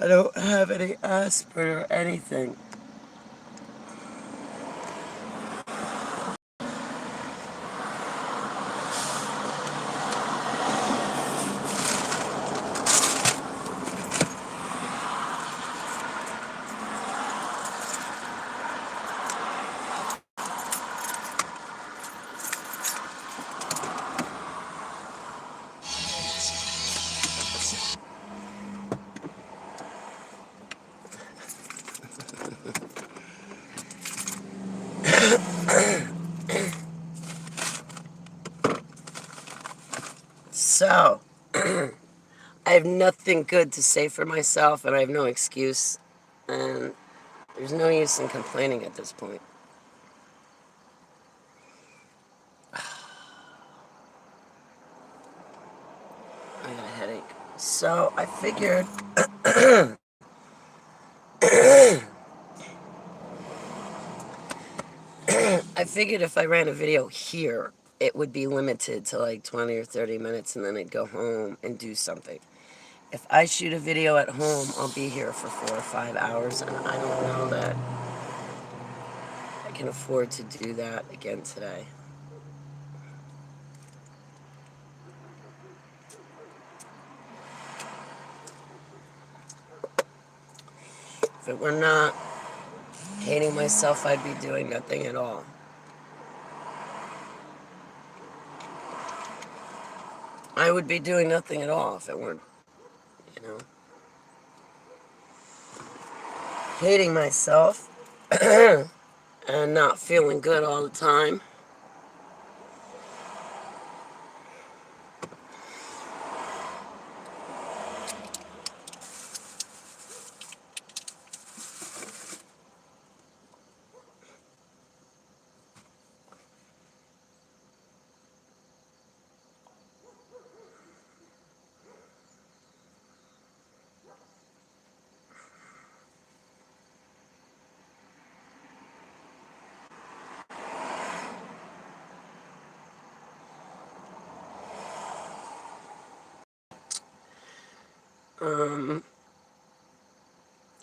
I don't have any aspirin or anything. So, I have nothing good to say for myself, and I have no excuse. And there's no use in complaining at this point. I got a headache. So, I figured. I figured if I ran a video here, it would be limited to like 20 or 30 minutes, and then I'd go home and do something. If I shoot a video at home, I'll be here for 4 or 5 hours, and I don't know that I can afford to do that again today. If it were not hating myself, I'd be doing nothing at all. I would be doing nothing at all if it weren't, you know, hating myself and not feeling good all the time.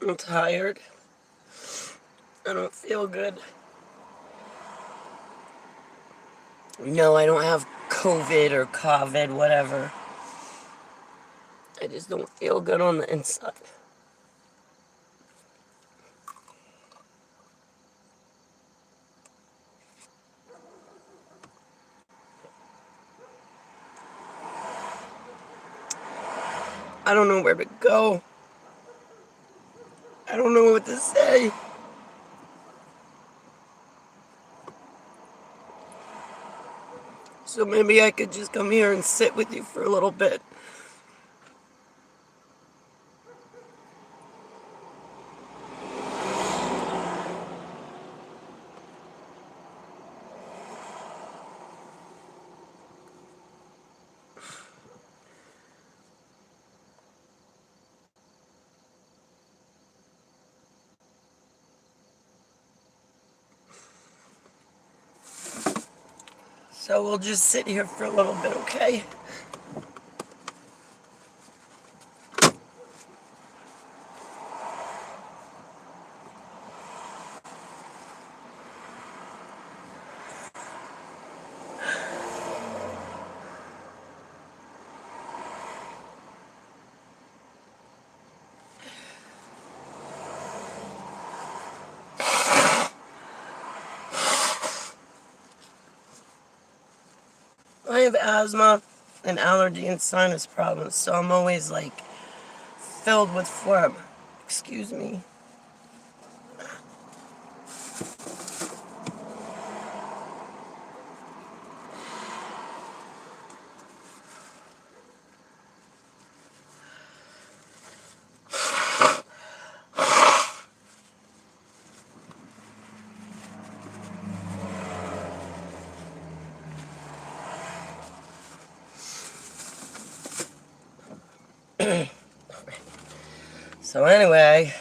I'm tired. I don't feel good. No, I don't have COVID or COVID, whatever. I just don't feel good on the inside. I don't know where to go. I don't know what to say. So maybe I could just come here and sit with you for a little bit. So we'll just sit here for a little bit, okay? I have asthma and allergy and sinus problems, so I'm always like filled with phlegm. Excuse me. So anyway,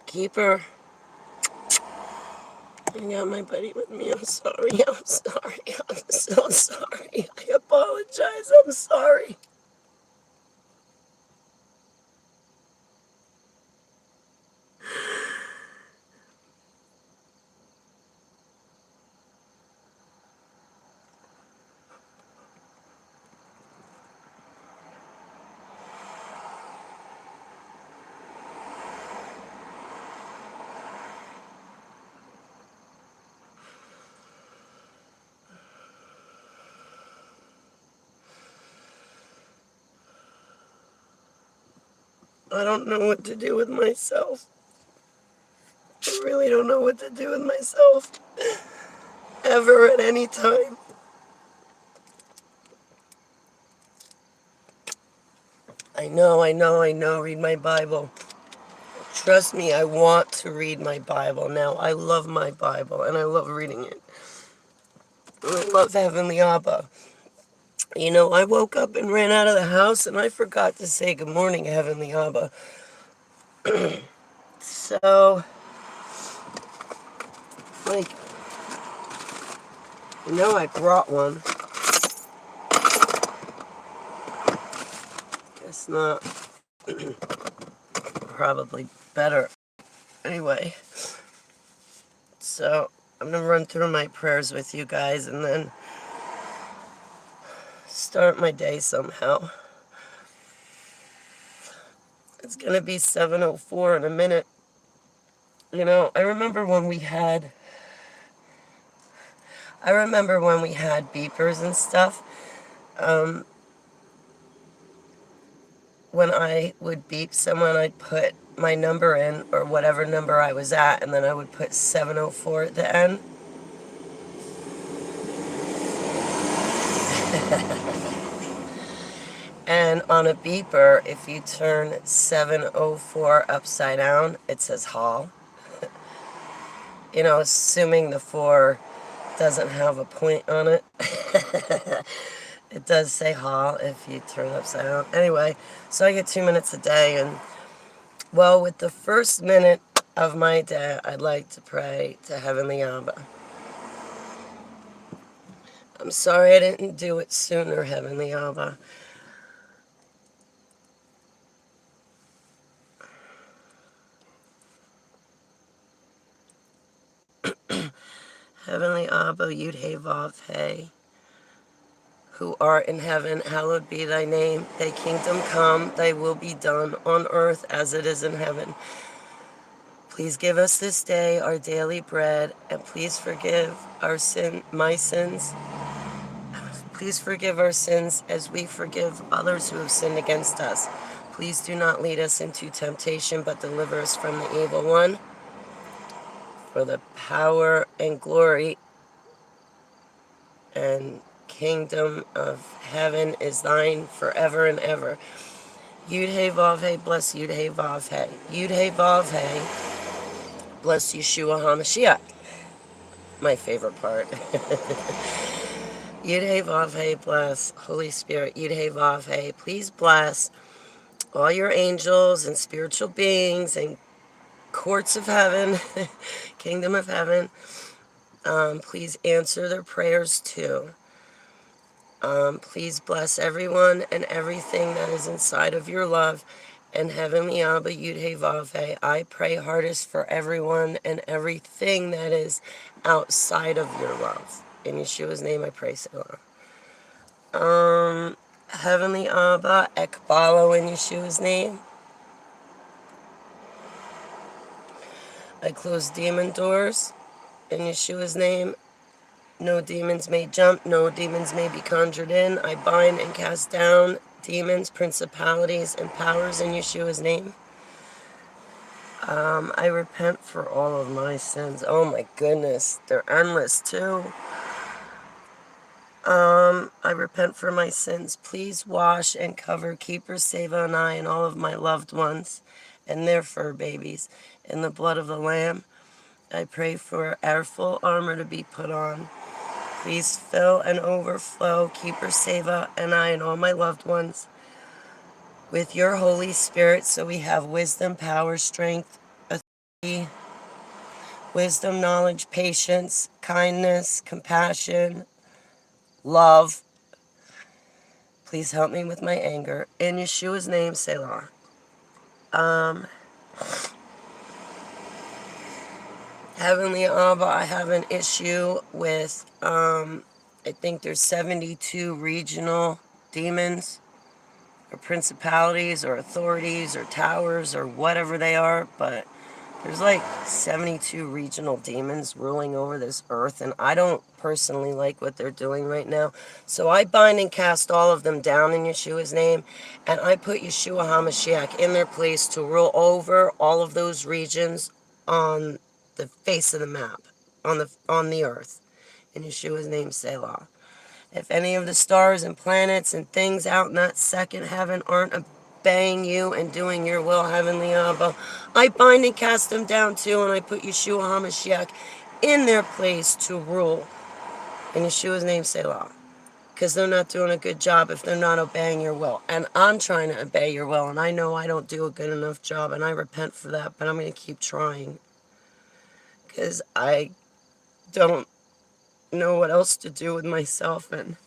Keeper. I got my buddy with me. I'm sorry. I'm sorry. I'm so sorry. I apologize. I'm sorry. I don't know what to do with myself. I really don't know what to do with myself. Ever at any time. I know. Read my Bible. Trust me, I want to read my Bible now. I love my Bible and I love reading it. I love Heavenly Abba. You know, I woke up and ran out of the house and I forgot to say good morning, Heavenly Abba. So, like, you know, I brought one. Guess not. Probably better. Anyway, so I'm going to run through my prayers with you guys and then start my day somehow. It's going to be 7:04 in a minute. You know, I remember when we had beepers and stuff. When I would beep someone, I'd put my number in, or whatever number I was at, and then I would put 7:04 at the end. And on a beeper, if you turn 7:04 upside down, it says Hall. You know, assuming the 4 doesn't have a point on it. It does say Hall if you turn upside down. Anyway, so I get 2 minutes a day, and well, with the first minute of my day, I'd like to pray to Heavenly Abba. I'm sorry I didn't do it sooner, Heavenly Abba. Heavenly Abba, Yud Hey Vav Hey, who art in heaven, hallowed be thy name. Thy kingdom come, thy will be done on earth as it is in heaven. Please give us this day our daily bread, and please forgive my sins. Please forgive our sins as we forgive others who have sinned against us. Please do not lead us into temptation, but deliver us from the evil one. For the power and glory and kingdom of heaven is thine forever and ever. Yud Hey Vav Hey, bless Yud Hey Vav Hey. Yud Hey Vav Hey, bless Yeshua HaMashiach. My favorite part. Yud Hey Vav Hey, bless Holy Spirit. Yud Hey Vav Hey, please bless all your angels and spiritual beings and courts of heaven, kingdom of heaven. Please answer their prayers too. Please bless everyone and everything that is inside of your love. And Heavenly Abba, Yud Hey Vav Hey, I pray hardest for everyone and everything that is outside of your love. In Yeshua's name I pray, Selah. Heavenly Abba, Ekbalo in Yeshua's name. I close demon doors in Yeshua's name. No demons may jump, no demons may be conjured in. I bind and cast down demons, principalities, and powers in Yeshua's name. I repent for all of my sins. Oh my goodness, they're endless too. I repent for my sins. Please wash and cover Keeper, Seva, and I and all of my loved ones and their fur babies in the blood of the Lamb. I pray for our full armor to be put on. Please fill and overflow Keeper, Seva, and I and all my loved ones with your Holy Spirit so we have wisdom, power, strength, wisdom, knowledge, patience, kindness, compassion, love. Please help me with my anger. In Yeshua's name, Selah. Heavenly Abba, I have an issue with, I think there's 72 regional demons, or principalities, or authorities, or towers, or whatever they are, but there's like 72 regional demons ruling over this earth, and I don't personally like what they're doing right now. So I bind and cast all of them down in Yeshua's name, and I put Yeshua HaMashiach in their place to rule over all of those regions on the face of the map, on the earth. In Yeshua's name, Selah. If any of the stars and planets and things out in that second heaven aren't obeying you and doing your will, Heavenly Abba, I bind and cast them down too, and I put Yeshua HaMashiach in their place to rule. In Yeshua's name, Selah. Because they're not doing a good job if they're not obeying your will. And I'm trying to obey your will, and I know I don't do a good enough job, and I repent for that, but I'm going to keep trying. Because I don't know what else to do with myself, and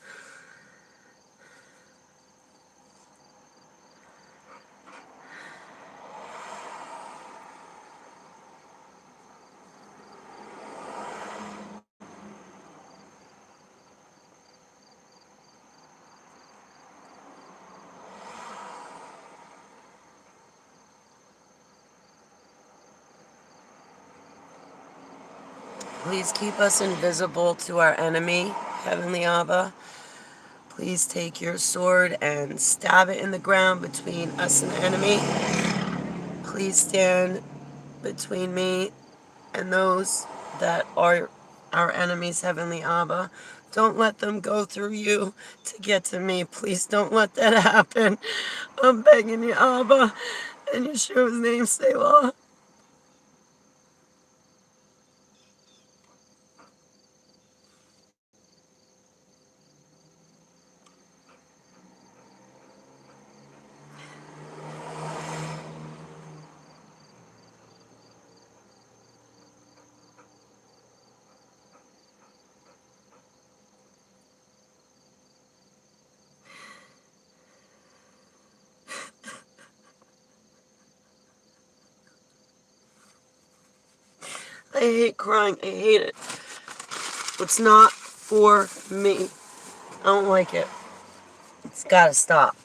please keep us invisible to our enemy, Heavenly Abba. Please take your sword and stab it in the ground between us and the enemy. Please stand between me and those that are our enemies, Heavenly Abba. Don't let them go through you to get to me. Please don't let that happen. I'm begging you, Abba. In Yeshua's name, Selah. I hate crying. I hate it. It's not for me. I don't like it. It's gotta stop.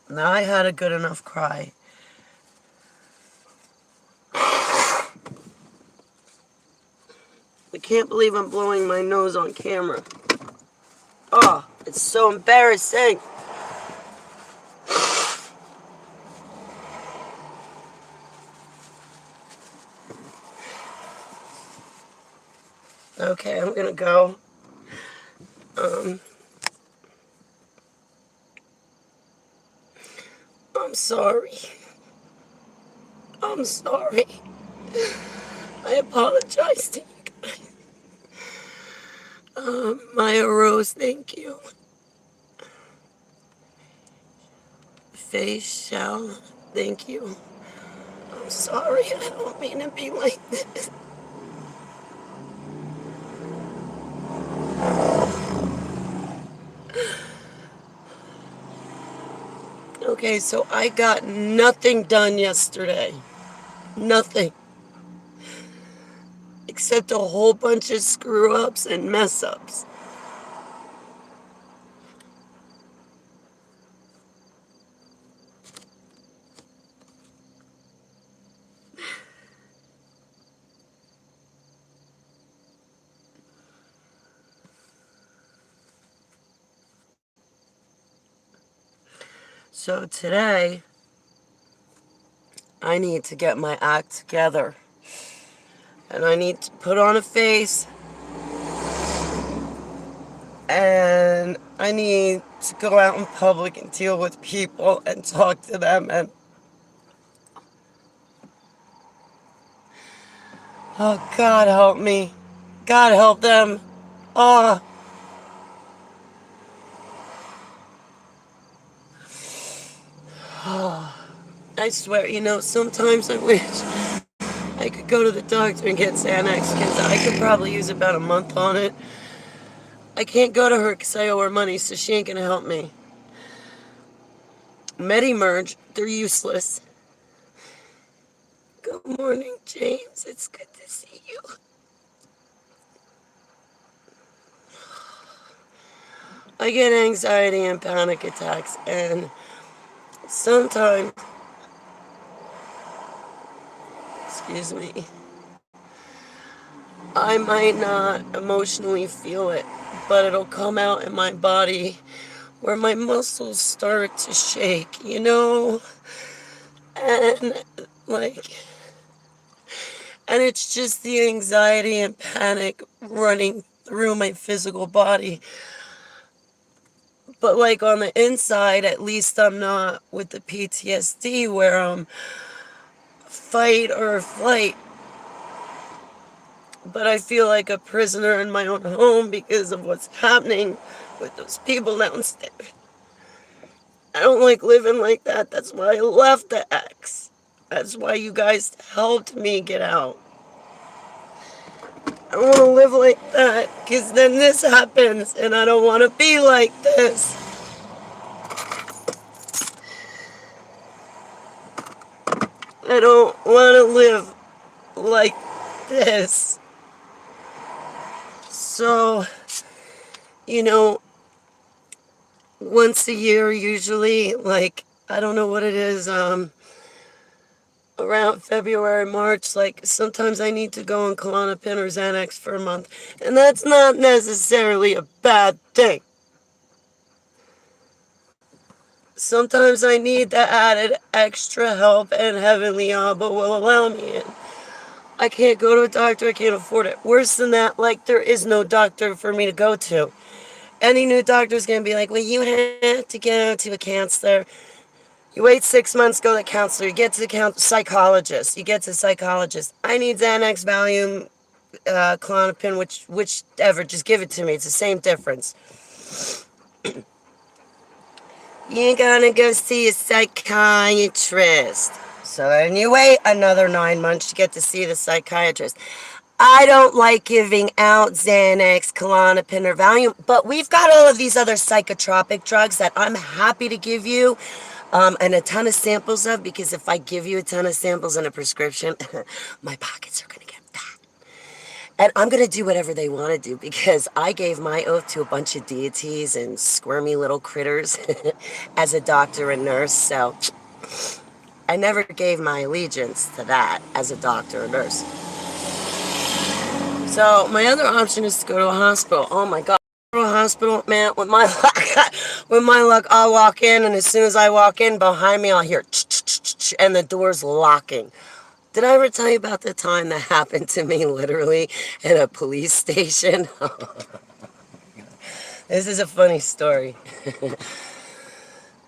Now I had a good enough cry. I can't believe I'm blowing my nose on camera. Oh, it's so embarrassing. Okay, I'm gonna go. I'm sorry. I'm sorry. I apologize to you guys. Maya Rose, thank you. Faye Shell, thank you. I'm sorry, I don't mean to be like this. Okay, so I got nothing done yesterday. Nothing. Except a whole bunch of screw-ups and mess-ups. So today, I need to get my act together. And I need to put on a face. And I need to go out in public and deal with people and talk to them. And oh, God help me. God help them. Oh. Oh. I swear, sometimes I wish I could go to the doctor and get Xanax because I could probably use about a month on it. I can't go to her because I owe her money, so she ain't gonna help me. Medi-Merge, they're useless. Good morning, James. It's good to see you. I get anxiety and panic attacks, and sometimes, excuse me, I might not emotionally feel it, but it'll come out in my body where my muscles start to shake, you know? And, like, and it's just the anxiety and panic running through my physical body. But, like, on the inside, at least I'm not with the PTSD where I'm fight or flight. But I feel like a prisoner in my own home because of what's happening with those people downstairs. I don't like living like that. That's why I left the ex. That's why you guys helped me get out. I don't want to live like that because then this happens and I don't want to be like this. I don't want to live like this. So, you know, once a year usually, like, I don't know what it is, around February, March, like, sometimes I need to go on Klonopin or Xanax for a month. And that's not necessarily a bad thing. Sometimes I need the added extra help, and Heavenly Abba will allow me in. I can't go to a doctor, I can't afford it. Worse than that, like, there is no doctor for me to go to. Any new doctor's gonna be like, well, you have to go to a counselor. You wait 6 months, go to the counselor. You get to the psychologist. You get to the psychologist. I need Xanax, Valium, Klonopin, whichever. Just give it to me. It's the same difference. You're gonna go see a psychiatrist. So then you wait another 9 months to get to see the psychiatrist. I don't like giving out Xanax, Klonopin, or Valium, but we've got all of these other psychotropic drugs that I'm happy to give you and a ton of samples of, because if I give you a ton of samples and a prescription, my pockets are going to get fat. And I'm going to do whatever they want to do because I gave my oath to a bunch of deities and squirmy little critters as a doctor and nurse, so I never gave my allegiance to that as a doctor or nurse. So my other option is to go to a hospital. Oh my God. A hospital, man, with my luck, I'll walk in, and as soon as I walk in, behind me I'll hear and the door's locking. Did I ever tell you about the time that happened to me literally at a police station? This is a funny story.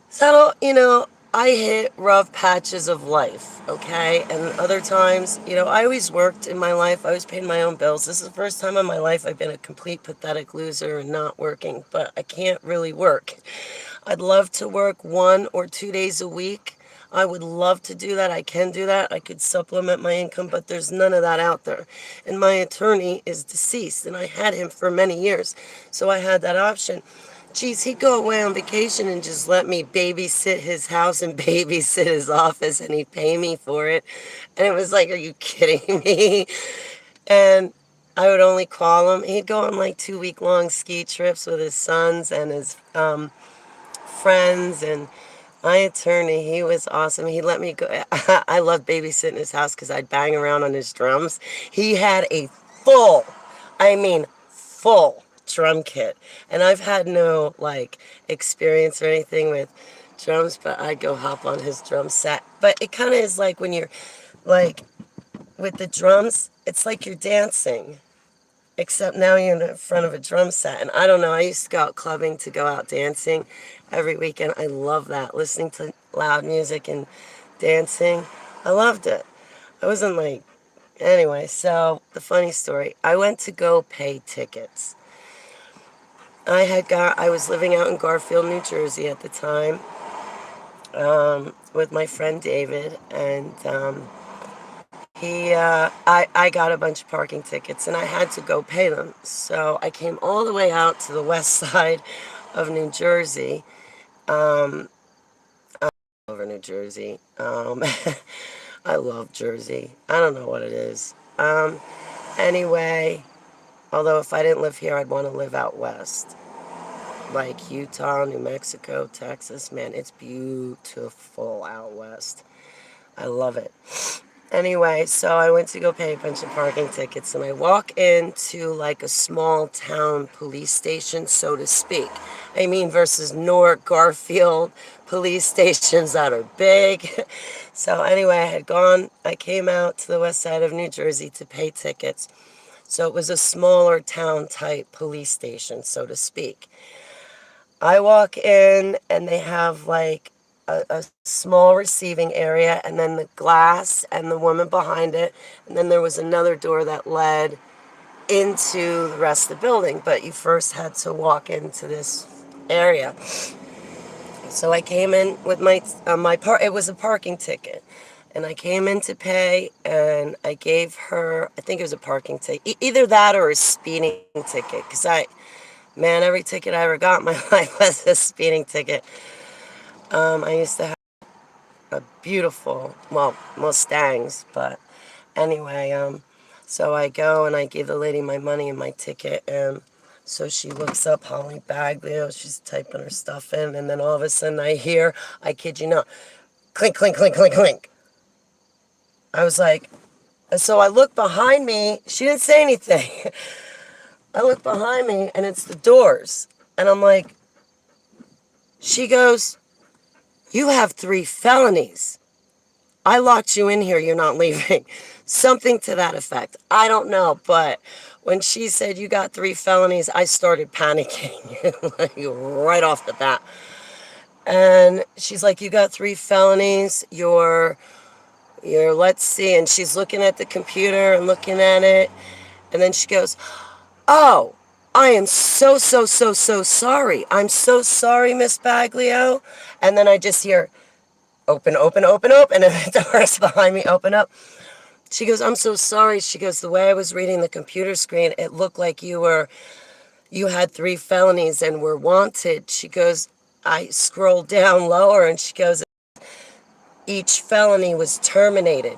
So, you know, I hit rough patches of life, okay? And other times, you know, I always worked in my life. I always paid my own bills. This is the first time in my life I've been a complete pathetic loser and not working, but I can't really work. I'd love to work 1 or 2 days a week. I would love to do that. I can do that. I could supplement my income, but there's none of that out there. And my attorney is deceased, and I had him for many years, so I had that option. Geez, he'd go away on vacation and just let me babysit his house and babysit his office, and he'd pay me for it. And it was like, are you kidding me? And I would only call him. He'd go on like 2-week-long ski trips with his sons and his friends. And my attorney, he was awesome. He let me go. I love babysitting his house because I'd bang around on his drums. He had a full, I mean, full drum kit, and I've had no like experience or anything with drums, but I'd go hop on his drum set. But it kind of is like when you're like with the drums, it's like you're dancing, except now you're in front of a drum set. And I don't know, I used to go out clubbing to go out dancing every weekend. I love that, listening to loud music and dancing. I loved it. I wasn't like, anyway, so the funny story, I went to go pay tickets. I was living out in Garfield, New Jersey at the time, with my friend David, and I got a bunch of parking tickets and I had to go pay them. So I came all the way out to the west side of New Jersey, um, over New Jersey. I love Jersey. I don't know what it is. Anyway, although if I didn't live here, I'd want to live out west. Like Utah, New Mexico, Texas. Man, it's beautiful out west. I love it. Anyway, so I went to go pay a bunch of parking tickets, and I walk into like a small town police station, so to speak. I mean, versus Newark, Garfield police stations that are big. So anyway, I came out to the west side of New Jersey to pay tickets. So it was a smaller town type police station, so to speak. I walk in and they have like a small receiving area and then the glass and the woman behind it. And then there was another door that led into the rest of the building. But you first had to walk into this area. So I came in with it was a parking ticket. And I came in to pay and I gave her, I think it was a parking ticket, either that or a speeding ticket. Because man, every ticket I ever got in my life was a speeding ticket. I used to have a beautiful, well, Mustangs, but anyway, so I go and I give the lady my money and my ticket, and so she looks up Holly Baglio, she's typing her stuff in, and then all of a sudden I hear, I kid you not, clink, clink, clink, clink, clink. I was like, so I look behind me, she didn't say anything. I look behind me, and it's the doors, and I'm like, she goes, "You have 3 felonies. I locked you in here. You're not leaving." Something to that effect. I don't know. But when she said you got 3 felonies, I started panicking like, right off the bat. And she's like, "You got 3 felonies. Let's see." And she's looking at the computer and looking at it. And then she goes, "Oh, I am so, so, so, so sorry. I'm so sorry, Miss Baglio." And then I just hear, "Open, open, open, open," and the doors behind me open up. She goes, "I'm so sorry." She goes, "The way I was reading the computer screen, it looked like you had 3 felonies and were wanted." She goes, I scrolled down lower and she goes, "Each felony was terminated."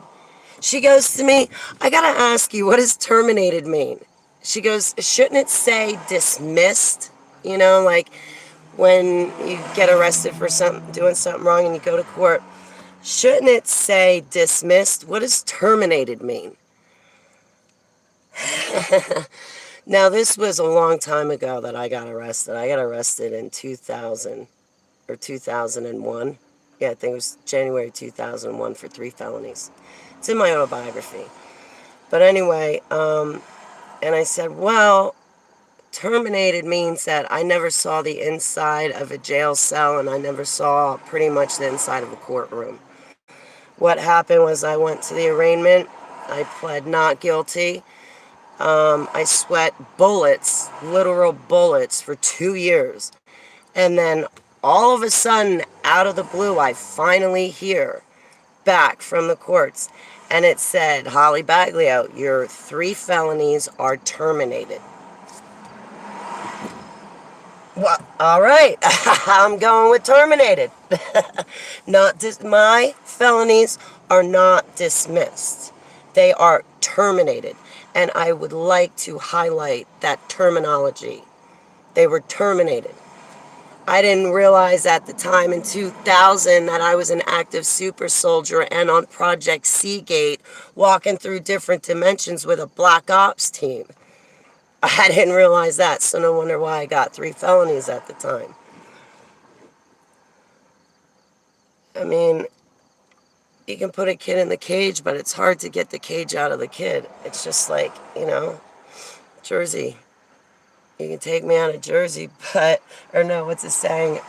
She goes to me, "I gotta ask you, what does terminated mean?" She goes, "Shouldn't it say dismissed? You know, like when you get arrested for doing something wrong and you go to court. Shouldn't it say dismissed? What does terminated mean?" Now, this was a long time ago that I got arrested. I got arrested in 2000 or 2001. Yeah, I think it was January 2001 for 3 felonies. It's in my autobiography. But anyway, and I said, "Well, terminated means that I never saw the inside of a jail cell and I never saw pretty much the inside of a courtroom. What happened was I went to the arraignment. I pled not guilty. I sweat bullets, literal bullets, for 2 years. And then all of a sudden, out of the blue, I finally hear back from the courts. And it said, "Holly Baglio, your 3 felonies are terminated." Well, all right. I'm going with terminated. My felonies are not dismissed. They are terminated. And I would like to highlight that terminology. They were terminated. I didn't realize at the time in 2000 that I was an active super soldier and on Project Seagate, walking through different dimensions with a black ops team. I didn't realize that, so no wonder why I got 3 felonies at the time. I mean, you can put a kid in the cage, but it's hard to get the cage out of the kid. It's just like, Jersey. You can take me out of Jersey, or no, what's it saying?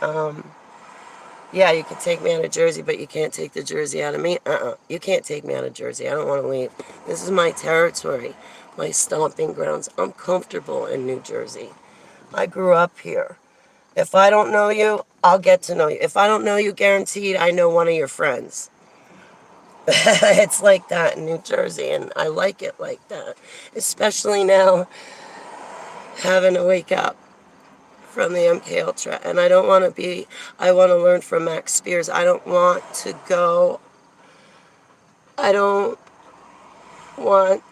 Yeah, you can take me out of Jersey, but you can't take the Jersey out of me. You can't take me out of Jersey. I don't want to leave. This is my territory, my stomping grounds. I'm comfortable in New Jersey. I grew up here. If I don't know you, I'll get to know you. If I don't know you, guaranteed, I know one of your friends. It's like that in New Jersey, and I like it like that. Especially now, having to wake up from the MK Ultra, and I don't want to be. I want to learn from Max Spears. I don't want to go. I don't want,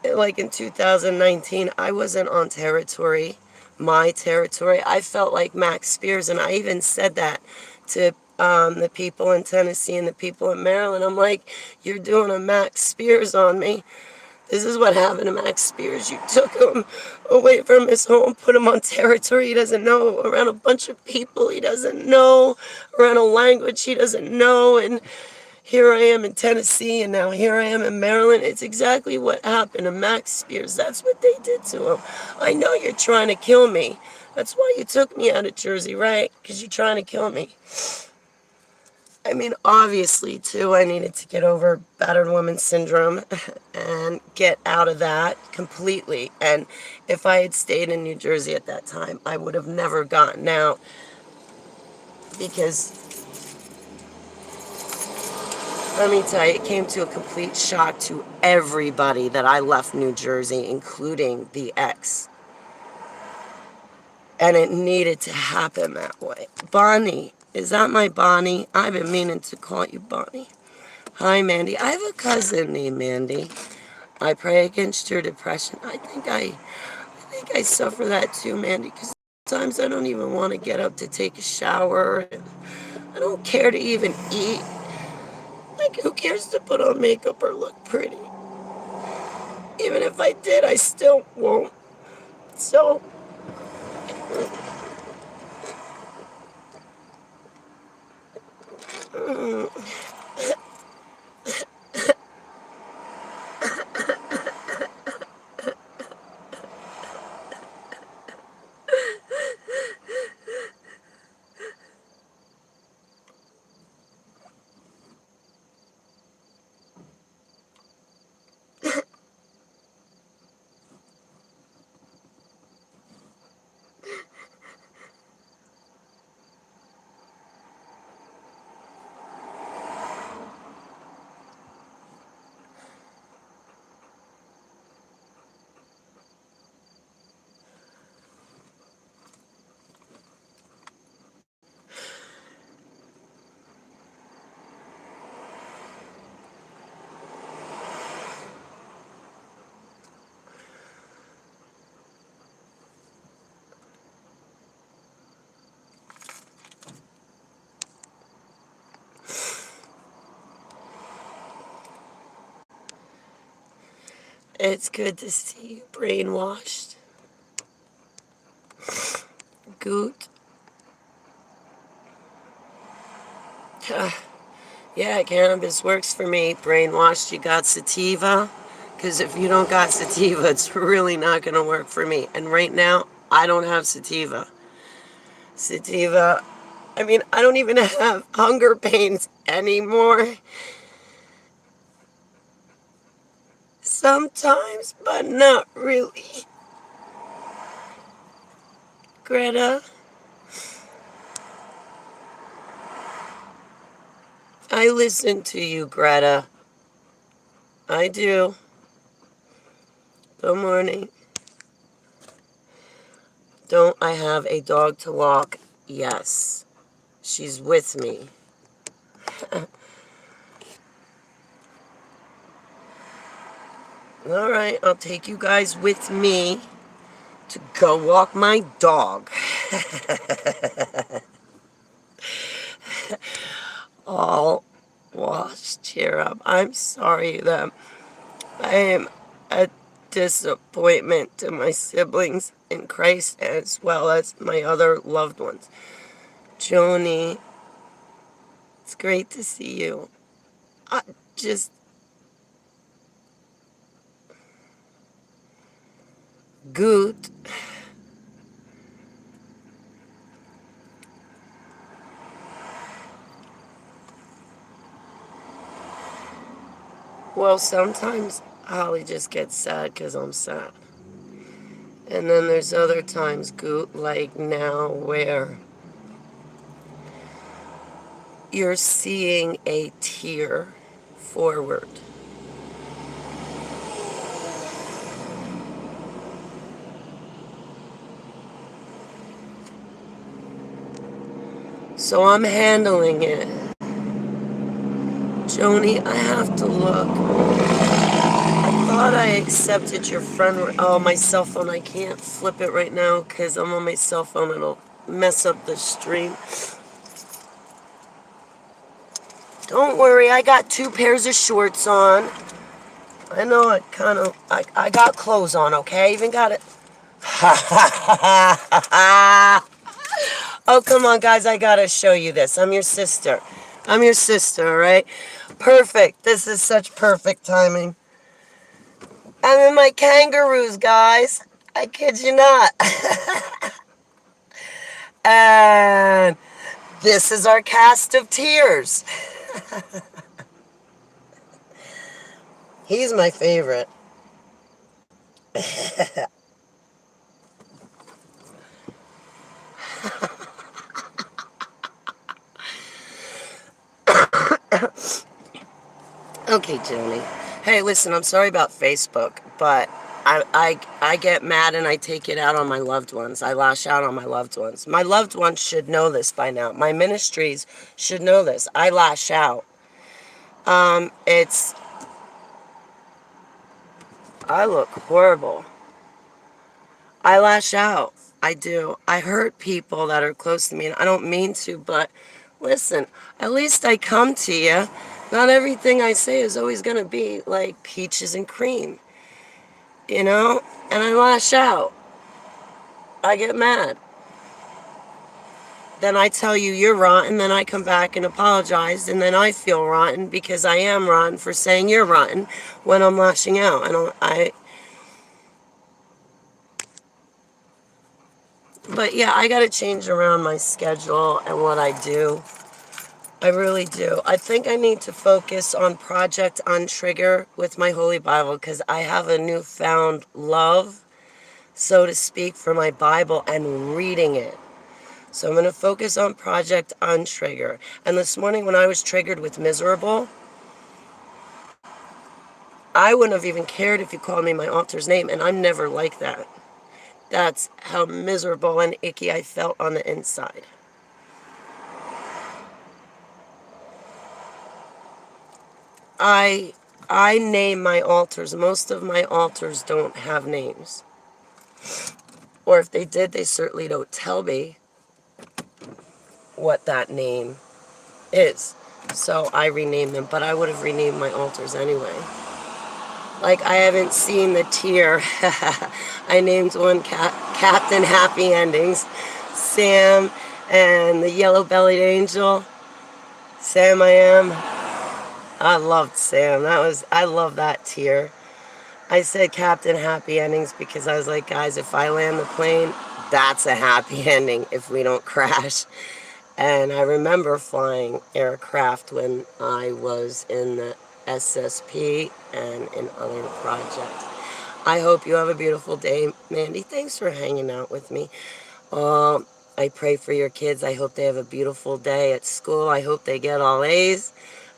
like in 2019, I wasn't on territory, my territory. I felt like Max Spears, and I even said that to the people in Tennessee and the people in Maryland. I'm like, you're doing a Max Spears on me. This is what happened to Max Spears. You took him away from his home, put him on territory he doesn't know, around a bunch of people he doesn't know, around a language he doesn't know, and here I am in Tennessee, and now here I am in Maryland. It's exactly what happened to Max Spears. That's what they did to him. I know you're trying to kill me. That's why you took me out of Jersey, right? Because you're trying to kill me. I mean, obviously, too, I needed to get over battered woman syndrome and get out of that completely. And if I had stayed in New Jersey at that time, I would have never gotten out, because let me tell you, it came to a complete shock to everybody that I left New Jersey, including the ex. And it needed to happen that way. Bonnie, is that my Bonnie? I've been meaning to call you Bonnie. Hi, Mandy. I have a cousin named Mandy. I pray against your depression. I think I suffer that too, Mandy, because sometimes I don't even want to get up to take a shower. And I don't care to even eat. Like, who cares to put on makeup or look pretty? Even if I did, I still won't. So, it's good to see you brainwashed. Goot. Yeah, cannabis works for me. Brainwashed, you got sativa? Because if you don't got sativa, it's really not going to work for me. And right now, I don't have sativa. Sativa, I mean, I don't even have hunger pains anymore. Sometimes, but not really. Greta, I listen to you, Greta. I do. Good morning. Don't I have a dog to walk? Yes. She's with me. All right, I'll take you guys with me to go walk my dog. All washed, cheer up. I'm sorry that I am a disappointment to my siblings in Christ as well as my other loved ones. Joni, it's great to see you. I just, good. Well, sometimes Holly just gets sad because I'm sad. And then there's other times, Goot, like now, where you're seeing a tear forward. So I'm handling it. Joni, I have to look. I thought I accepted your friend. Oh, my cell phone. I can't flip it right now because I'm on my cell phone. It'll mess up the stream. Don't worry, I got 2 pairs of shorts on. I know I kind of, I got clothes on, okay? I even got it. Oh, come on, guys, I gotta show you this. I'm your sister. I'm your sister, all right? Perfect. This is such perfect timing. I'm in my kangaroos, guys. I kid you not. And this is our cast of tears. He's my favorite. Okay, Joni. Hey, listen, I'm sorry about Facebook, but I get mad and I take it out on my loved ones. I lash out on my loved ones. My loved ones should know this by now. My ministries should know this. I lash out. I look horrible. I lash out. I do. I hurt people that are close to me, and I don't mean to, but listen, at least I come to you. Not everything I say is always going to be like peaches and cream, you know? And I lash out. I get mad. Then I tell you you're rotten, then I come back and apologize, and then I feel rotten because I am rotten for saying you're rotten when I'm lashing out. But yeah, I got to change around my schedule and what I do. I really do. I think I need to focus on Project Untrigger with my Holy Bible because I have a newfound love, so to speak, for my Bible and reading it. So I'm going to focus on Project Untrigger. And this morning when I was triggered with miserable, I wouldn't have even cared if you called me my author's name, and I'm never like that. That's how miserable and icky I felt on the inside. I name my altars. Most of my altars don't have names. Or if they did, they certainly don't tell me what that name is. So I rename them, but I would have renamed my altars anyway. Like, I haven't seen the tier. I named one Captain Happy Endings. Sam and the Yellow-Bellied Angel. Sam I Am. I loved Sam. I love that tier. I said Captain Happy Endings because I was like, guys, if I land the plane, that's a happy ending if we don't crash. And I remember flying aircraft when I was in the SSP and in other projects. I hope you have a beautiful day, Mandy. Thanks for hanging out with me. I pray for your kids. I hope they have a beautiful day at school. I hope they get all A's.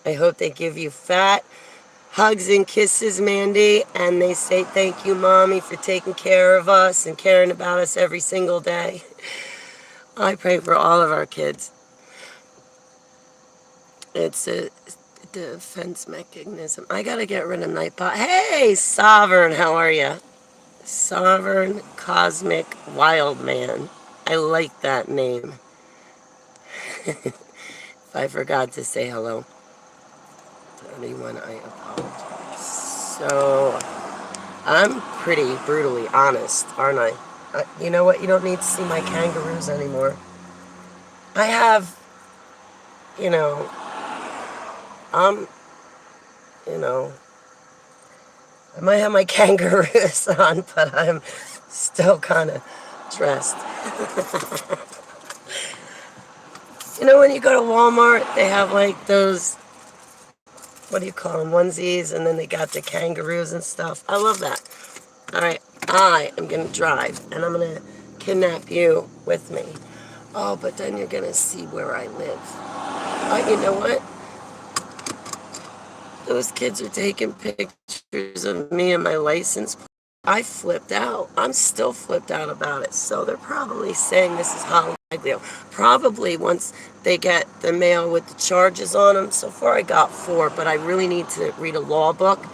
I hope they give you fat hugs and kisses, Mandy, and they say thank you, Mommy, for taking care of us and caring about us every single day. I pray for all of our kids. It's a defense mechanism. I gotta get rid of Nightbot. Hey, Sovereign, how are you? Sovereign Cosmic Wildman. I like that name. If I forgot to say hello to anyone, I apologize. So, I'm pretty brutally honest, aren't I? You know what? You don't need to see my kangaroos anymore. I have, you know, I might have my kangaroos on, but I'm still kind of dressed. You know, when you go to Walmart, they have like those, what do you call them, onesies, and then they got the kangaroos and stuff. I love that. All right, I am going to drive, and I'm going to kidnap you with me. Oh, but then you're going to see where I live. You know what? those kids are taking pictures of me and my license plate. I flipped out. I'm still flipped out about it. So they're probably saying this is Holly Maglio. Probably once they get the mail with the charges on them. So far I got 4, but I really need to read a law book.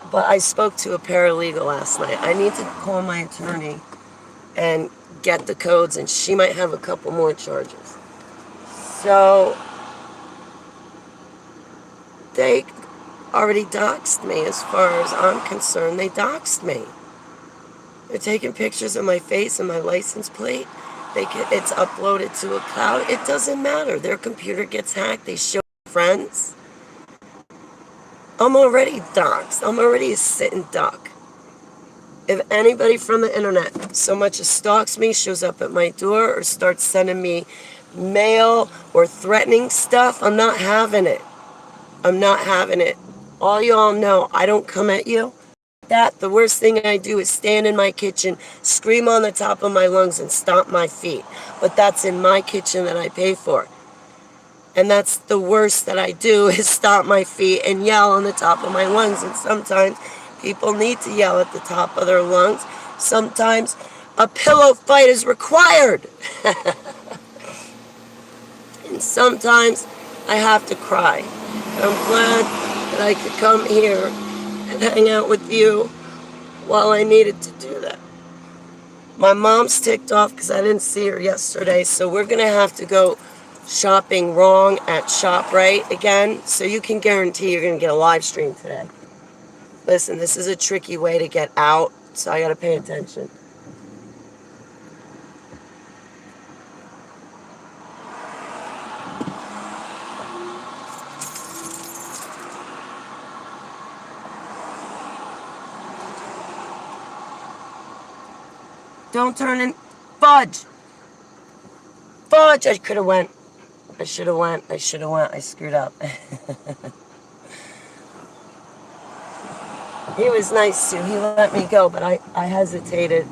But I spoke to a paralegal last night. I need to call my attorney and get the codes, and she might have a couple more charges. So they already doxed me. As far as I'm concerned, they doxed me. They're taking pictures of my face and my license plate. It's uploaded to a cloud. It doesn't matter. Their computer gets hacked. They show friends. I'm already doxed. I'm already a sitting duck. If anybody from the internet so much as stalks me, shows up at my door, or starts sending me mail or threatening stuff, I'm not having it. I'm not having it. All y'all know I don't come at you. The worst thing I do is stand in my kitchen, scream on the top of my lungs, and stomp my feet. But that's in my kitchen that I pay for. And that's the worst that I do, is stomp my feet and yell on the top of my lungs. And sometimes people need to yell at the top of their lungs. Sometimes a pillow fight is required. And sometimes I have to cry. And I'm glad that I could come here and hang out with you while I needed to do that. My mom's ticked off because I didn't see her yesterday, so we're going to have to go shopping wrong at ShopRite again, so you can guarantee you're going to get a live stream today. Listen, this is a tricky way to get out, so I got to pay attention. Don't turn in. Fudge! Fudge! I could have went. I should have went. I screwed up. He was nice too. He let me go, but I hesitated.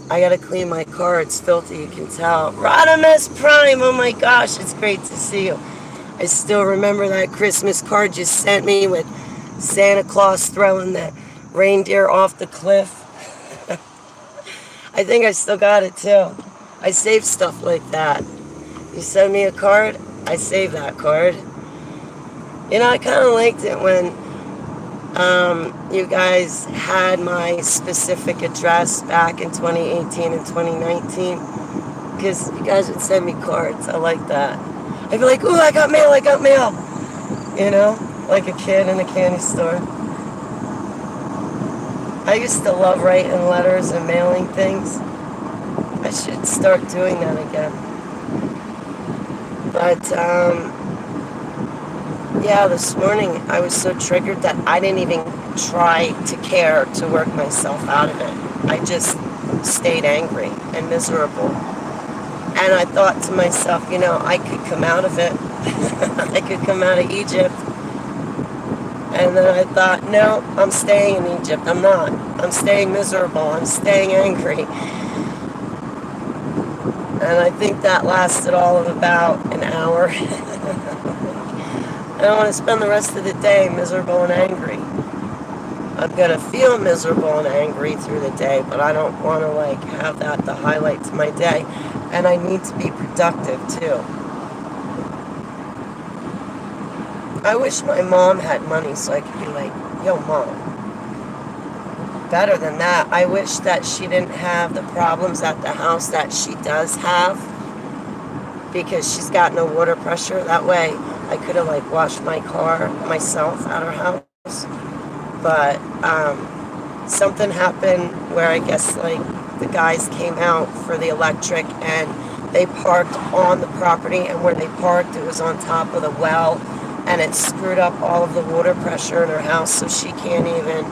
I gotta clean my car. It's filthy, you can tell. Rodimus Prime! Oh my gosh, it's great to see you. I still remember that Christmas card you sent me with Santa Claus throwing the reindeer off the cliff. I think I still got it too. I save stuff like that. You send me a card, I save that card. You know, I kind of liked it when you guys had my specific address back in 2018 and 2019, because you guys would send me cards. I like that. I'd be like, ooh, I got mail. You know, like a kid in a candy store. I used to love writing letters and mailing things. I should start doing that again. But, yeah, this morning I was so triggered that I didn't even try to care to work myself out of it. I just stayed angry and miserable. And I thought to myself, you know, I could come out of it. I could come out of Egypt. And then I thought, no, I'm staying in Egypt. I'm not. I'm staying miserable. I'm staying angry. And I think that lasted all of about an hour. I don't want to spend the rest of the day miserable and angry. I'm going to feel miserable and angry through the day, but I don't want to, like, have that the highlight to my day. And I need to be productive, too. I wish my mom had money so I could be like, yo, Mom. Better than that, I wish that she didn't have the problems at the house that she does have, because she's got no water pressure. That way I could have, like, washed my car myself at her house. But something happened where I guess, like, the guys came out for the electric and they parked on the property, and where they parked, it was on top of the well, and it screwed up all of the water pressure in her house, so she can't even...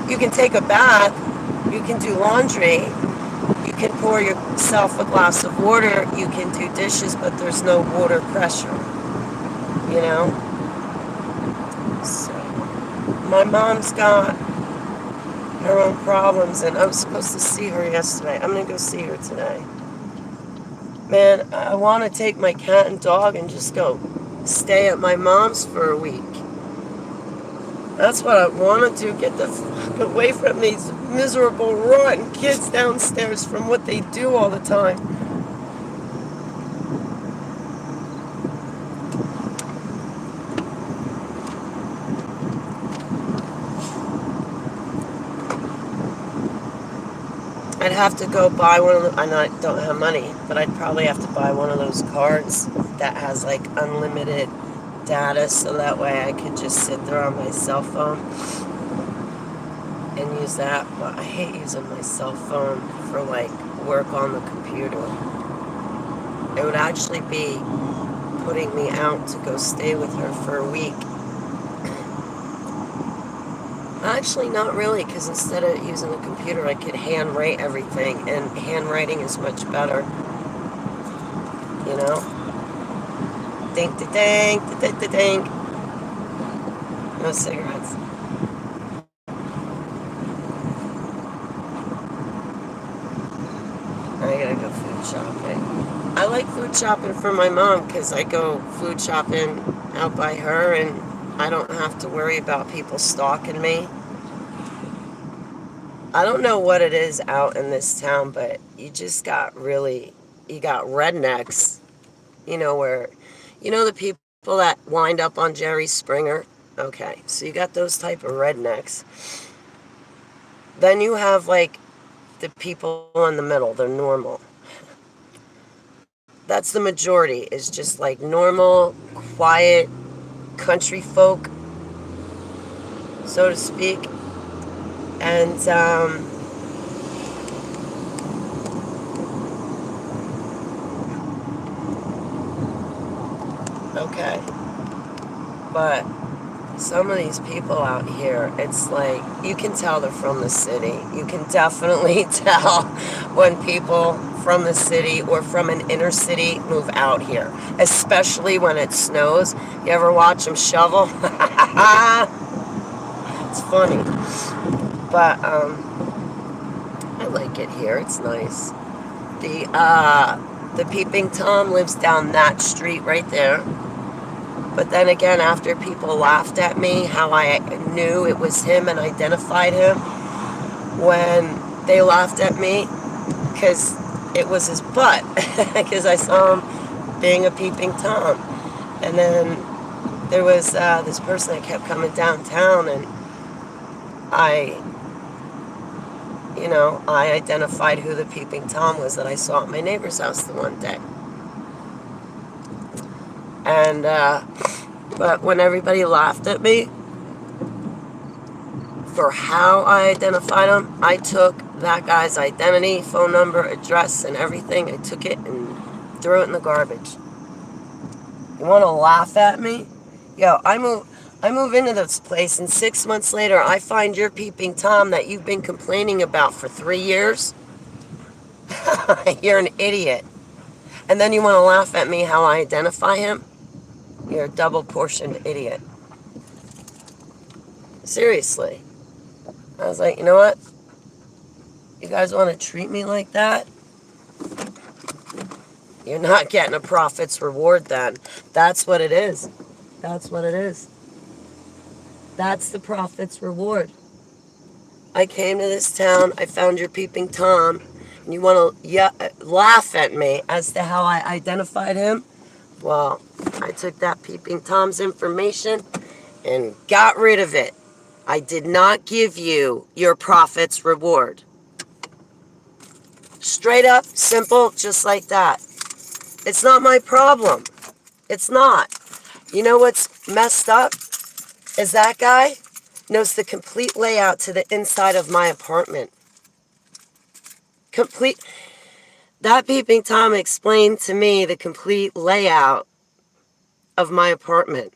You can take a bath, you can do laundry, you can pour yourself a glass of water, you can do dishes, but there's no water pressure, you know? So, my mom's got her own problems, and I was supposed to see her yesterday. I'm going to go see her today. Man, I want to take my cat and dog and just go stay at my mom's for a week. That's what I want to do. Get the fuck away from these miserable, rotten kids downstairs from what they do all the time. I'd have to go buy one of the, I don't have money, but I'd probably have to buy one of those cards that has like unlimited data so that way I could just sit there on my cell phone and use that. But I hate using my cell phone for like work on the computer. It would actually be putting me out to go stay with her for a week. Actually, not really, because instead of using a computer, I could handwrite everything, and handwriting is much better. You know? Dink, da dink, da dink, da dink. No cigarettes. I gotta go food shopping. I like food shopping for my mom because I go food shopping out by her and I don't have to worry about people stalking me. I don't know what it is out in this town, but you just got you got rednecks, the people that wind up on Jerry Springer. Okay, so you got those type of rednecks. Then you have like the people in the middle, they're normal. That's the majority, is just like normal, quiet country folk, so to speak. And okay, but some of these people out here, it's like you can tell they're from the city. You can definitely tell when people from the city or from an inner city move out here, especially when it snows. You ever watch them shovel? It's funny, but I like it here. It's nice. The Peeping Tom lives down that street right there. But then again, after people laughed at me, how I knew it was him and identified him, when they laughed at me, because it was his butt, because I saw him being a Peeping Tom. And then there was this person that kept coming downtown, and I identified who the Peeping Tom was that I saw at my neighbor's house the one day. And, but when everybody laughed at me for how I identified him, I took that guy's identity, phone number, address, and everything. I took it and threw it in the garbage. You want to laugh at me? Yo, I move into this place, and 6 months later, I find your Peeping Tom that you've been complaining about for 3 years. You're an idiot. And then you want to laugh at me how I identify him? You're a double-portioned idiot. Seriously. I was like, you know what? You guys want to treat me like that? You're not getting a profits reward then. That's what it is. That's what it is. That's the profits reward. I came to this town, I found your Peeping Tom, and you want to laugh at me as to how I identified him? Well, I took that Peeping Tom's information and got rid of it. I did not give you your profits reward. Straight up, simple, just like that. It's not my problem. It's not. You know what's messed up? Is that guy knows the complete layout to the inside of my apartment. That Peeping Tom explained to me the complete layout of my apartment.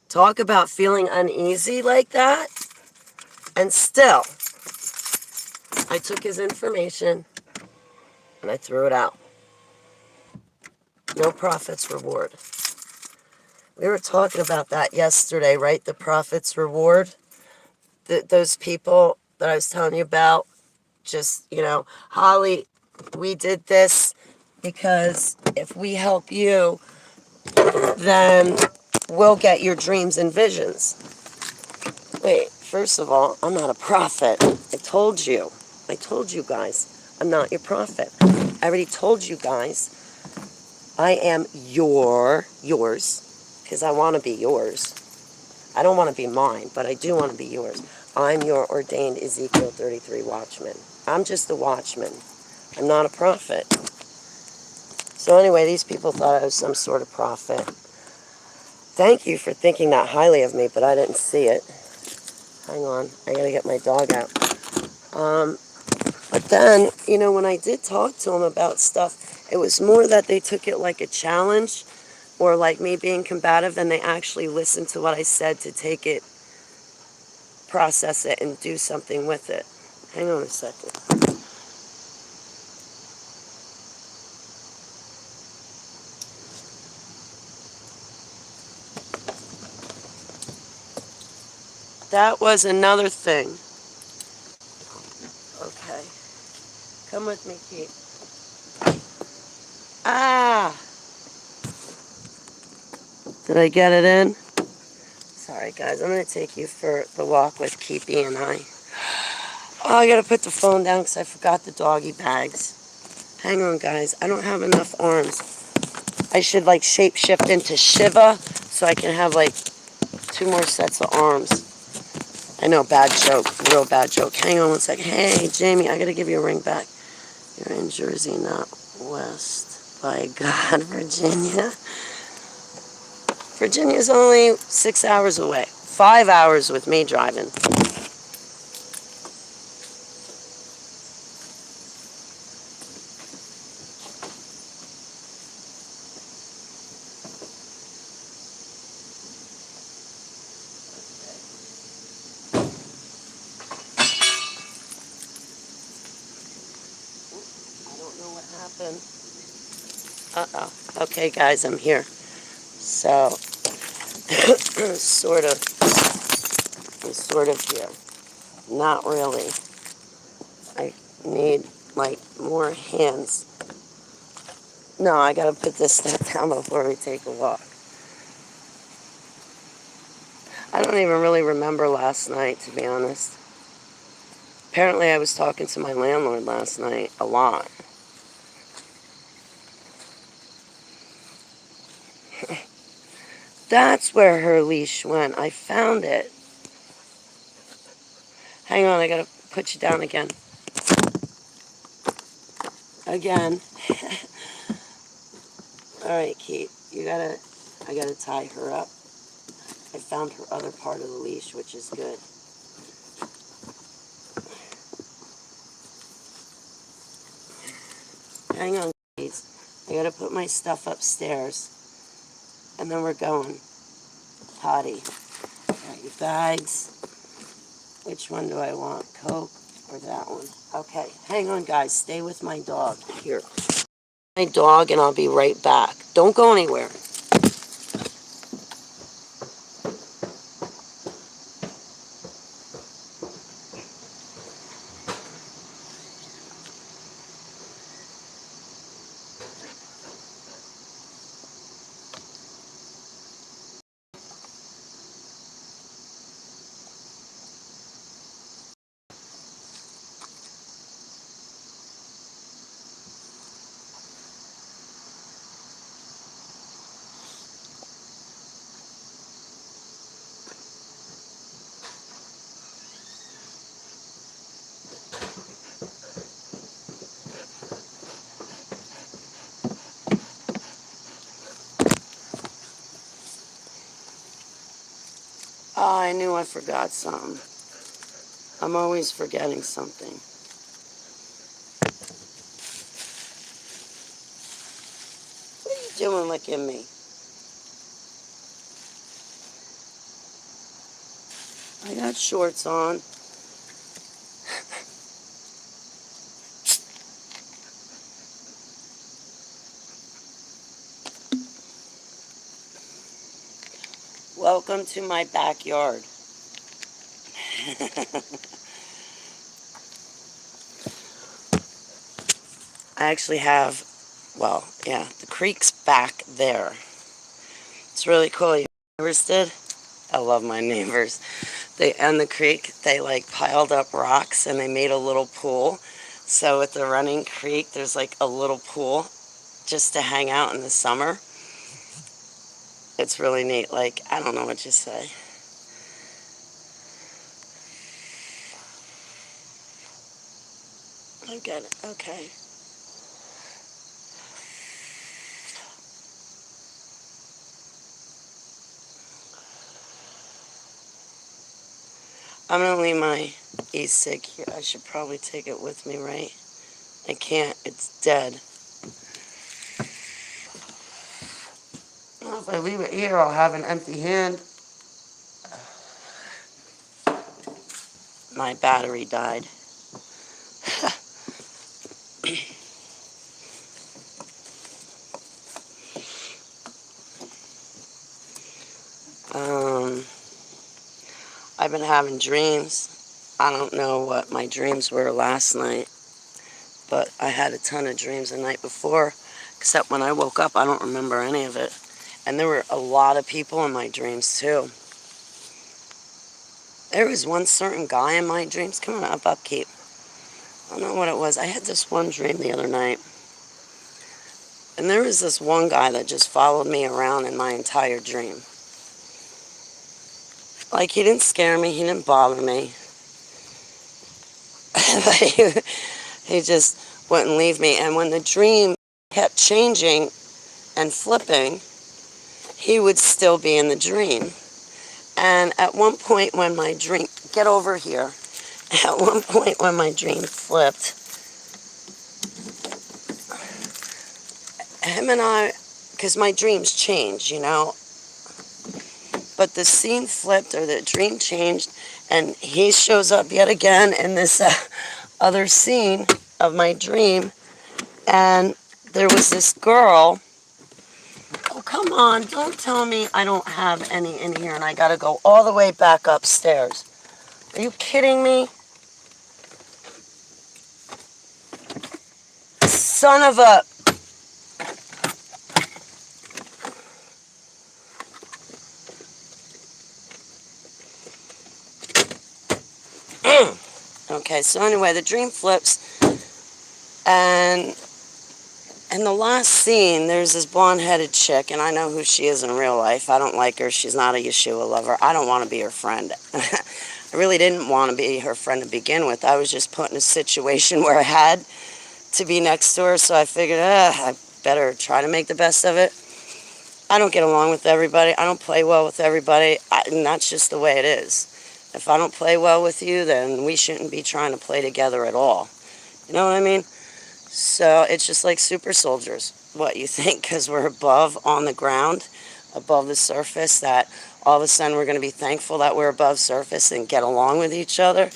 Talk about feeling uneasy like that. And still, I took his information and I threw it out. No profits reward. We were talking about that yesterday, right? The profits reward. Those people that I was telling you about, just, Holly, we did this, Because if we help you, then we'll get your dreams and visions. Wait, first of all, I'm not a prophet. I told you. I told you guys, I'm not your prophet. I already told you guys, I am yours, because I want to be yours. I don't want to be mine, but I do want to be yours. I'm your ordained Ezekiel 33 watchman. I'm just a watchman. I'm not a prophet. So anyway, these people thought I was some sort of prophet. Thank you for thinking that highly of me, but I didn't see it. Hang on, I gotta get my dog out. But then, you know, when I did talk to them about stuff, it was more that they took it like a challenge or like me being combative, and they actually listened to what I said to take it, process it, and do something with it. Hang on a second. That was another thing. Okay. Come with me, Pete. Ah! Did I get it in? Sorry, guys. I'm going to take you for the walk with Keepy and I. Oh, I got to put the phone down because I forgot the doggy bags. Hang on, guys. I don't have enough arms. I should, like, shape-shift into Shiva so I can have, like, 2 more sets of arms. I know, bad joke. Real bad joke. Hang on one second. Hey, Jamie, I got to give you a ring back. You're in Jersey, not West. By God, Virginia. Virginia's only 6 hours away. 5 hours with me driving. I don't know what happened. Uh-oh. Okay, guys, I'm here. So, I'm sort of here. Not really. I need, like, more hands. No, I gotta put this stuff down before we take a walk. I don't even really remember last night, to be honest. Apparently, I was talking to my landlord last night a lot. That's where her leash went. I found it. Hang on, I gotta put you down again. Again. Alright, Kate, I gotta tie her up. I found her other part of the leash, which is good. Hang on, please. I gotta put my stuff upstairs. And then we're going. Potty. Got your bags. Which one do I want? Coke or that one? Okay, hang on, guys. Stay with my dog. Here. My dog, and I'll be right back. Don't go anywhere. Oh, I knew I forgot something. I'm always forgetting something. What are you doing looking at me? I got shorts on. Welcome to my backyard. I actually have Well, yeah, the creek's back there. It's really cool. Your neighbors did? I love my neighbors. They and the creek, they like piled up rocks and they made a little pool. So with the running creek, there's like a little pool just to hang out in the summer. It's really neat. Like, I don't know what you say. I get it. Okay. I'm gonna leave my e-cig here. I should probably take it with me, right? I can't. It's dead. Well, if I leave it here, I'll have an empty hand. My battery died. um, I've been having dreams. I don't know what my dreams were last night, but I had a ton of dreams the night before, except when I woke up, I don't remember any of it. And there were a lot of people in my dreams, too. There was one certain guy in my dreams. Come on up, upkeep. I don't know what it was. I had this one dream the other night. And there was this one guy that just followed me around in my entire dream. Like, he didn't scare me. He didn't bother me. He just wouldn't leave me. And when the dream kept changing and flipping, he would still be in the dream. And at one point when my dream... Get over here. At one point when my dream flipped, him and I... Because my dreams change, you know. But the scene flipped, or the dream changed, and he shows up yet again in this other scene of my dream. And there was this girl. Oh, come on. Don't tell me I don't have any in here and I got to go all the way back upstairs. Are you kidding me? Son of a... Okay, so anyway, the dream flips. And in the last scene, there's this blonde-headed chick, and I know who she is in real life. I don't like her. She's not a Yeshua lover. I don't want to be her friend. I really didn't want to be her friend to begin with. I was just put in a situation where I had to be next to her, so I figured, I better try to make the best of it. I don't get along with everybody. I don't play well with everybody, and that's just the way it is. If I don't play well with you, then we shouldn't be trying to play together at all. You know what I mean? So it's just like super soldiers. What, you think because we're above on the ground, above the surface, that all of a sudden we're going to be thankful that we're above surface and get along with each other?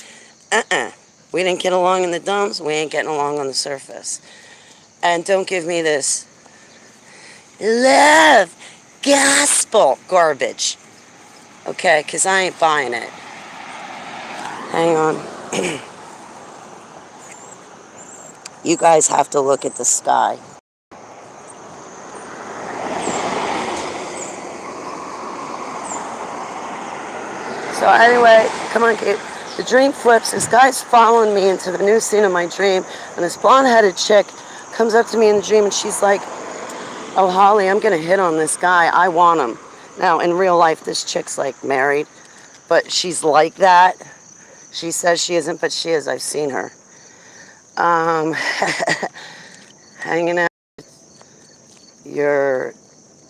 We didn't get along in the dumps, we ain't getting along on the surface. And don't give me this love gospel garbage. Okay, because I ain't buying it. Hang on. You guys have to look at the sky. So anyway, come on, Kate. The dream flips. This guy's following me into the new scene of my dream, and this blonde-headed chick comes up to me in the dream, and she's like, "Oh, Holly, I'm gonna hit on this guy. I want him." Now, in real life, this chick's like married, but she's like that. She says she isn't, but she is. I've seen her. Hanging out with your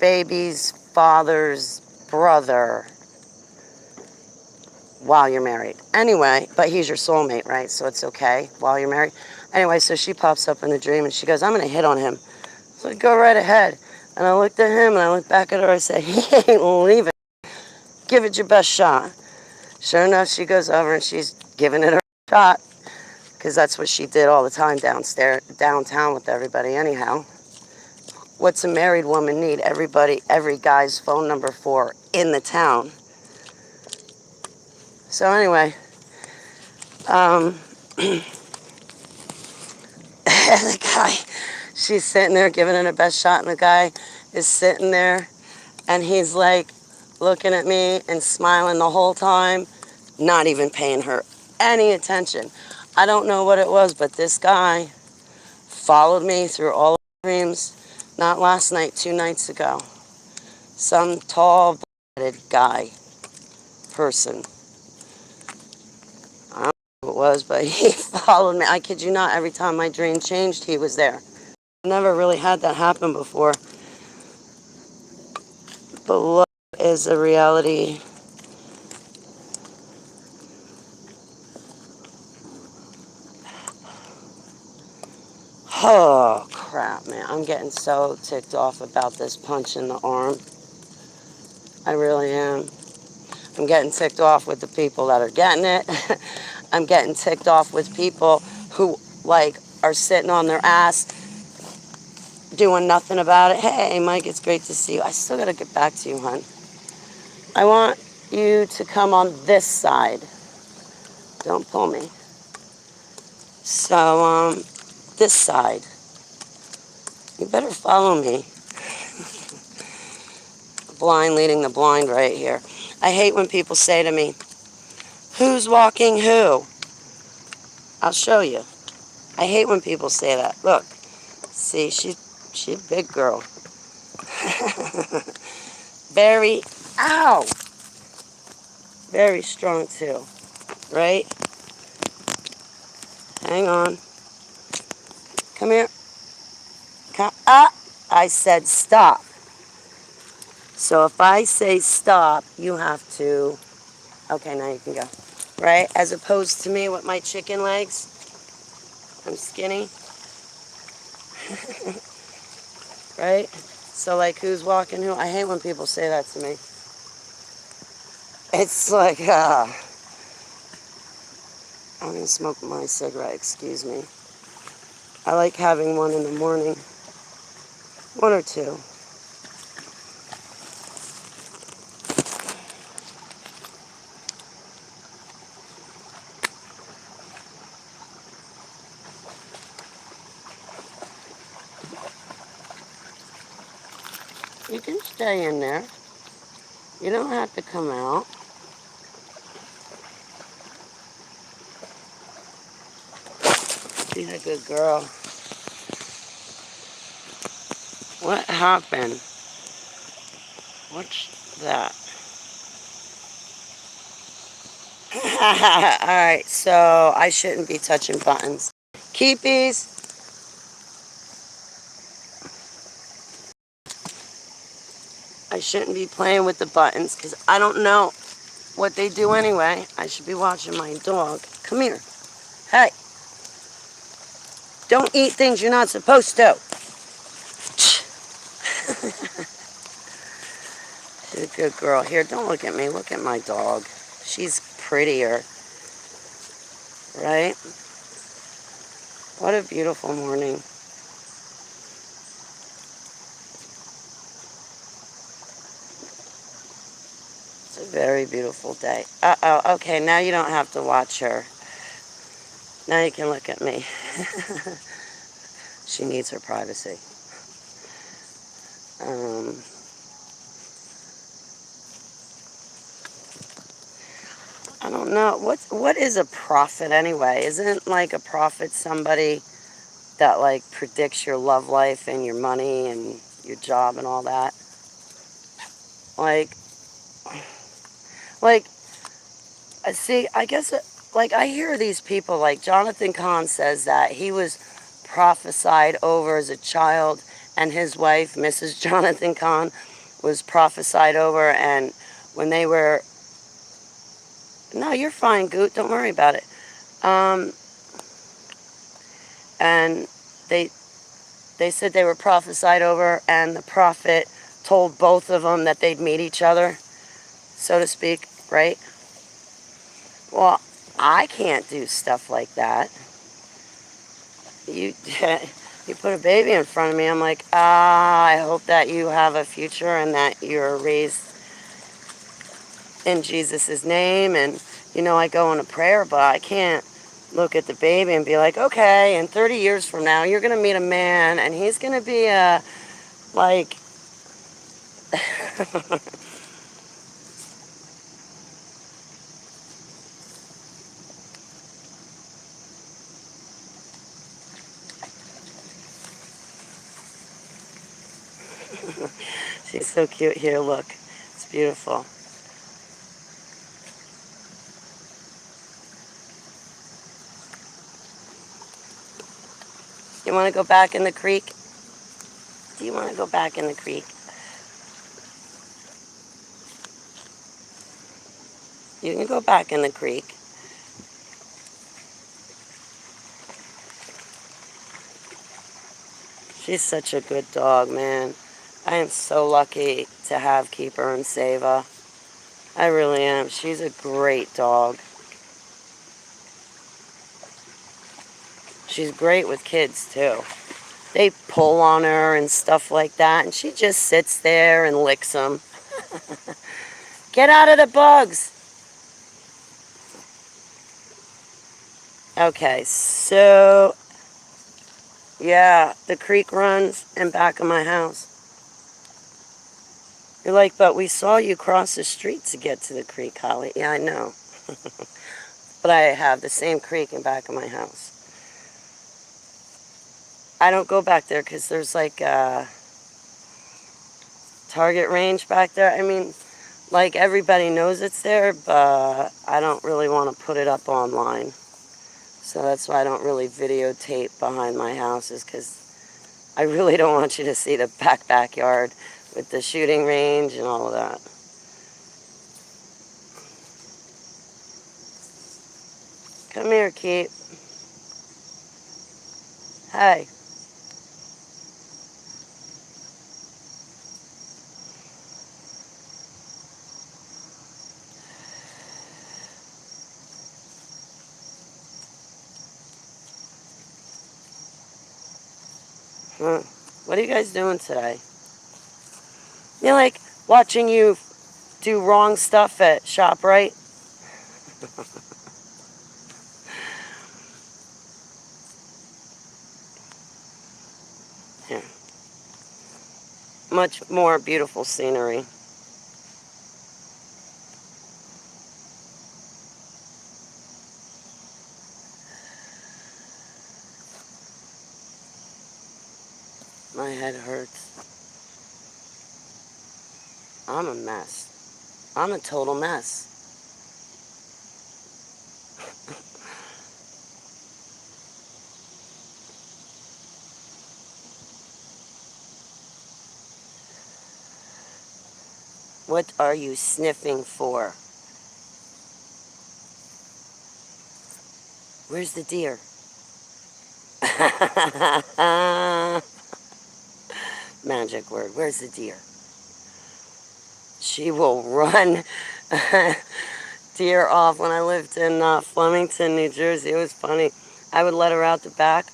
baby's father's brother while you're married. Anyway, but he's your soulmate, right? So it's okay while you're married. Anyway, so she pops up in the dream and she goes, "I'm going to hit on him." So I go right ahead. And I looked at him and I looked back at her. I said, "He ain't leaving. Give it your best shot." Sure enough, she goes over and she's giving it her shot. Because that's what she did all the time downtown with everybody anyhow. What's a married woman need? Every guy's phone number for in the town. So anyway, the guy She's sitting there giving it her best shot, and the guy is sitting there, and he's like looking at me and smiling the whole time, not even paying her any attention. I don't know what it was, but this guy followed me through all of the dreams, not last night, 2 nights ago. Some tall, headed guy, person. I don't know who it was, but he followed me. I kid you not, every time my dream changed, he was there. I've never really had that happen before. But love is a reality. Oh, crap, man. I'm getting so ticked off about this punch in the arm. I really am. I'm getting ticked off with the people that are getting it. I'm getting ticked off with people who, like, are sitting on their ass doing nothing about it. Hey, Mike, it's great to see you. I still got to get back to you, hon. I want you to come on this side. Don't pull me. So, this side. You better follow me. Blind leading the blind right here. I hate when people say to me, who's walking who? I'll show you. I hate when people say that. Look, see, she's a big girl. Very, ow! Very strong too, right? Hang on. Come here. Come, I said stop. So if I say stop, you have to, okay, now you can go. Right? As opposed to me with my chicken legs. I'm skinny. Right? So like who's walking who? I hate when people say that to me. It's like, I'm going to smoke my cigarette, excuse me. I like having one in the morning. 1 or 2. You can stay in there. You don't have to come out. She's a good girl. What happened? What's that? Alright, so I shouldn't be touching buttons. Keepies. I shouldn't be playing with the buttons because I don't know what they do anyway. I should be watching my dog. Come here. Hey. Don't eat things you're not supposed to. She's a good girl. Here, don't look at me. Look at my dog. She's prettier. Right? What a beautiful morning. It's a very beautiful day. Uh-oh. Okay, now you don't have to watch her. Now you can look at me. She needs her privacy. I don't know. What is a prophet anyway? Isn't like a prophet somebody that like predicts your love life and your money and your job and all that? Like, see, I guess, like, I hear these people, like Jonathan Cahn says that he was prophesied over as a child, and his wife, Mrs. Jonathan Cahn, was prophesied over, and when they were, no, you're fine, Goot, don't worry about it. And they said they were prophesied over, and the prophet told both of them that they'd meet each other, so to speak, right? Well, I can't do stuff like that. You put a baby in front of me, I'm like, I hope that you have a future and that you're raised in Jesus' name. And, you know, I go in a prayer, but I can't look at the baby and be like, okay, in 30 years from now, you're going to meet a man, and he's going to be a, like, she's so cute. Here, look. It's beautiful. You want to go back in the creek? Do you want to go back in the creek? You can go back in the creek. She's such a good dog, man. I am so lucky to have Keeper and Seva. I really am. She's a great dog. She's great with kids, too. They pull on her and stuff like that, and she just sits there and licks them. Get out of the bugs! Okay, so, yeah, the creek runs in back of my house. You're like, but we saw you cross the street to get to the creek, Holly. Yeah, I know. But I have the same creek in back of my house. I don't go back there because there's like a target range back there. I mean, like everybody knows it's there, but I don't really want to put it up online. So that's why I don't really videotape behind my houses, because I really don't want you to see the backyard with the shooting range and all of that. Come here, Keep. Hey. Huh. What are you guys doing today? You like watching you do wrong stuff at ShopRite? Here. Much more beautiful scenery. My head hurts. I'm a mess. I'm a total mess. What are you sniffing for? Where's the deer? Magic word. Where's the deer? She will run deer off. When I lived in Flemington, New Jersey, it was funny. I would let her out the back.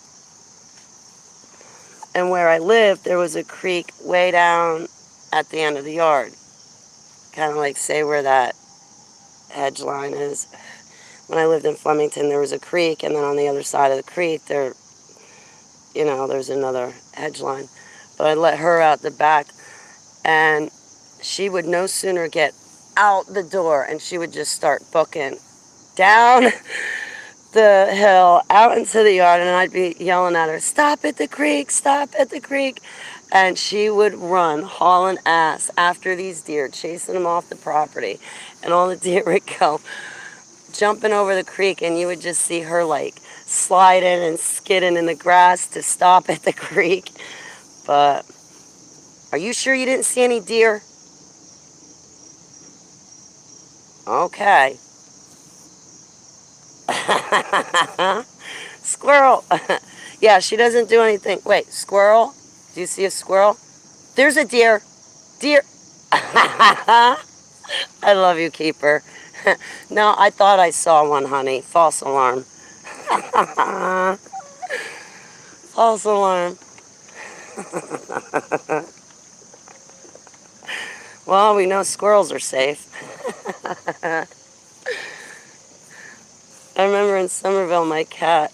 And where I lived, there was a creek way down at the end of the yard. Kind of like, say, where that hedge line is. When I lived in Flemington, there was a creek, and then on the other side of the creek, there's another hedge line. But I'd let her out the back, and she would no sooner get out the door, and she would just start booking down the hill, out into the yard, and I'd be yelling at her, stop at the creek, stop at the creek. And she would run, hauling ass after these deer, chasing them off the property. And all the deer would go jumping over the creek, and you would just see her like sliding and skidding in the grass to stop at the creek. But are you sure you didn't see any deer? Okay. Squirrel. Yeah, she doesn't do anything. Wait, squirrel? Do you see a squirrel? There's a deer. Deer. I love you, Keeper. No, I thought I saw one, honey. False alarm. False alarm. Well, we know squirrels are safe. I remember in Somerville, my cat,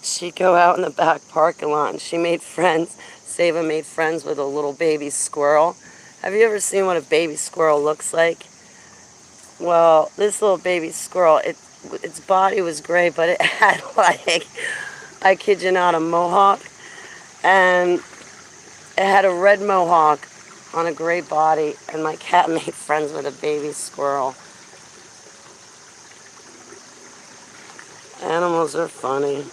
she'd go out in the back parking lot and she made friends. Sava made friends with a little baby squirrel. Have you ever seen what a baby squirrel looks like? Well, this little baby squirrel, its body was gray, but it had like, I kid you not, a mohawk. And it had a red mohawk on a gray body, and my cat made friends with a baby squirrel. Animals are funny.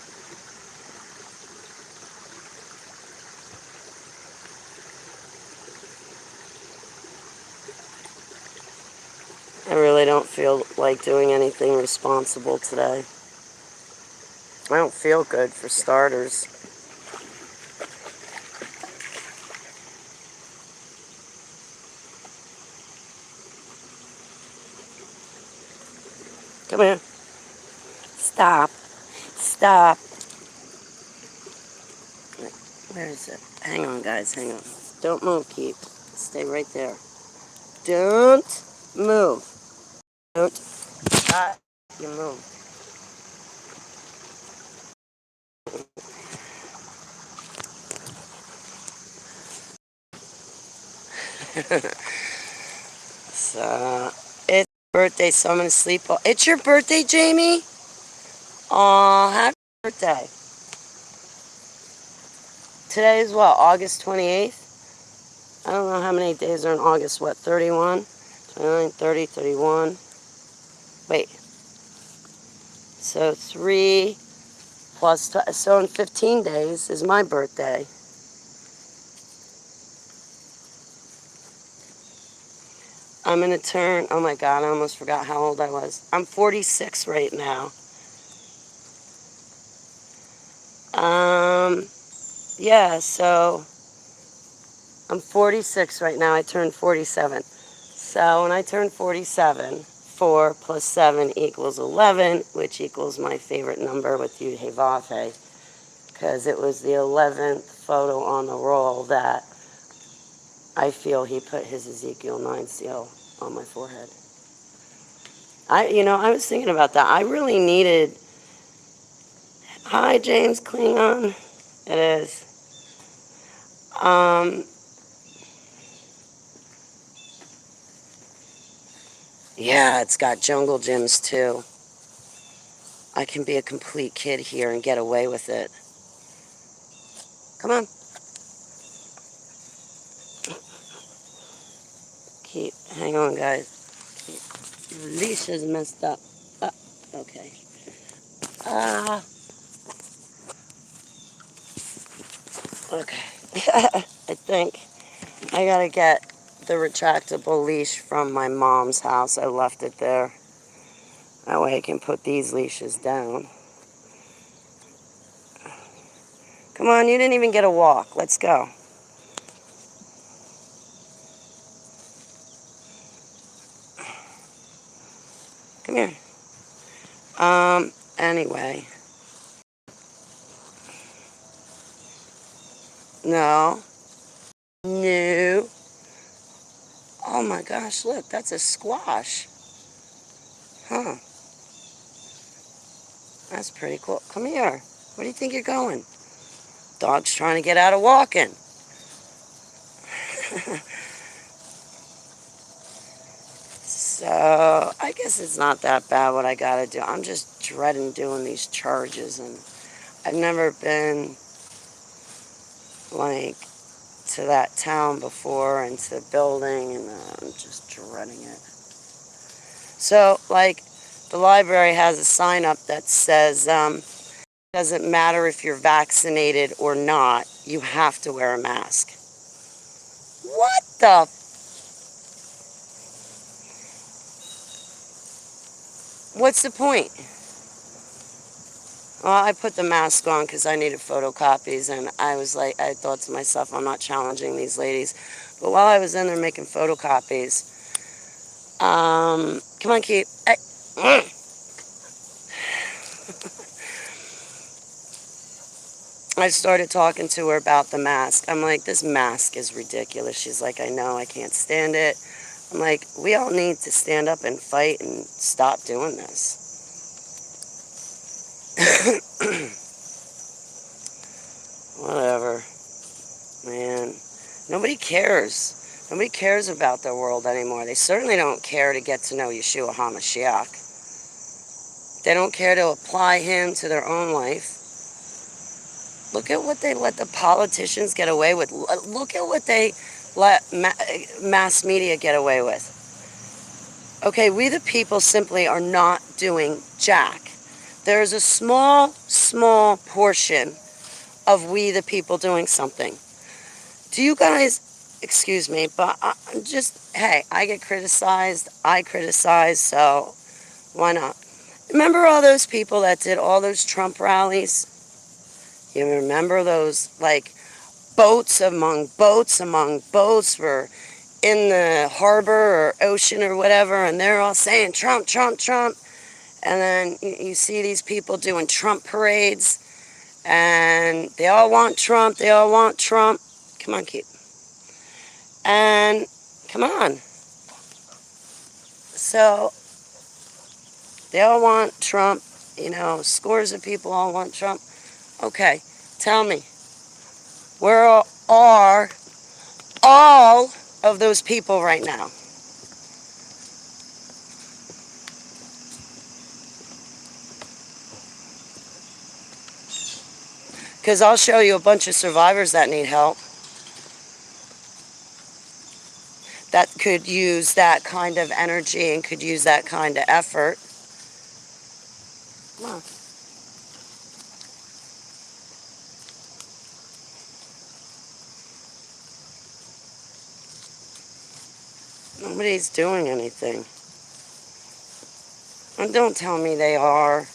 I really don't feel like doing anything responsible today. I don't feel good, for starters. Come here. Stop. Stop. Where is it? Hang on, guys. Hang on. Don't move, Keep. Stay right there. Don't move. Don't. Ah, you move. So, it's birthday, so I'm going to sleep. It's your birthday, Jamie? Aw, happy birthday. Today is what, August 28th? I don't know how many days are in August. What, 31? 29, 30, 31. Wait. So 3 plus, so in 15 days is my birthday. I'm going to turn, oh my God, I almost forgot how old I was. I'm 46 right now. Yeah, so I'm 46 right now. I turned 47. So when I turn 47, 4 plus 7 equals 11, which equals my favorite number with Yud He Vav He, because it was the 11th photo on the roll that I feel he put his Ezekiel 9 seal on my forehead. I was thinking about that. I really needed... Hi, James Klingon. It is. Yeah, it's got jungle gyms too. I can be a complete kid here and get away with it. Come on. Hang on, guys. Your leash is messed up. Okay. Okay. I think I gotta get the retractable leash from my mom's house. I left it there. That way I can put these leashes down. Come on, you didn't even get a walk. Let's go. Come here. Anyway. No. No. Oh my gosh, look, that's a squash. Huh. That's pretty cool. Come here. Where do you think you're going? Dog's trying to get out of walking. So, I guess it's not that bad what I gotta do. I'm just dreading doing these charges, and I've never been, like, to that town before and to the building, and I'm just dreading it. So, like, the library has a sign up that says, doesn't matter if you're vaccinated or not, you have to wear a mask. What the? What's the point? Well, I put the mask on because I needed photocopies, and I was like, I thought to myself, I'm not challenging these ladies. But while I was in there making photocopies, come on, Keith. Hey. I started talking to her about the mask. I'm like, this mask is ridiculous. She's like, I know, I can't stand it. I'm like, we all need to stand up and fight and stop doing this. Whatever, man. Nobody cares. Nobody cares about their world anymore. They certainly don't care to get to know Yeshua HaMashiach. They don't care to apply him to their own life. Look at what they let the politicians get away with. Look at what they let mass media get away with. Okay, we the people simply are not doing jack. There is a small, small portion of we the people doing something. Do you guys, excuse me, but I'm just, hey, I get criticized, I criticize, so why not? Remember all those people that did all those Trump rallies? You remember those, like, boats among boats were in the harbor or ocean or whatever, and they're all saying Trump, Trump, Trump. And then you see these people doing Trump parades, and they all want Trump, they all want Trump. Come on, Keith. And, come on. So, they all want Trump, you know, scores of people all want Trump. Okay, tell me, where are all of those people right now? Because I'll show you a bunch of survivors that need help, that could use that kind of energy and could use that kind of effort. Come on. Nobody's doing anything. And don't tell me they are.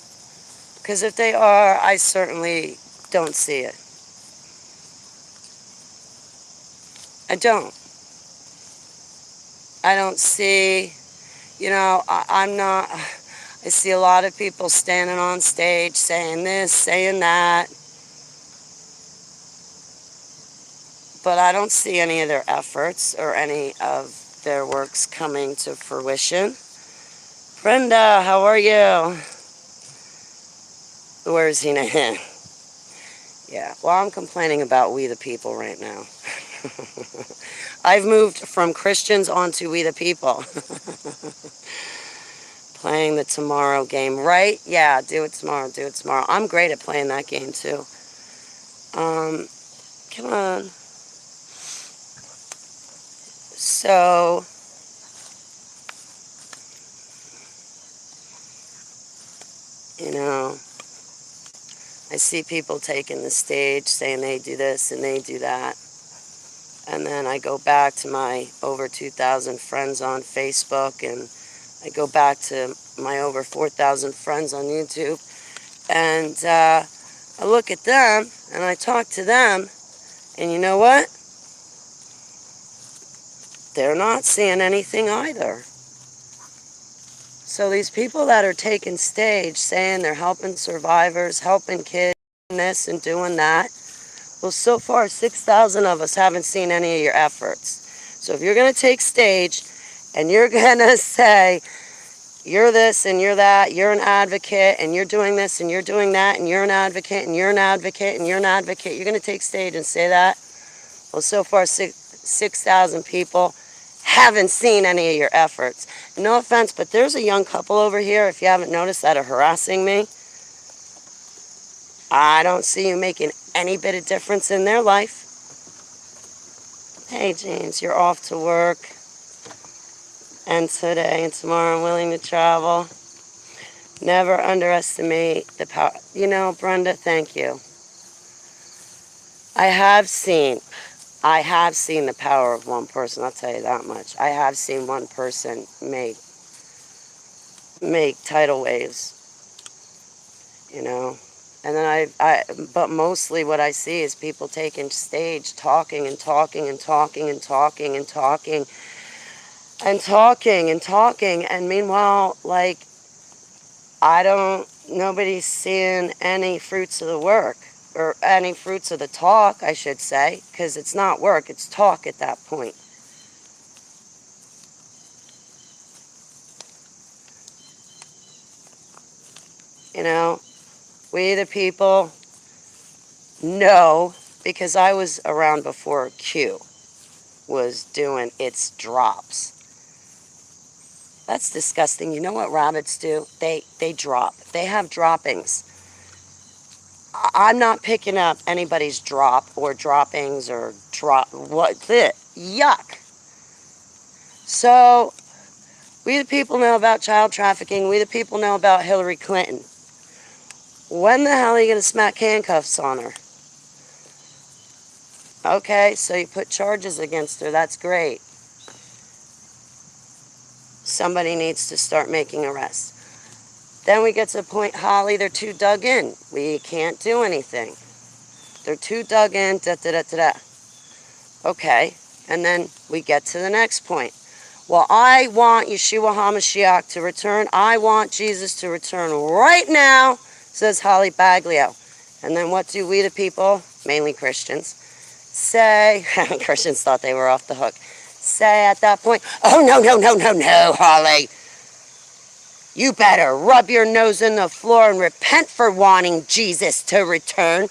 Because if they are, I certainly don't see it. I don't. I don't see, you know, I'm not, I see a lot of people standing on stage saying this, saying that. But I don't see any of their efforts or any of their works coming to fruition. Brenda, how are you? Where is he now? Yeah, well, I'm complaining about we the people right now. I've moved from Christians onto we the people. Playing the tomorrow game, right? Yeah, do it tomorrow, do it tomorrow. I'm great at playing that game, too. Come on. So, you know, I see people taking the stage saying they do this and they do that. And then I go back to my over 2,000 friends on Facebook, and I go back to my over 4,000 friends on YouTube. And I look at them and I talk to them. And you know what? They're not seeing anything either. So these people that are taking stage saying they're helping survivors, helping kids, and this and doing that, well, so far 6,000 of us haven't seen any of your efforts. So if you're going to take stage and you're going to say you're this and you're that, you're an advocate and you're doing this and you're doing that and you're an advocate and you're an advocate and you're an advocate, you're going to take stage and say that, well, so far 6,000 people haven't seen any of your efforts. No offense, but there's a young couple over here, if you haven't noticed, that are harassing me. I don't see you making any bit of difference in their life. Hey, James, you're off to work. And today and tomorrow I'm willing to travel. Never underestimate the power. You know, Brenda, thank you. I have seen the power of one person, I'll tell you that much. I have seen one person make tidal waves, you know. And then but mostly what I see is people taking stage, talking and talking and talking and talking and talking and talking and talking. And meanwhile, like, nobody's seeing any fruits of the work, or any fruits of the talk, I should say, because it's not work, it's talk at that point. You know, We the people know, because I was around before Q was doing its drops. That's disgusting. You know what rabbits do? They drop. They have droppings. I'm not picking up anybody's drop or droppings or what's it? Yuck. So, we the people know about child trafficking. We the people know about Hillary Clinton. When the hell are you going to smack handcuffs on her? Okay, so you put charges against her. That's great. Somebody needs to start making arrests. Then we get to the point, Holly, they're too dug in. We can't do anything. They're too dug in, da-da-da-da-da. Okay, and then we get to the next point. Well, I want Yeshua HaMashiach to return. I want Jesus to return right now, says Holly Baglio. And then what do we the people, mainly Christians, say? Christians thought they were off the hook. Say at that point, oh, no, no, no, no, no, Holly. You better rub your nose in the floor and repent for wanting Jesus to return.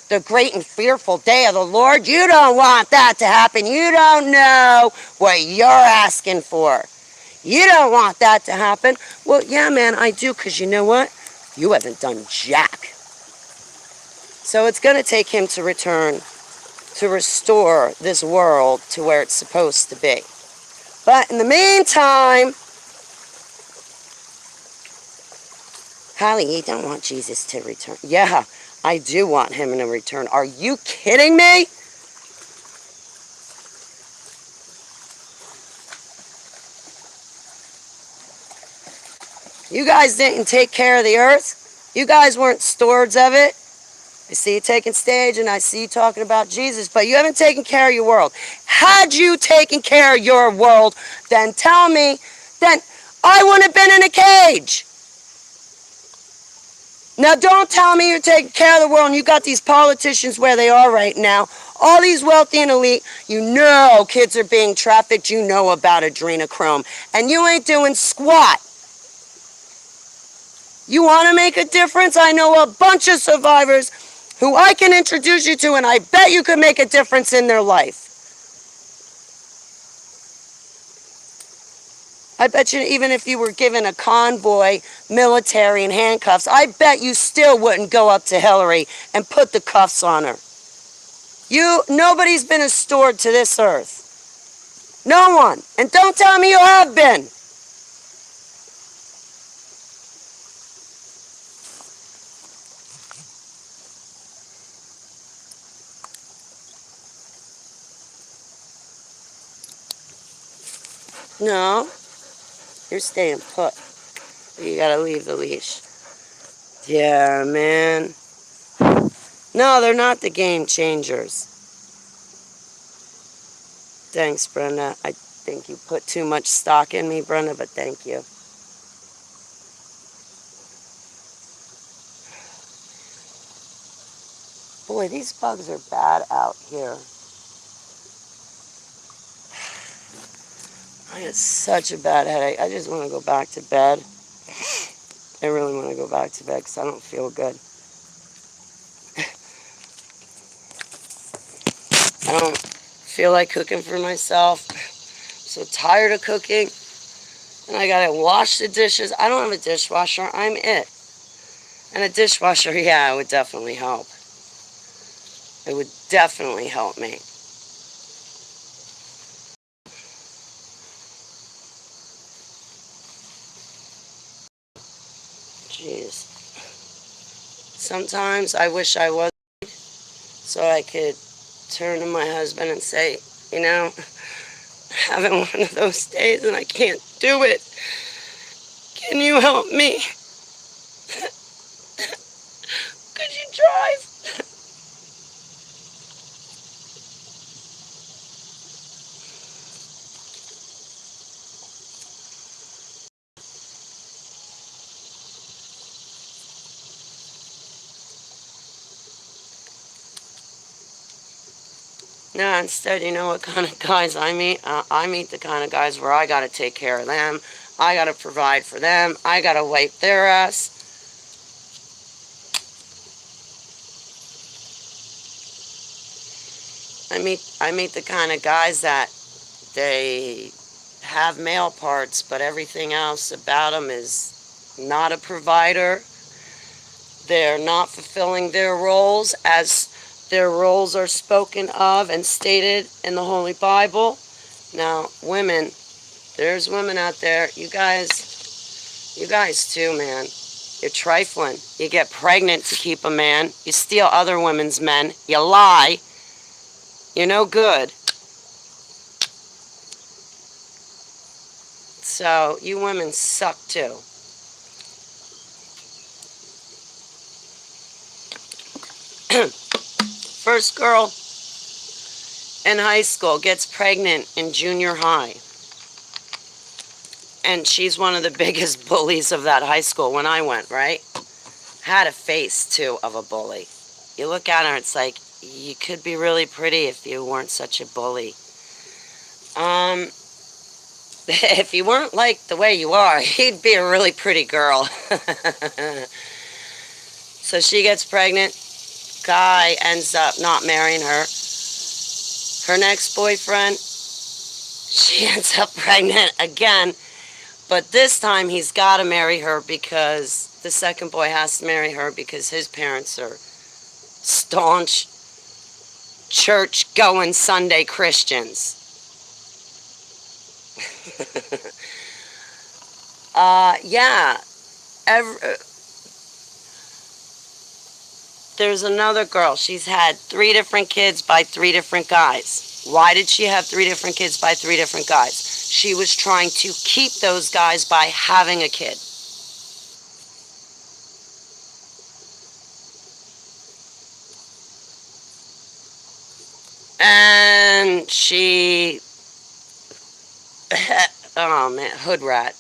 The great and fearful day of the Lord. You don't want that to happen. You don't know what you're asking for. You don't want that to happen. Well, yeah, man, I do, because you know what? You haven't done jack. So it's going to take him to return to restore this world to where it's supposed to be. But in the meantime, Holly, you don't want Jesus to return. Yeah, I do want him to return. Are you kidding me? You guys didn't take care of the earth. You guys weren't stewards of it. I see you taking stage and I see you talking about Jesus, but you haven't taken care of your world. Had you taken care of your world, then tell me, then I wouldn't have been in a cage. Now don't tell me you're taking care of the world and you got these politicians where they are right now. All these wealthy and elite, you know kids are being trafficked, you know about adrenochrome, and you ain't doing squat. You want to make a difference? I know a bunch of survivors who I can introduce you to, and I bet you could make a difference in their life. I bet you even if you were given a convoy, military, and handcuffs, I bet you still wouldn't go up to Hillary and put the cuffs on her. Nobody's been a steward to this earth. No one. And don't tell me you have been. No. You're staying put. You gotta leave the leash. Yeah, man. No, they're not the game changers. Thanks, Brenda. I think you put too much stock in me, Brenda, but thank you. Boy, these bugs are bad out here. I had such a bad headache. I just want to go back to bed. I really want to go back to bed because I don't feel good. I don't feel like cooking for myself. I'm so tired of cooking. And I gotta wash the dishes. I don't have a dishwasher. I'm it. And a dishwasher, yeah, it would definitely help. It would definitely help me. Jeez. Sometimes I wish I was so I could turn to my husband and say, you know, having one of those days and I can't do it. Can you help me? Could you drive? No, instead, you know what kind of guys I meet? I meet the kind of guys where I got to take care of them. I got to provide for them. I got to wipe their ass. I meet the kind of guys that they have male parts, but everything else about them is not a provider. They're not fulfilling their roles as their roles are spoken of and stated in the Holy Bible. Now, women, there's women out there. You guys too, man. You're trifling. You get pregnant to keep a man. You steal other women's men. You lie. You're no good. So, you women suck too. First girl in high school gets pregnant in junior high. And she's one of the biggest bullies of that high school when I went, right? Had a face, too, of a bully. You look at her, it's like, you could be really pretty if you weren't such a bully. If you weren't like the way you are, you'd be a really pretty girl. So she gets pregnant. Guy ends up not marrying her. Her next boyfriend, she ends up pregnant again. But this time he's got to marry her because the second boy has to marry her because his parents are staunch, church-going Sunday Christians. Yeah. There's another girl. She's had 3 different kids by 3 different guys. Why did she have 3 different kids by 3 different guys? She was trying to keep those guys by having a kid. And she... oh, man, hood rat.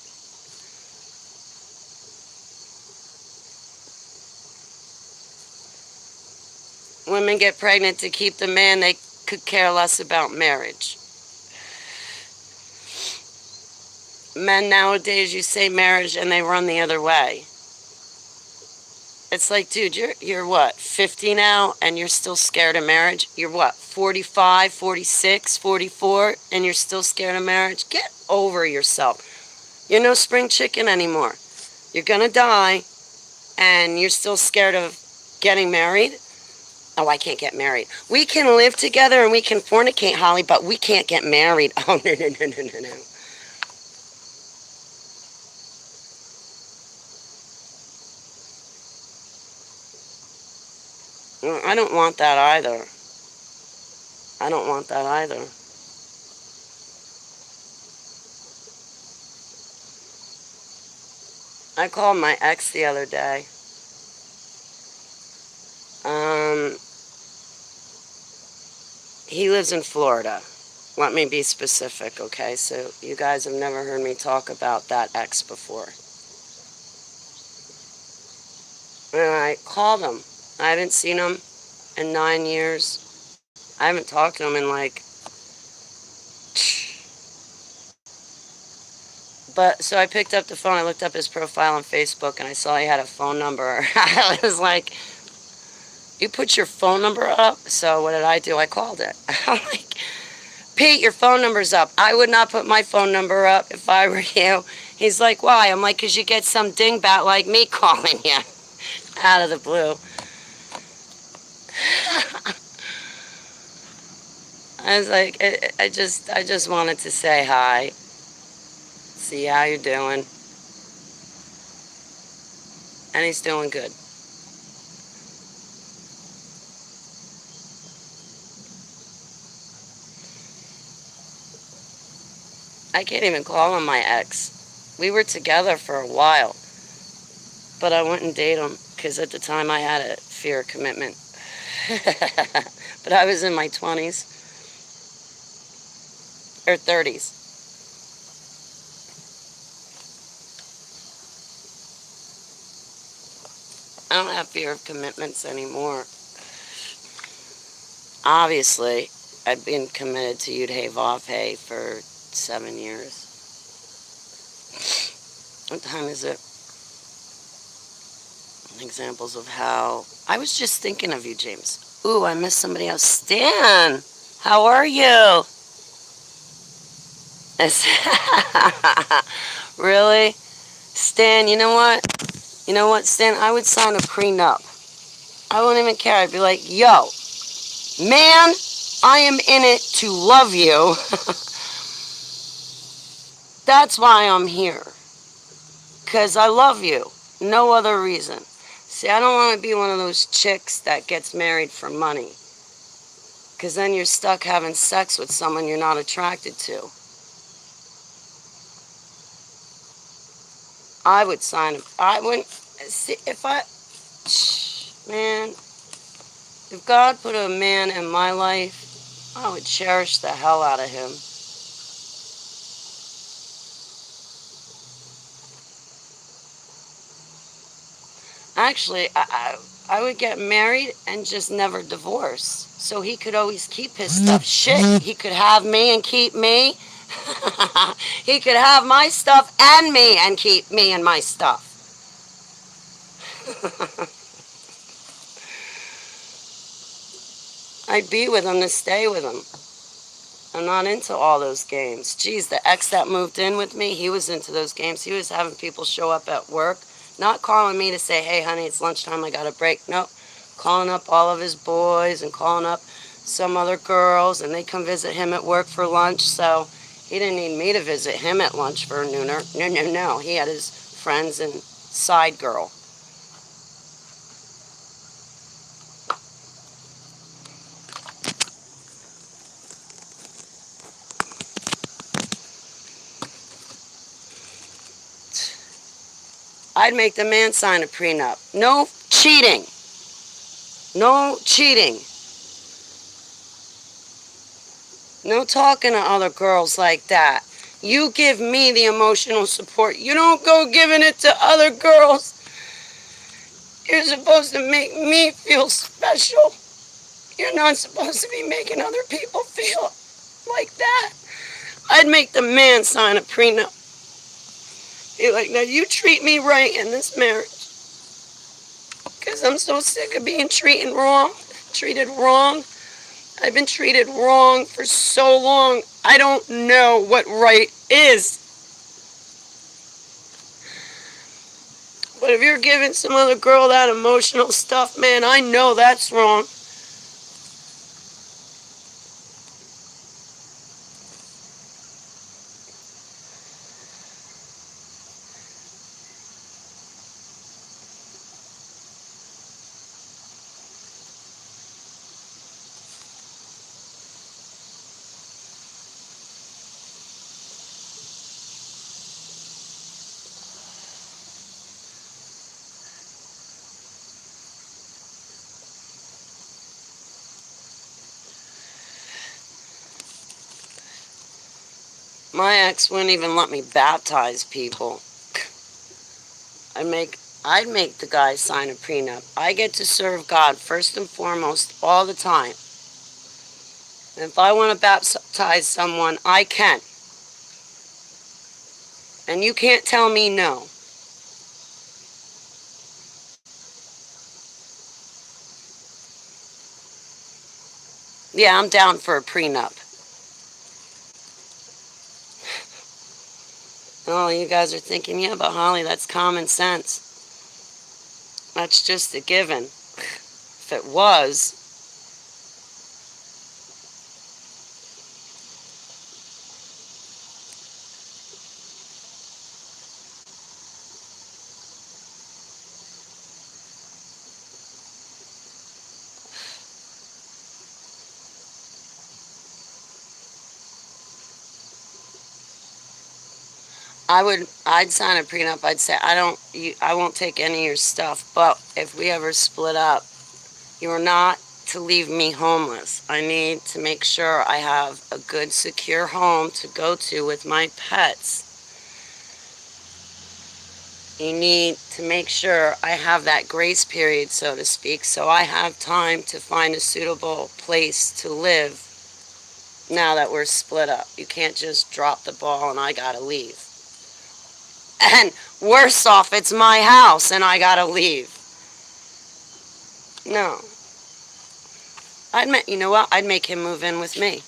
Women get pregnant to keep the man. They could care less about marriage. Men nowadays, you say marriage and they run the other way. It's like, dude, you're what, 50 now and you're still scared of marriage? You're what, 45, 46, 44 and you're still scared of marriage? Get over yourself. You're no spring chicken anymore. You're gonna die and you're still scared of getting married? Oh, I can't get married. We can live together and we can fornicate, Holly, but we can't get married. Oh, no, no, no, no, no, no. I don't want that either. I don't want that either. I called my ex the other day. He lives in Florida. Let me be specific, okay? So you guys have never heard me talk about that ex before. And I called him. I haven't seen him in 9 years. I haven't talked to him in like... But, so I picked up the phone, I looked up his profile on Facebook, and I saw he had a phone number. I was like, you put your phone number up? So what did I do? I called it. I'm like, Pete, your phone number's up. I would not put my phone number up if I were you. He's like, why? I'm like, because you get some dingbat like me calling you out of the blue. I was like, I just wanted to say hi, see how you're doing, and he's doing good. I can't even call him my ex. We were together for a while, but I wouldn't date him because at the time I had a fear of commitment. But I was in my 20s or 30s. I don't have fear of commitments anymore. Obviously, I've been committed to Yud Hey Vav Hey for 7 years. What time is it? Examples of how... I was just thinking of you, James. Ooh, I missed somebody else. Stan! How are you? Really? Stan, you know what? You know what, Stan? I would sign a prenup. I wouldn't even care. I'd be like, yo, man, I am in it to love you. That's why I'm here. Because I love you. No other reason. See, I don't want to be one of those chicks that gets married for money. Because then you're stuck having sex with someone you're not attracted to. I would sign a, I wouldn't, see, if I, man, if God put a man in my life, I would cherish the hell out of him. Actually, I would get married and just never divorce. So he could always keep his stuff. Shit, he could have me and keep me. He could have my stuff and me and keep me and my stuff. I'd be with him to stay with him. I'm not into all those games. Geez, the ex that moved in with me, he was into those games. He was having people show up at work, not calling me to say, hey, honey, it's lunchtime, I got a break. Nope. Calling up all of his boys and calling up some other girls, and they come visit him at work for lunch. So he didn't need me to visit him at lunch for a nooner. No. He had his friends and side girl. I'd make the man sign a prenup. No cheating. No cheating. No talking to other girls like that. You give me the emotional support. You don't go giving it to other girls. You're supposed to make me feel special. You're not supposed to be making other people feel like that. I'd make the man sign a prenup. Be like, now you treat me right in this marriage. Because I'm so sick of being treated wrong. I've been treated wrong for so long. I don't know what right is. But if you're giving some other girl that emotional stuff, man, I know that's wrong. My ex wouldn't even let me baptize people. I'd make the guy sign a prenup. I get to serve God first and foremost all the time. And if I want to baptize someone, I can. And you can't tell me no. Yeah, I'm down for a prenup. Oh, you guys are thinking, yeah, but Holly, that's common sense. That's just a given. If it was, I'd sign a prenup. I'd say, I won't take any of your stuff, but if we ever split up, you are not to leave me homeless. I need to make sure I have a good, secure home to go to with my pets. You need to make sure I have that grace period, so to speak, so I have time to find a suitable place to live now that we're split up. You can't just drop the ball and I gotta leave. And worse off, it's my house and I gotta leave. No. You know what? I'd make him move in with me.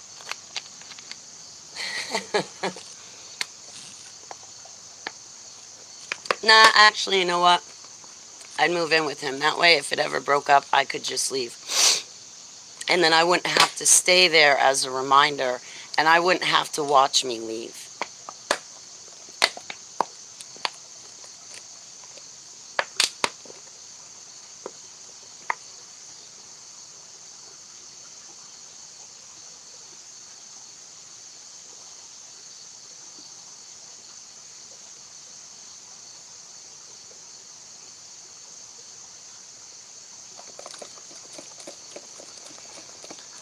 Nah, actually, you know what? I'd move in with him. That way, if it ever broke up, I could just leave. And then I wouldn't have to stay there as a reminder, and I wouldn't have to watch me leave.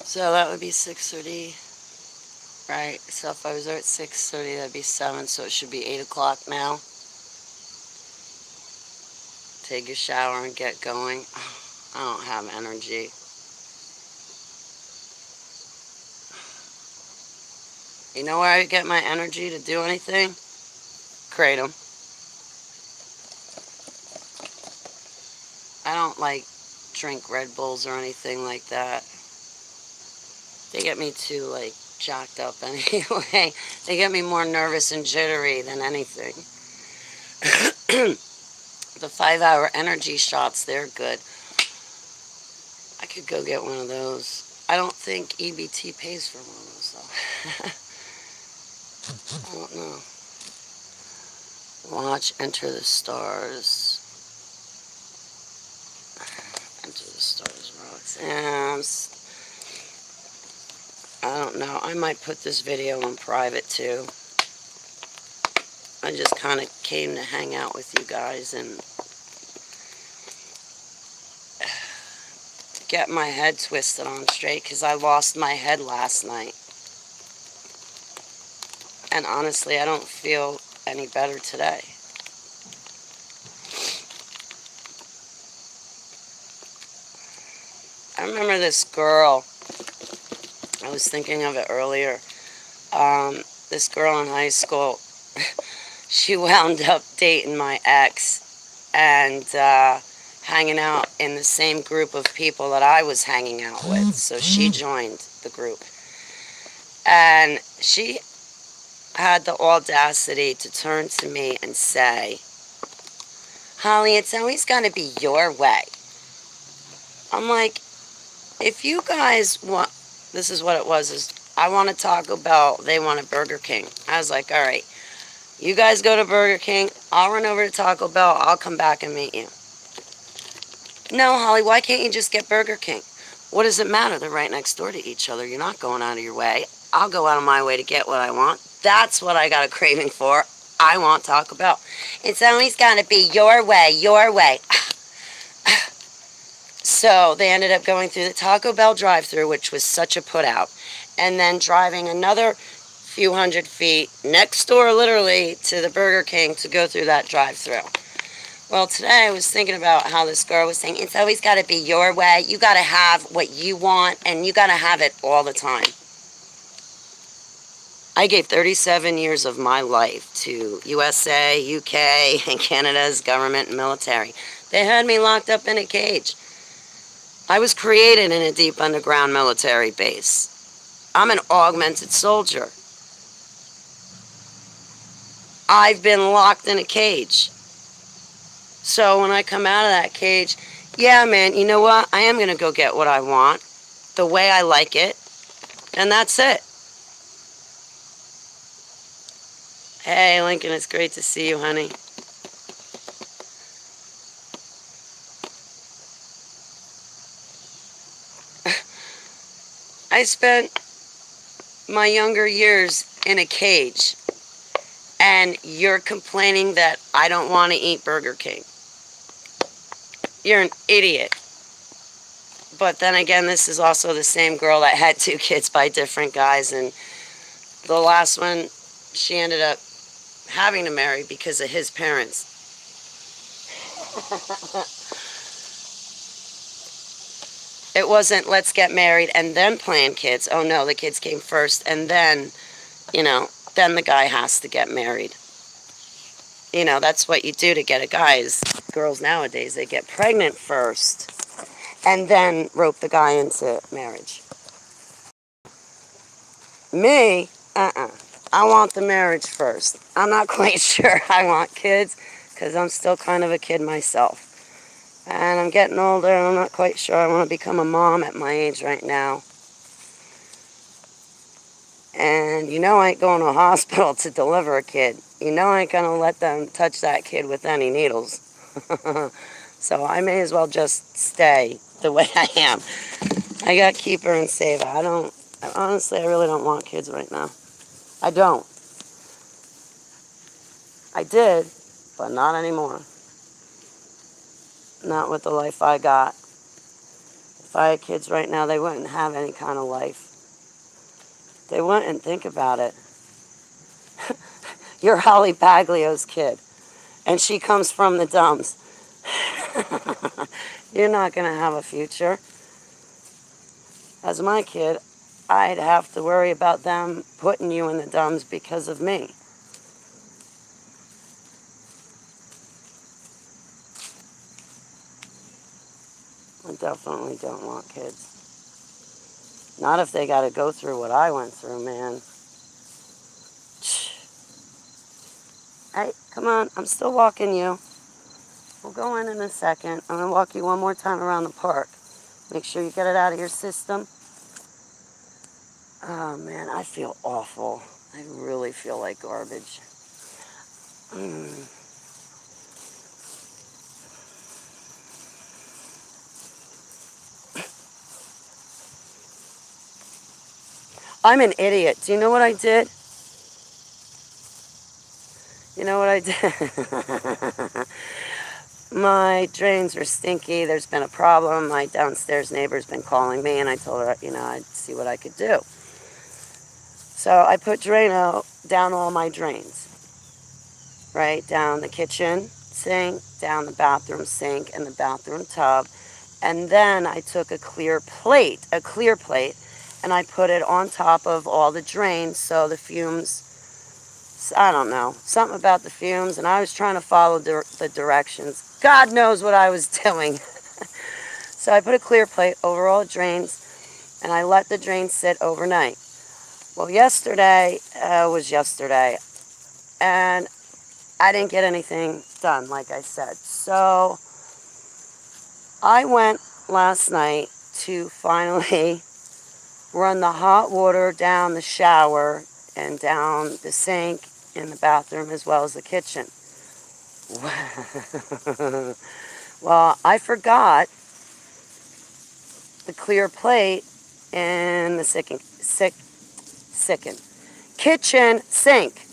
So that would be 6:30, right? So if I was there at 6:30, that'd be 7, so it should be 8 o'clock now. Take a shower and get going. I don't have energy. You know where I get my energy to do anything? Kratom. I don't like drink Red Bulls or anything like that. They get me too, like, jacked up anyway. They get me more nervous and jittery than anything. The 5-hour energy shots, they're good. I could go get one of those. I don't think EBT pays for one of those, though. I don't know. Watch Enter the Stars. Enter the Stars, Roxanne. I don't know. I might put this video on private, too. I just kind of came to hang out with you guys and get my head twisted on straight, because I lost my head last night. And honestly, I don't feel any better today. I remember this girl. I was thinking of it earlier. This girl in high school, she wound up dating my ex and hanging out in the same group of people that I was hanging out with. So she joined the group. And she had the audacity to turn to me and say, "Holly, it's always going to be your way." I'm like, if you guys want, this is what it was, is I want a Taco Bell, they want a Burger King. I was like, all right, you guys go to Burger King, I'll run over to Taco Bell, I'll come back and meet you. No, Holly, why can't you just get Burger King? What does it matter? They're right next door to each other. You're not going out of your way. I'll go out of my way to get what I want. That's what I got a craving for. I want Taco Bell. It's always got to be your way, your way. So they ended up going through the Taco Bell drive-thru, which was such a put-out, and then driving another few hundred feet next door, literally, to the Burger King to go through that drive-thru. Well, today I was thinking about how this girl was saying, it's always got to be your way. You got to have what you want, and you got to have it all the time. I gave 37 years of my life to USA, UK, and Canada's government and military. They had me locked up in a cage. I was created in a deep underground military base. I'm an augmented soldier. I've been locked in a cage. So when I come out of that cage, yeah, man, you know what? I am going to go get what I want, the way I like it, and that's it. Hey, Lincoln, it's great to see you, honey. I spent my younger years in a cage, and you're complaining that I don't want to eat Burger King. You're an idiot. But then again, this is also the same girl that had 2 kids by different guys, and the last one, she ended up having to marry because of his parents. It wasn't, let's get married and then plan kids. Oh no, the kids came first, and then, then the guy has to get married. That's what you do to get a guy. Is girls nowadays, they get pregnant first. and then rope the guy into marriage. Me, I want the marriage first. I'm not quite sure I want kids because I'm still kind of a kid myself. And I'm getting older and I'm not quite sure I want to become a mom at my age right now. And you know I ain't going to a hospital to deliver a kid. You know I ain't going to let them touch that kid with any needles. So I may as well just stay the way I am. I got keep her and save her. Honestly, I really don't want kids right now. I don't. I did, but not anymore. Not with the life I got. If I had kids right now, they wouldn't have any kind of life. They wouldn't think about it. You're Holly Baglio's kid, and she comes from the Dumbs. You're not going to have a future. As my kid, I'd have to worry about them putting you in the Dumbs because of me. I definitely don't want kids. Not if they got to go through what I went through, man. Hey, come on. I'm still walking you. We'll go in a second. I'm going to walk you one more time around the park. Make sure you get it out of your system. Oh, man, I feel awful. I really feel like garbage. I'm an idiot. Do you know what I did? You know what I did? My drains are stinky. There's been a problem. My downstairs neighbor's been calling me, and I told her, I'd see what I could do. So I put Drano down all my drains. Right down the kitchen sink, down the bathroom sink, and the bathroom tub. And then I took a clear plate, and I put it on top of all the drains so the fumes, I don't know, something about the fumes, and I was trying to follow the directions. God knows what I was doing. So I put a clear plate over all the drains, and I let the drains sit overnight. Well, yesterday was yesterday, and I didn't get anything done, like I said. So I went last night to finally run the hot water down the shower and down the sink in the bathroom as well as the kitchen. Well, I forgot the clear plate in the kitchen sink.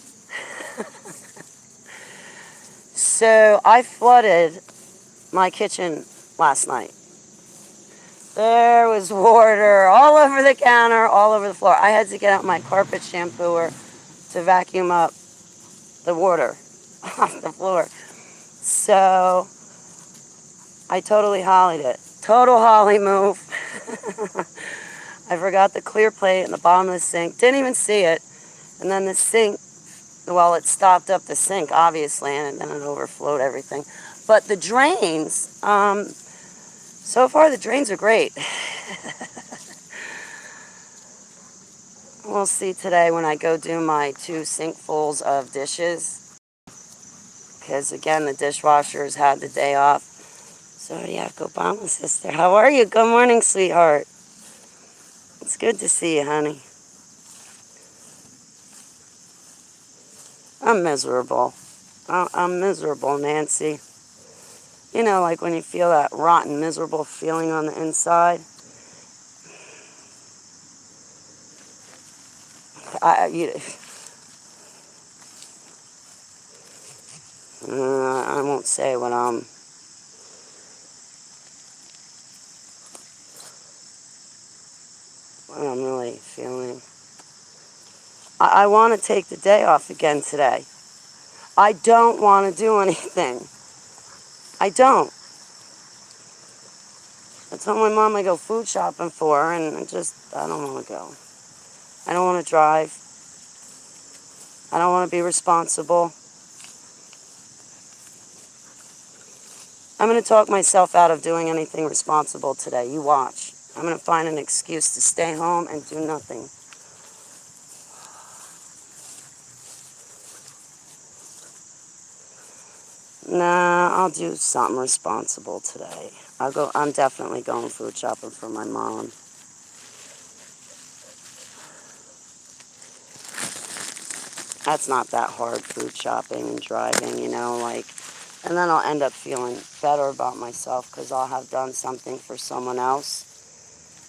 So I flooded my kitchen last night. There was water all over the counter, all over the floor. I had to get out my carpet shampooer to vacuum up the water off the floor. So I totally hollied it. Total holly move. I forgot the clear plate in the bottom of the sink. Didn't even see it. And then the sink, well, it stopped up the sink, obviously, and then it overflowed everything. But the drains, so far the drains are great. We'll see today when I go do my 2 sinkfuls of dishes. Because, again, the dishwashers had the day off. So, yeah, Obama sister. How are you? Good morning, sweetheart. It's good to see you, honey. I'm miserable. I'm miserable, Nancy. You know, like when you feel that rotten, miserable feeling on the inside. I won't say what I'm really feeling. I want to take the day off again today. I don't want to do anything. I don't. I told my mom I go food shopping for her, and I don't want to go. I don't want to drive. I don't want to be responsible. I'm going to talk myself out of doing anything responsible today. You watch. I'm going to find an excuse to stay home and do nothing. Nah, I'll do something responsible today. I'm definitely going food shopping for my mom. That's not that hard, food shopping and driving, you know, like, and then I'll end up feeling better about myself because I'll have done something for someone else.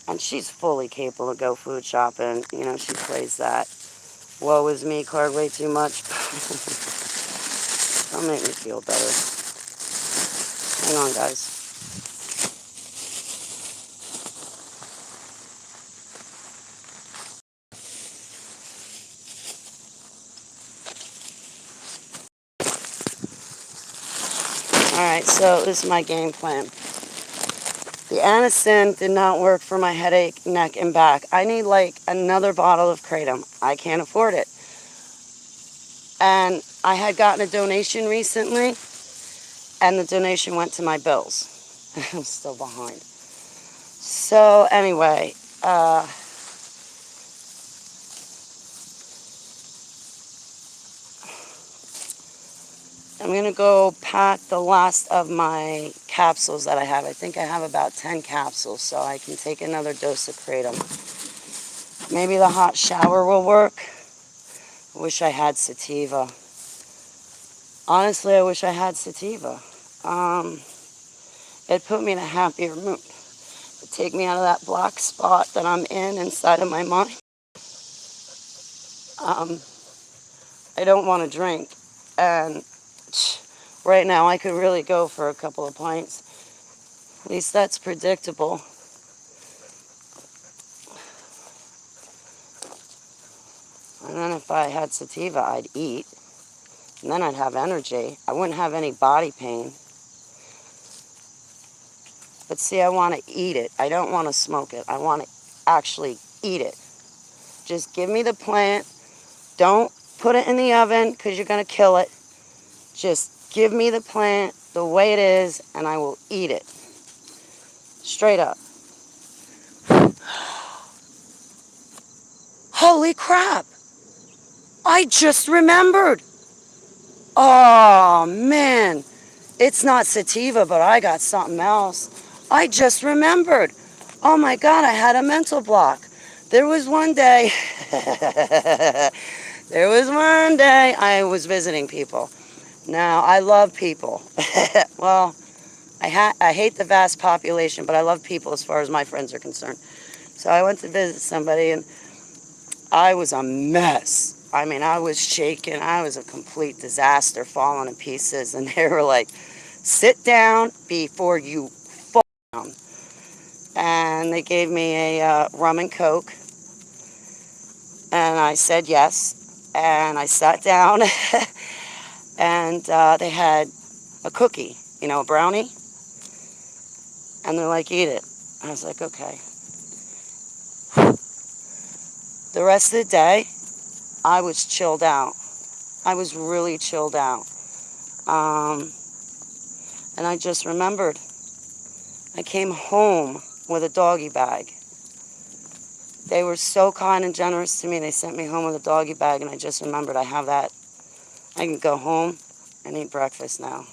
And she's fully capable to go food shopping. You know, she plays that woe is me card way too much. That'll make me feel better. Hang on, guys. Alright, so this is my game plan. The Anacin did not work for my headache, neck, and back. I need like another bottle of Kratom. I can't afford it. And I had gotten a donation recently, and the donation went to my bills. I'm still behind. So anyway, I'm going to go pack the last of my capsules that I have. I think I have about 10 capsules, so I can take another dose of Kratom. Maybe the hot shower will work. I wish I had sativa. Honestly, I wish I had sativa. It put me in a happier mood. It'd take me out of that black spot that I'm in inside of my mind. I don't want to drink, and right now I could really go for a couple of pints. At least that's predictable. And then if I had sativa, I'd eat. And then I'd have energy. I wouldn't have any body pain. But see, I want to eat it. I don't want to smoke it. I want to actually eat it. Just give me the plant. Don't put it in the oven because you're going to kill it. Just give me the plant the way it is, and I will eat it. Straight up. Holy crap! I just remembered. Oh, man. It's not sativa, but I got something else. I just remembered. Oh, my God, I had a mental block. There was one day I was visiting people. Now, I love people. Well, I hate the vast population, but I love people as far as my friends are concerned. So I went to visit somebody, and I was a mess. I mean, I was shaking. I was a complete disaster, falling to pieces. And they were like, sit down before you fall down. And they gave me a rum and Coke. And I said yes. And I sat down. And they had a cookie, you know, a brownie. And they're like, eat it. I was like, okay. The rest of the day, I was chilled out. I was really chilled out. And I just remembered. I came home with a doggy bag. They were so kind and generous to me. They sent me home with a doggy bag, and I just remembered I have that. I can go home and eat breakfast now.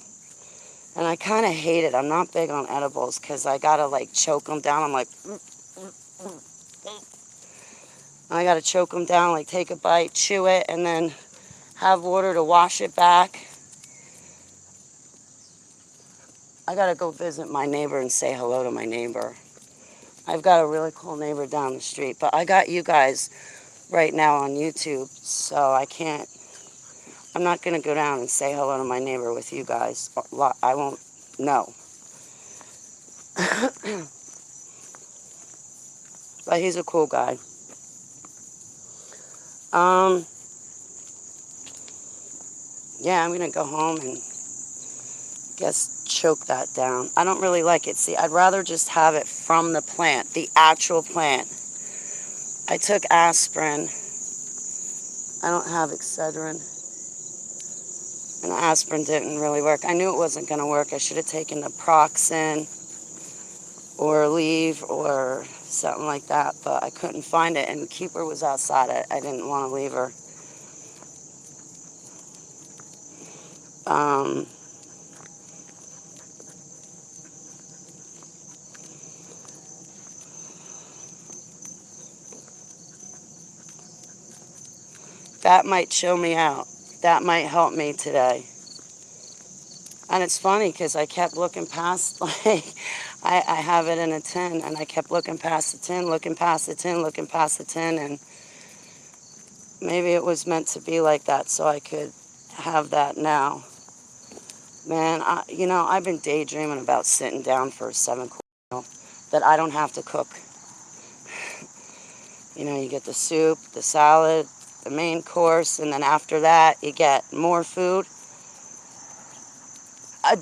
And I kind of hate it. I'm not big on edibles because I got to, like, choke them down. I'm like, I got to choke them down, like, take a bite, chew it, and then have water to wash it back. I got to go visit my neighbor and say hello to my neighbor. I've got a really cool neighbor down the street, but I got you guys right now on YouTube, so I'm not going to go down and say hello to my neighbor with you guys. I won't, no. But he's a cool guy. Yeah, I'm going to go home and choke that down. I don't really like it. See, I'd rather just have it from the plant, the actual plant. I took aspirin. I don't have Excedrin. And aspirin didn't really work. I knew it wasn't going to work. I should have taken the Proxen or Aleve or something like that, but I couldn't find it, and Keeper was outside. I didn't want to leave her. That might chill me out. That might help me today. And it's funny because I kept looking past, like, I have it in a tin, and I kept looking past the tin, looking past the tin, looking past the tin, and maybe it was meant to be like that so I could have that now. Man, I've been daydreaming about sitting down for a 7-course meal that I don't have to cook. You get the soup, the salad, the main course, and then after that, you get more food.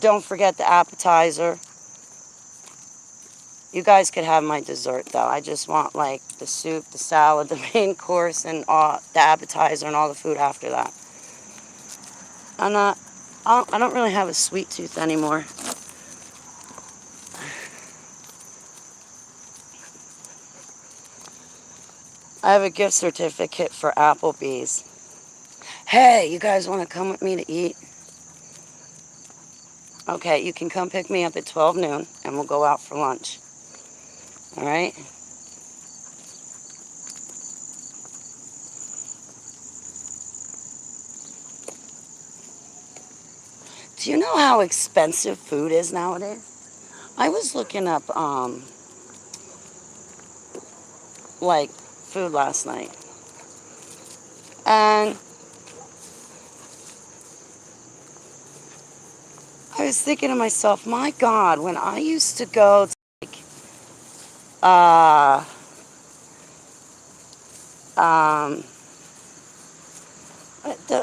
Don't forget the appetizer. You guys could have my dessert, though. I just want, like, the soup, the salad, the main course, and the appetizer and all the food after that. I don't really have a sweet tooth anymore. I have a gift certificate for Applebee's. Hey, you guys want to come with me to eat? Okay, you can come pick me up at 12 noon, and we'll go out for lunch. All right? Do you know how expensive food is nowadays? I was looking up, like, food last night. And I was thinking to myself, my God, when I used to go to,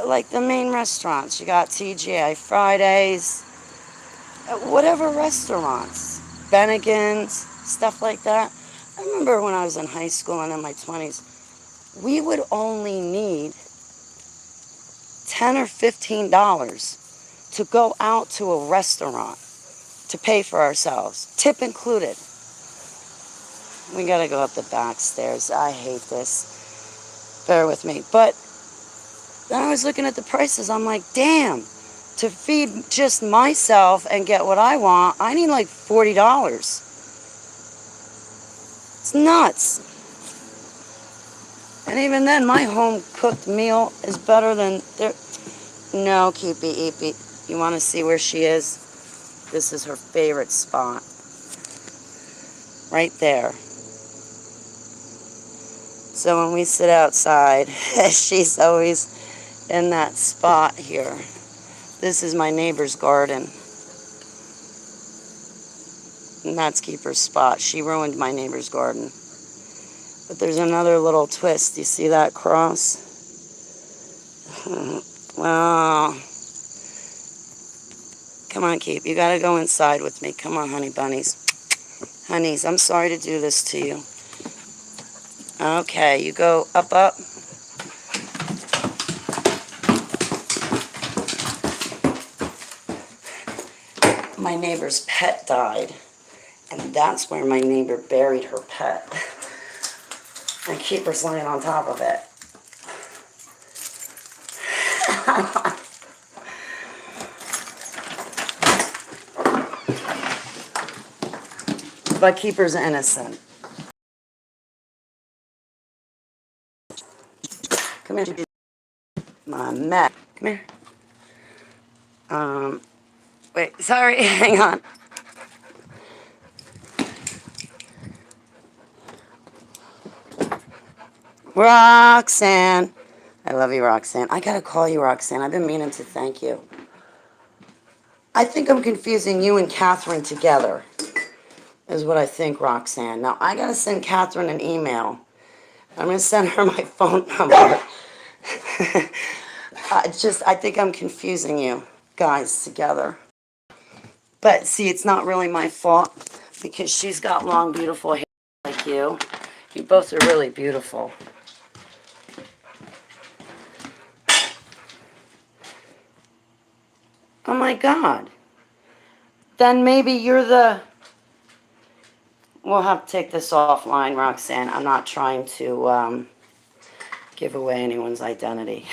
like, the main restaurants, you got TGI Fridays, whatever restaurants, Bennigan's, stuff like that. I remember when I was in high school and in my 20s, we would only need $10 or $15 to go out to a restaurant to pay for ourselves, tip included. We gotta go up the back stairs. I hate this. Bear with me. But then I was looking at the prices. I'm like, damn, to feed just myself and get what I want, I need like $40. It's nuts. And even then, my home-cooked meal is better than their... No, Keepy Eepy. You want to see where she is? This is her favorite spot. Right there. So when we sit outside, she's always in that spot here. This is my neighbor's garden. And that's Keeper's spot. She ruined my neighbor's garden. But there's another little twist. You see that cross? Well, come on, Keep. You gotta go inside with me. Come on, honey bunnies. Honeys, I'm sorry to do this to you. Okay, you go up. My neighbor's pet died, and that's where my neighbor buried her pet. And Keeper's laying on top of it. But Keeper's innocent. Come here. My Mac. Come here. Wait, sorry, hang on. Roxanne. I love you, Roxanne. I gotta call you, Roxanne. I've been meaning to thank you. I think I'm confusing you and Catherine together, is what I think, Roxanne. Now, I gotta send Catherine an email. I'm gonna send her my phone number. I think I'm confusing you guys together. But see, it's not really my fault because she's got long, beautiful hair like you. You both are really beautiful. my God. Then maybe you're the... We'll have to take this offline, Roxanne. I'm not trying to give away anyone's identity.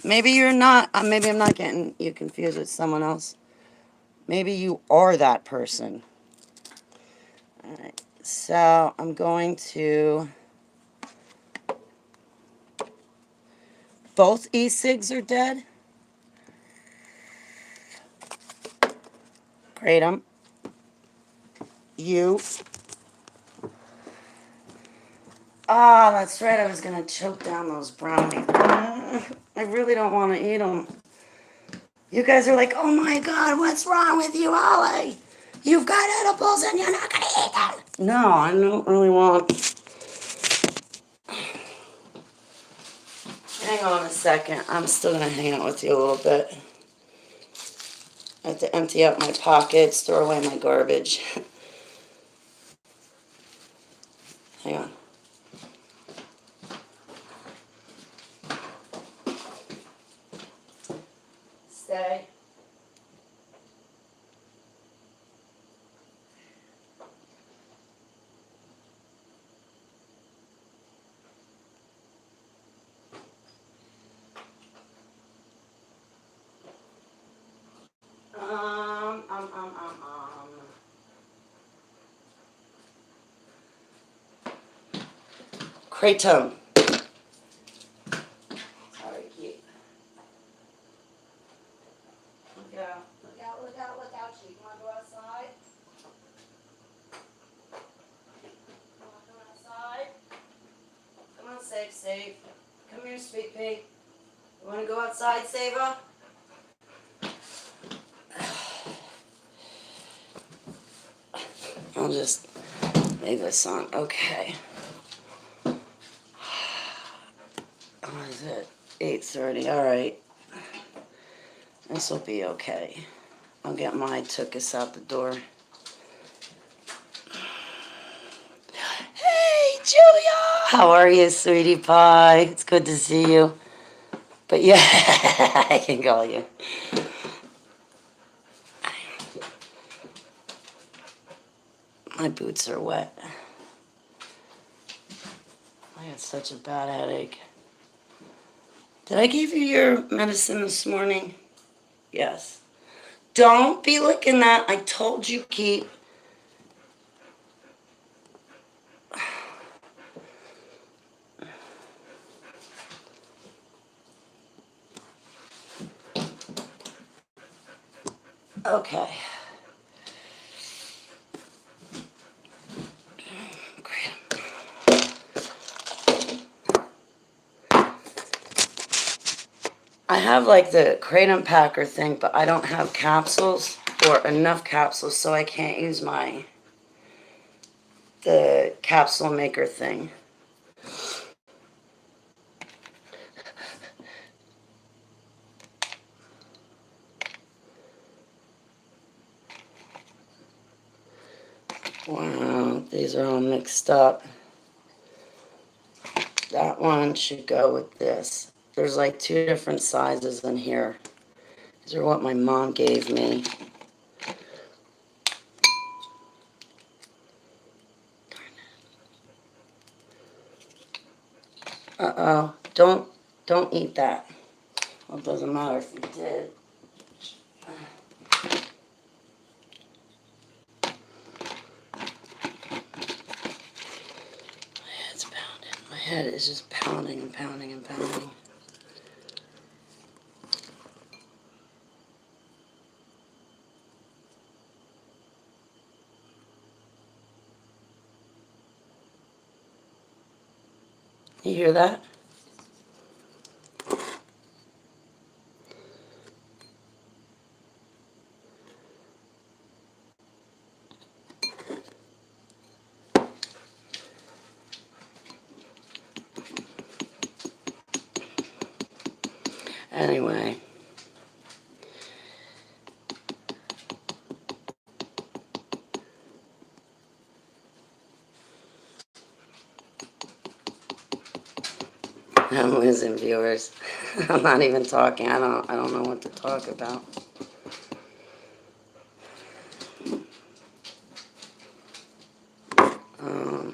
Maybe you're not... maybe I'm not getting you confused with someone else. Maybe you are that person. All right. So I'm going to... Both e-cigs are dead? Kratom. You. Ah, that's right. I was going to choke down those brownies. I really don't want to eat them. You guys are like, oh my God, what's wrong with you, Ollie? You've got edibles and you're not going to eat them. No, I don't really want... Hang on a second. I'm still going to hang out with you a little bit. I have to empty out my pockets, throw away my garbage. Hang on. Stay. Um. Kratom. Sorry, Keith. Look out. Look out, look out, look out, Chief. You want to go outside? Come outside. Come on, Safe. Come here, Sweet Pea. You want to go outside, Sava? I'll just leave this on. Okay. What is it? 8:30. All right. This will be okay. I'll get my tuchus out the door. Hey, Julia! How are you, sweetie pie? It's good to see you. But yeah, I can call you. My boots are wet. I had such a bad headache. Did I give you your medicine this morning? Yes. Don't be licking that. I told you, keep. Okay. I have like the Kratom Packer thing, but I don't have capsules or enough capsules, so I can't use the capsule maker thing. Wow, these are all mixed up. That one should go with this. There's like 2 different sizes in here. These are what my mom gave me. Uh-oh. Don't eat that. Well, it doesn't matter if you did. It's pounding. My head is just pounding and pounding and pounding. You hear that? Anyway. I'm losing viewers. I'm not even talking. I don't know what to talk about. Um,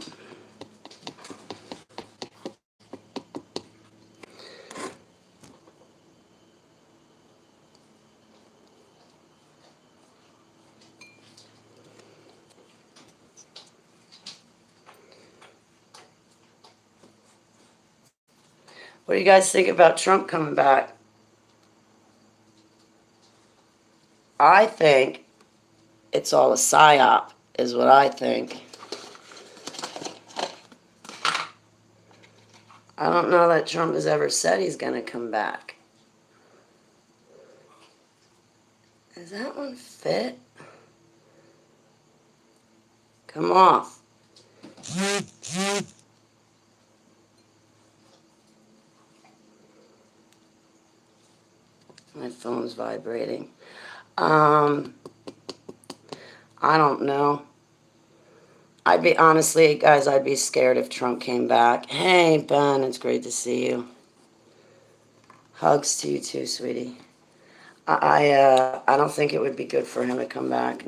what do you guys think about Trump coming back? I think it's all a psyop, is what I think. I don't know that Trump has ever said he's going to come back. Does that one fit? Come off. My phone's vibrating. I don't know. I'd be, honestly, guys, I'd be scared if Trump came back. Hey, Ben, it's great to see you. Hugs to you too, sweetie. I don't think it would be good for him to come back.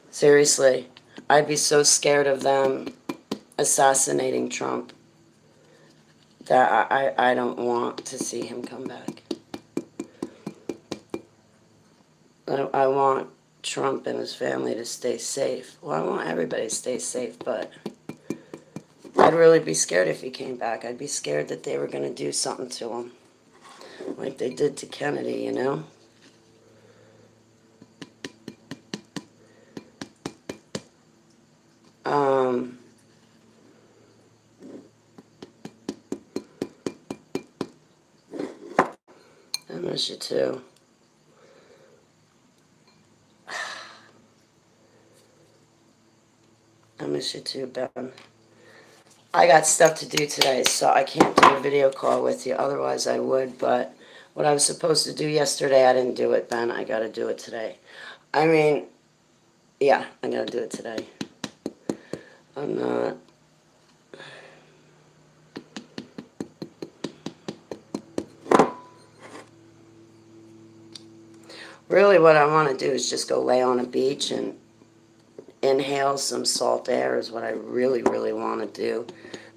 Seriously, I'd be so scared of them assassinating Trump that I don't want to see him come back. I want Trump and his family to stay safe. Well, I want everybody to stay safe, but I'd really be scared if he came back. I'd be scared that they were going to do something to him, like they did to Kennedy, you know? I miss you too. I miss you too, Ben. I got stuff to do today, so I can't do a video call with you. Otherwise, I would, but what I was supposed to do yesterday, I didn't do it, Ben. I got to do it today. I mean, yeah, I got to do it today. I'm not. Really, what I want to do is just go lay on a beach and inhale some salt air is what I really, really want to do.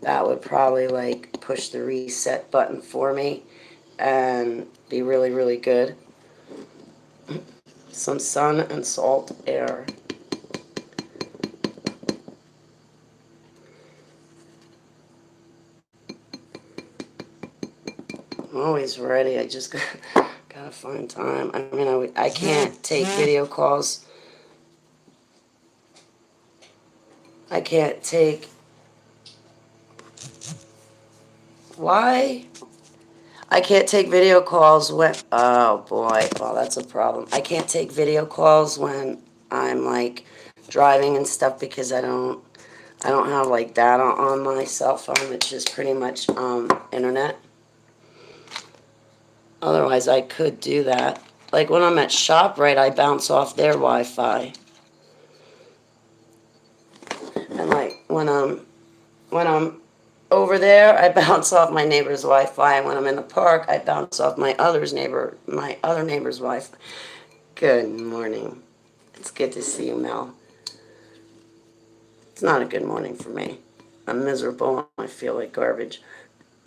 That would probably like push the reset button for me and be really, really good. Some sun and salt air. I'm always ready. I just gotta find time. I mean, I can't take video calls. I can't take. Why? I can't take video calls when. Oh boy, well that's a problem. I can't take video calls when I'm like driving and stuff because I don't have like data on my cell phone. It's just pretty much internet. Otherwise, I could do that. Like when I'm at ShopRite, I bounce off their Wi-Fi. And like when I'm over there, I bounce off my neighbor's Wi-Fi. And when I'm in the park, I bounce off my other neighbor's Wi-Fi. Good morning. It's good to see you, Mel. It's not a good morning for me. I'm miserable. I feel like garbage.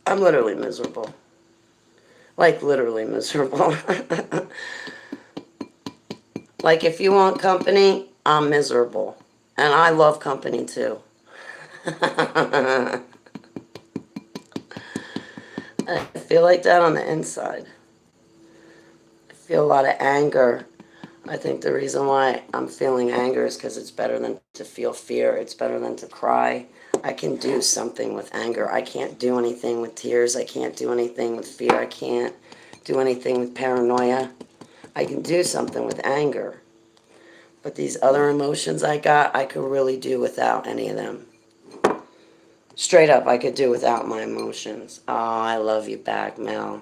I'm literally miserable. Like literally miserable. Like if you want company, I'm miserable. And I love company too. I feel like that on the inside. I feel a lot of anger. I think the reason why I'm feeling anger is because it's better than to feel fear. It's better than to cry. I can do something with anger. I can't do anything with tears. I can't do anything with fear. I can't do anything with paranoia. I can do something with anger. But these other emotions I got, I could really do without any of them. Straight up, I could do without my emotions. Oh, I love you back, Mel.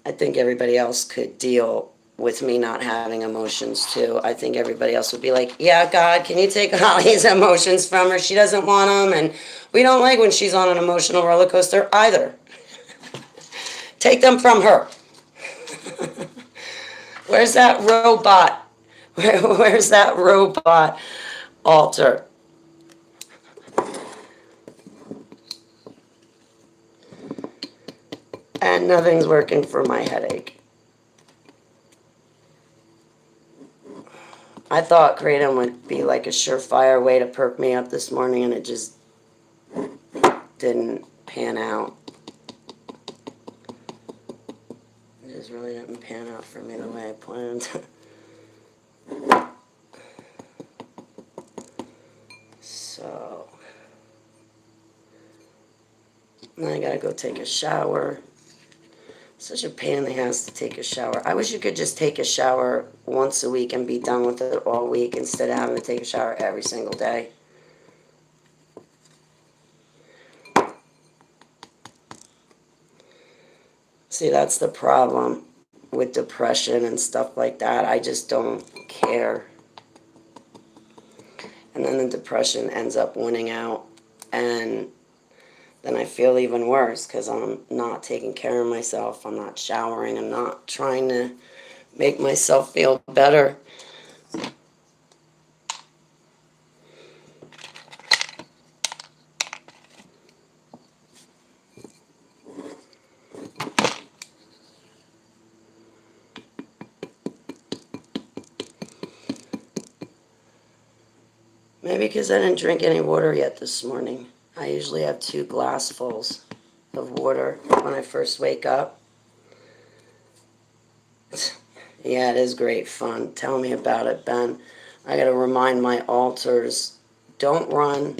I think everybody else could deal with me not having emotions too. I think everybody else would be like, yeah, God, can you take Holly's emotions from her? She doesn't want them, and we don't like when she's on an emotional roller coaster either. Take them from her. Where's that robot? Where's that robot altar? And nothing's working for my headache. I thought Kratom would be like a surefire way to perk me up this morning, and it just didn't pan out. It just really didn't pan out for me the way I planned. So, then I gotta go take a shower. Such a pain in the ass to take a shower. I wish you could just take a shower once a week and be done with it all week instead of having to take a shower every single day. See, that's the problem with depression and stuff like that. I just don't care. And then the depression ends up winning out. And then I feel even worse because I'm not taking care of myself. I'm not showering. I'm not trying to make myself feel better. Maybe because I didn't drink any water yet this morning. I usually have 2 glassfuls of water when I first wake up. Yeah, it is great fun. Tell me about it, Ben. I gotta remind my alters, don't run.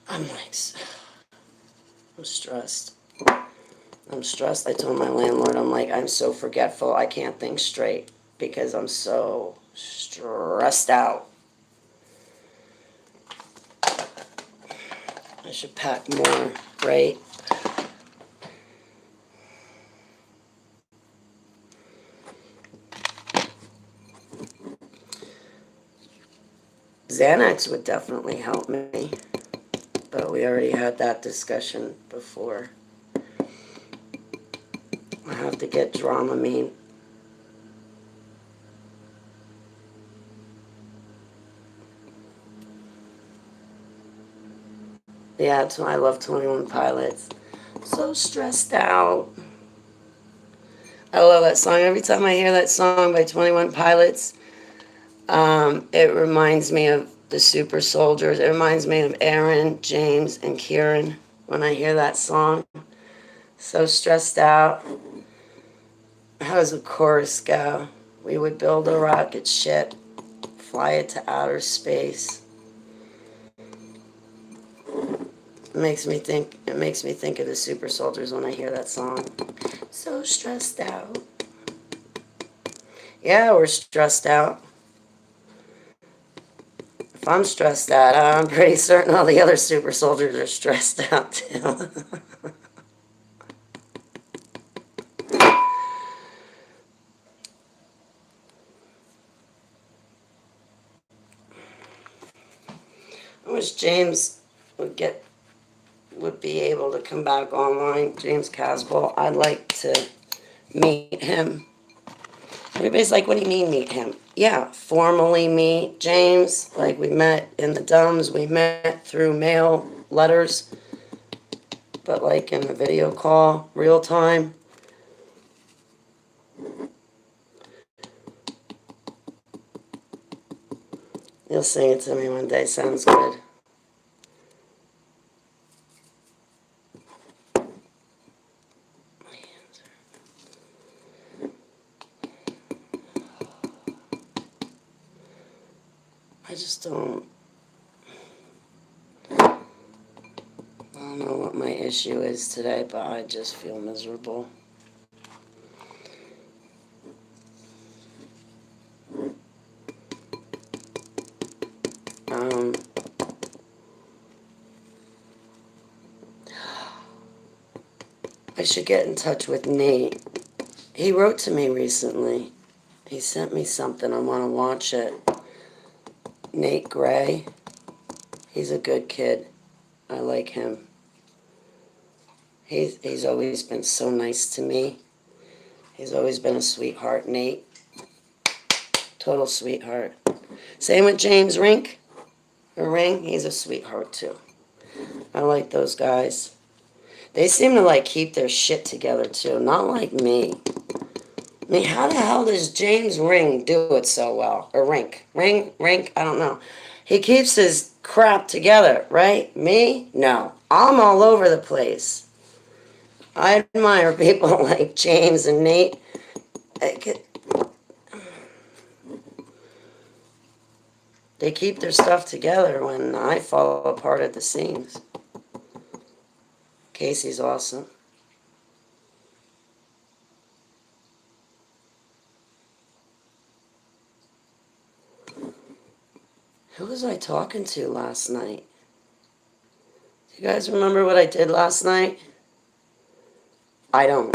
I'm like, I'm stressed. I'm stressed. I told my landlord, I'm like, I'm so forgetful. I can't think straight because I'm so stressed out. I should pack more, right? Xanax would definitely help me, but we already had that discussion before. I have to get Dramamine. Yeah, that's why I love 21 Pilots. So stressed out. I love that song. Every time I hear that song by 21 Pilots, it reminds me of the Super Soldiers. It reminds me of Aaron, James, and Kieran when I hear that song. So stressed out. How does the chorus go? We would build a rocket ship, fly it to outer space. It makes me think of the Super Soldiers when I hear that song. So stressed out. Yeah, we're stressed out. If I'm stressed out, I'm pretty certain all the other super soldiers are stressed out too. I wish James would be able to come back online. James Caswell. I'd like to meet him. Everybody's like, what do you mean meet him? Yeah, formally meet James. Like we met in the Dumbs. We met through mail, letters. But like in a video call, real time. You'll sing it to me one day. Sounds good. I just don't know what my issue is today, but I just feel miserable. I should get in touch with Nate He wrote to me recently. He sent me something. I want to watch it. Nate Gray. He's a good kid. I like him. He's always been so nice to me. He's always been a sweetheart, Nate. Total sweetheart. Same with James Rink. Or Ring. He's a sweetheart too. I like those guys. They seem to like keep their shit together too. Not like me. I mean, how the hell does James Ring do it so well? Or Rink. Rink, I don't know. He keeps his crap together, right? Me? No. I'm all over the place. I admire people like James and Nate. They keep their stuff together when I fall apart at the seams. Casey's awesome. Who was I talking to last night? Do you guys remember what I did last night? I don't.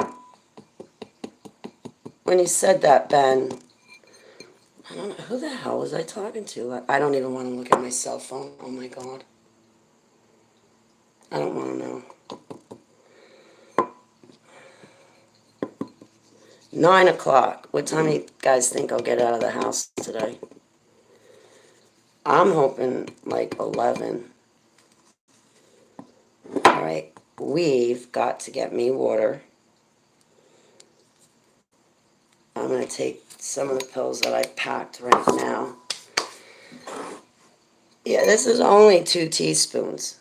When you said that, Ben, I don't know. Who the hell was I talking to? I don't even want to look at my cell phone. Oh my God. I don't want to know. 9 o'clock. What time do you guys think I'll get out of the house today? I'm hoping like 11. All right. We've got to get me water. I'm going to take some of the pills that I packed right now. Yeah, this is only 2 teaspoons.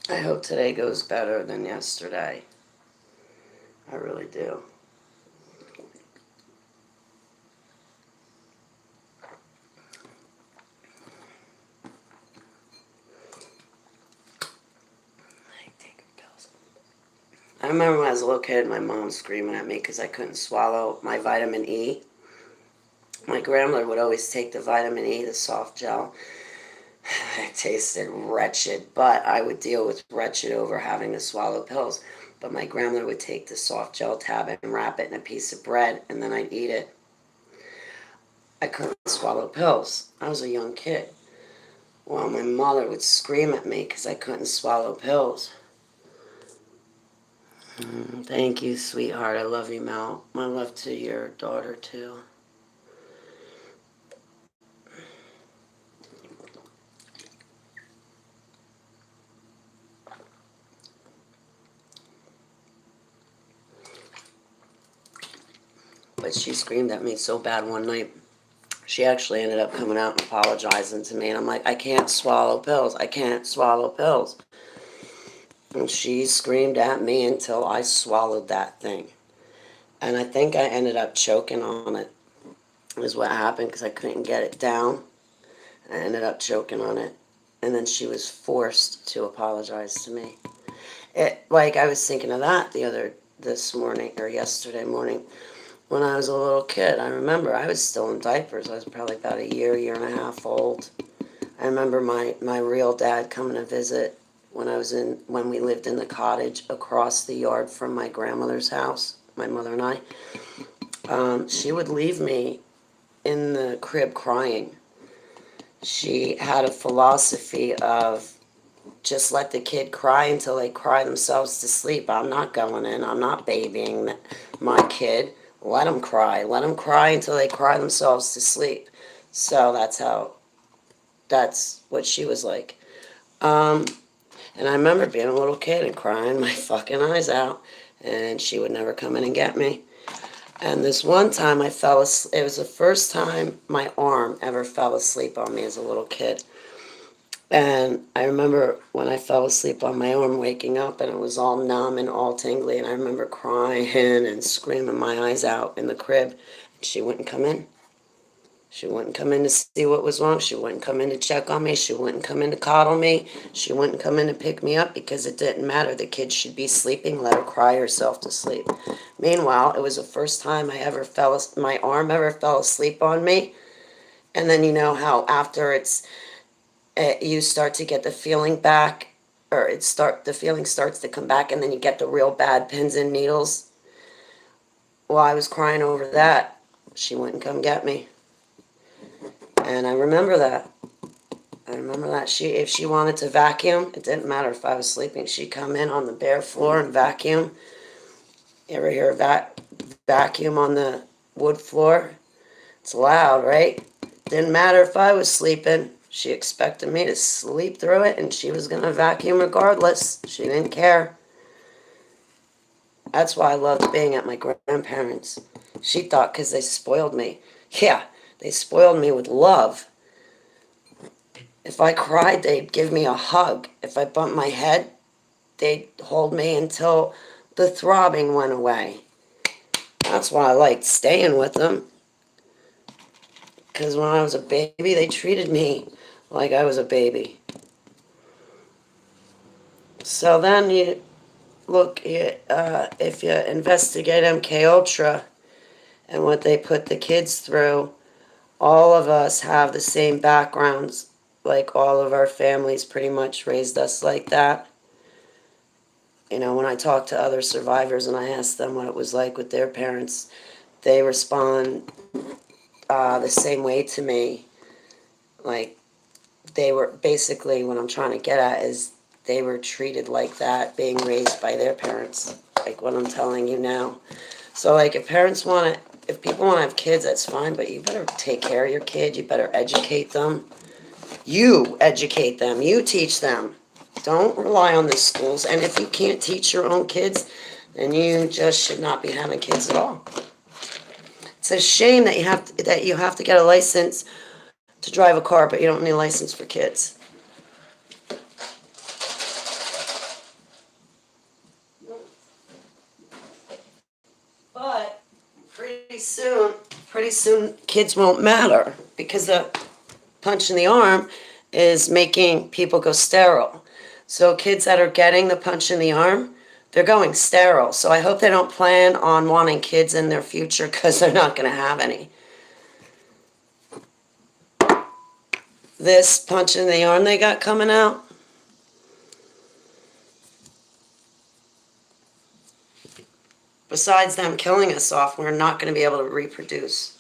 I hope today goes better than yesterday. I really do. I remember when I was a little kid, my mom screaming at me because I couldn't swallow my vitamin E. My grandmother would always take the vitamin E, the soft gel. It tasted wretched, but I would deal with wretched over having to swallow pills. But my grandmother would take the soft gel tab and wrap it in a piece of bread, and then I'd eat it. I couldn't swallow pills. I was a young kid. Well, my mother would scream at me because I couldn't swallow pills. Thank you, sweetheart. I love you, Mel. My love to your daughter, too. But she screamed at me so bad one night. She actually ended up coming out and apologizing to me. And I'm like, I can't swallow pills. I can't swallow pills. And she screamed at me until I swallowed that thing. And I think I ended up choking on it, is what happened, because I couldn't get it down. I ended up choking on it. And then she was forced to apologize to me. Like, I was thinking of that this morning, or yesterday morning, when I was a little kid. I remember I was still in diapers. I was probably about a year and a half old. I remember my real dad coming to visit when we lived in the cottage across the yard from my grandmother's house, my mother and I. She would leave me in the crib crying. She had a philosophy of just let the kid cry until they cry themselves to sleep. I'm not going in. I'm not babying my kid. Let them cry. Let them cry until they cry themselves to sleep. So that's what she was like. And I remember being a little kid and crying my fucking eyes out. And she would never come in and get me. And this one time I fell asleep. It was the first time my arm ever fell asleep on me as a little kid. And I remember when I fell asleep on my arm, waking up, and it was all numb and all tingly. And I remember crying and screaming my eyes out in the crib. She wouldn't come in. She wouldn't come in to see what was wrong. She wouldn't come in to check on me. She wouldn't come in to coddle me. She wouldn't come in to pick me up because it didn't matter. The kid should be sleeping. Let her cry herself to sleep. Meanwhile, it was the first time my arm ever fell asleep on me. And then you know how after you start to get the feeling back, or the feeling starts to come back, and then you get the real bad pins and needles. Well, I was crying over that. She wouldn't come get me. And I remember that. If she wanted to vacuum, it didn't matter if I was sleeping. She'd come in on the bare floor and vacuum. You ever hear a vacuum on the wood floor? It's loud, right? Didn't matter if I was sleeping. She expected me to sleep through it, and she was going to vacuum regardless. She didn't care. That's why I loved being at my grandparents'. She thought because they spoiled me. Yeah, they spoiled me with love. If I cried, they'd give me a hug. If I bumped my head, they'd hold me until the throbbing went away. That's why I liked staying with them. Because when I was a baby, they treated me like I was a baby. So then you look, if you investigate MK Ultra and what they put the kids through, all of us have the same backgrounds. Like all of our families pretty much raised us like that. You know, when I talk to other survivors and I ask them what it was like with their parents, they respond the same way to me. Like, they were basically, what I'm trying to get at is they were treated like that, being raised by their parents, like what I'm telling you now. So, like, if people want to have kids, that's fine, but you better take care of your kid. You better educate them. You educate them. You teach them. Don't rely on the schools. And if you can't teach your own kids, then you just should not be having kids at all. It's a shame that you have to get a license to drive a car, but you don't need a license for kids. But pretty soon, kids won't matter because the punch in the arm is making people go sterile. So kids that are getting the punch in the arm, they're going sterile. So I hope they don't plan on wanting kids in their future because they're not going to have any. This punch in the arm they got coming out, besides them killing us off, we're not going to be able to reproduce.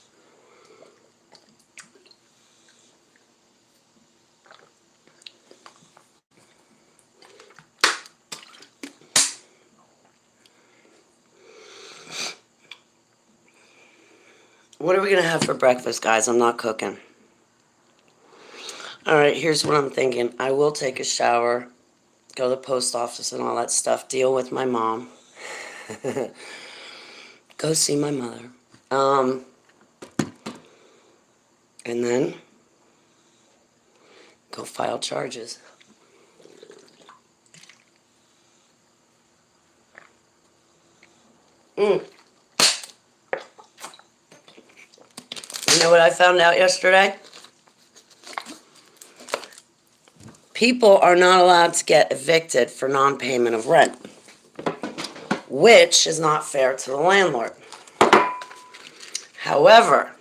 What are we going to have for breakfast, guys? I'm not cooking. All right, here's what I'm thinking. I will take a shower, go to the post office and all that stuff, deal with my mom, go see my mother, and then go file charges. You know what I found out yesterday? People are not allowed to get evicted for non-payment of rent, which is not fair to the landlord. However,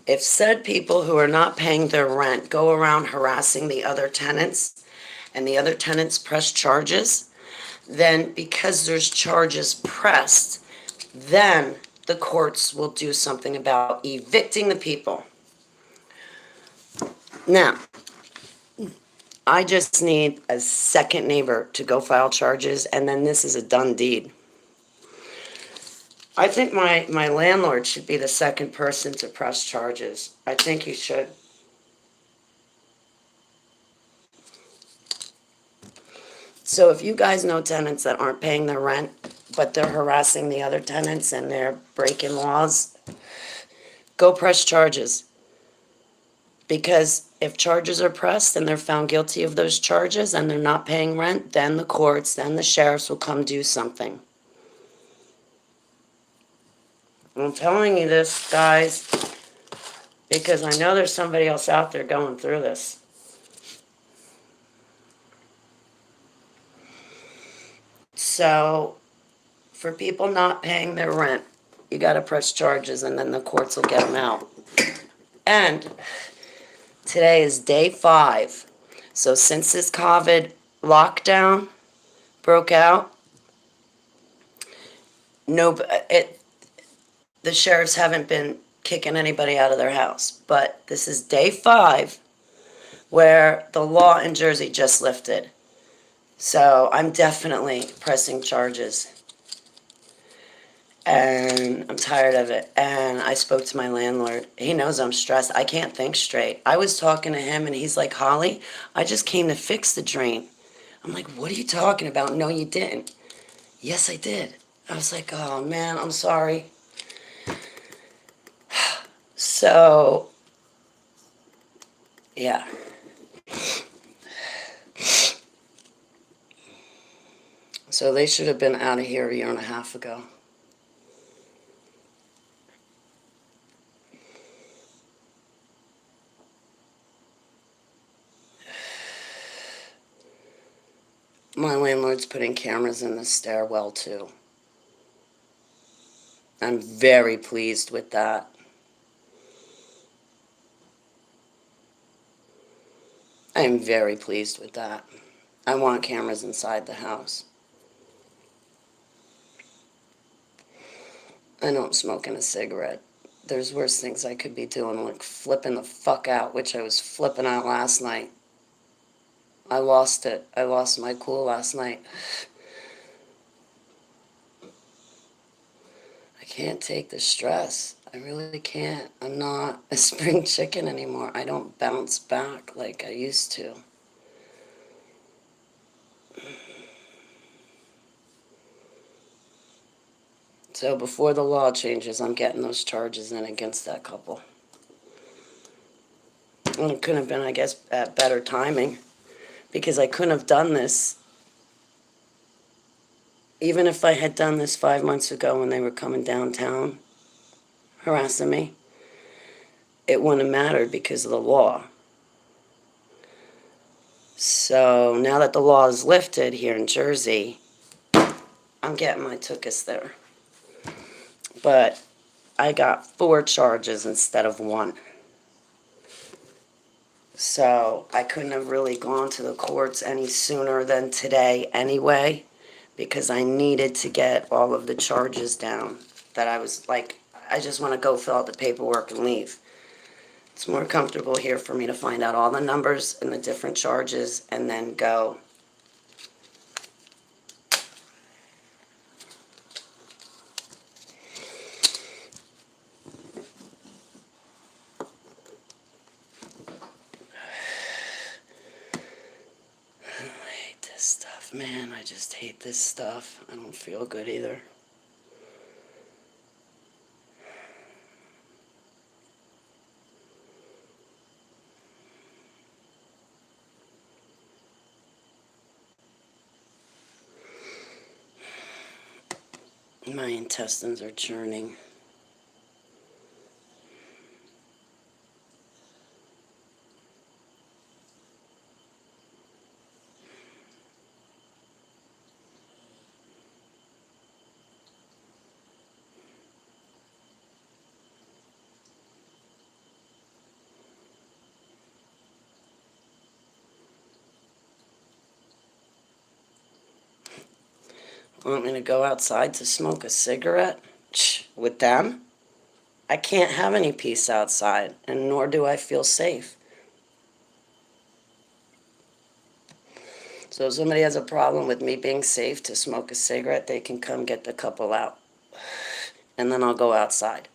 if said people who are not paying their rent go around harassing the other tenants and the other tenants press charges, then because there's charges pressed, then the courts will do something about evicting the people. Now, I just need a second neighbor to go file charges, and then this is a done deed. I think my landlord should be the second person to press charges. I think he should. So if you guys know tenants that aren't paying their rent, but they're harassing the other tenants and they're breaking laws, go press charges. Because if charges are pressed and they're found guilty of those charges and they're not paying rent, then the courts, then the sheriffs will come do something. I'm telling you this, guys, because I know there's somebody else out there going through this. So, for people not paying their rent, you gotta press charges and then the courts will get them out. And today is day 5. So since this COVID lockdown broke out, the sheriffs haven't been kicking anybody out of their house. But this is day 5 where the law in Jersey just lifted. So I'm definitely pressing charges. And I'm tired of it. And I spoke to my landlord. He knows I'm stressed. I can't think straight. I was talking to him and he's like, Holly, I just came to fix the drain. I'm like, what are you talking about? No, you didn't. Yes, I did. I was like, oh man, I'm sorry. So, yeah. So they should have been out of here a year and a half ago. My landlord's putting cameras in the stairwell too. I'm very pleased with that. I am very pleased with that. I want cameras inside the house. I know I'm smoking a cigarette. There's worse things I could be doing, like flipping the fuck out, which I was flipping out last night. I lost it. I lost my cool last night. I can't take the stress. I really can't. I'm not a spring chicken anymore. I don't bounce back like I used to. So before the law changes, I'm getting those charges in against that couple. And it couldn't have been, I guess, at better timing, because I couldn't have done this. Even if I had done this 5 months ago when they were coming downtown harassing me, it wouldn't have mattered because of the law. So now that the law is lifted here in Jersey, I'm getting my tuchus there. But I got 4 charges instead of 1. So I couldn't have really gone to the courts any sooner than today anyway, because I needed to get all of the charges down. That I was like, I just want to go fill out the paperwork and leave. It's more comfortable here for me to find out all the numbers and the different charges and then go. I hate this stuff, man. I just hate this stuff. I don't feel good either. My intestines are churning. Want me to go outside to smoke a cigarette? With them? I can't have any peace outside, and nor do I feel safe. So if somebody has a problem with me being safe to smoke a cigarette, they can come get the couple out. And then I'll go outside.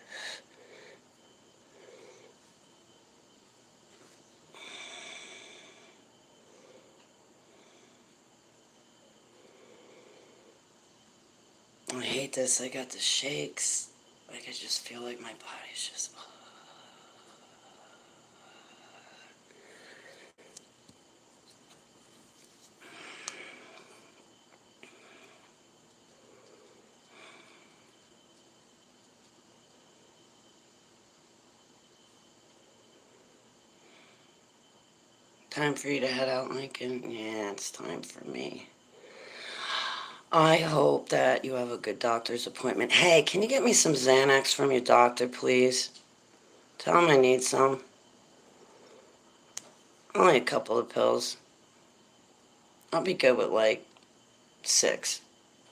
I hate this. I got the shakes. Like I just feel like my body's just... Time for you to head out, Lincoln? Yeah, it's time for me. I hope that you have a good doctor's appointment. Hey, can you get me some Xanax from your doctor, please? Tell him I need some. Only a couple of pills. I'll be good with like 6.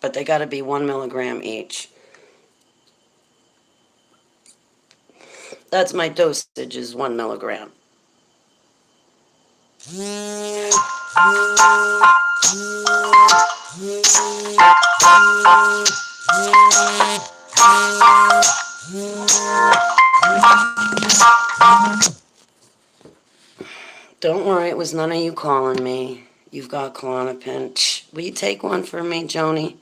But they gotta be 1 milligram each. That's my dosage, is 1 milligram. Don't worry, it was none of you calling me. You've got Klonopin. Shh, will you take one for me, Joni?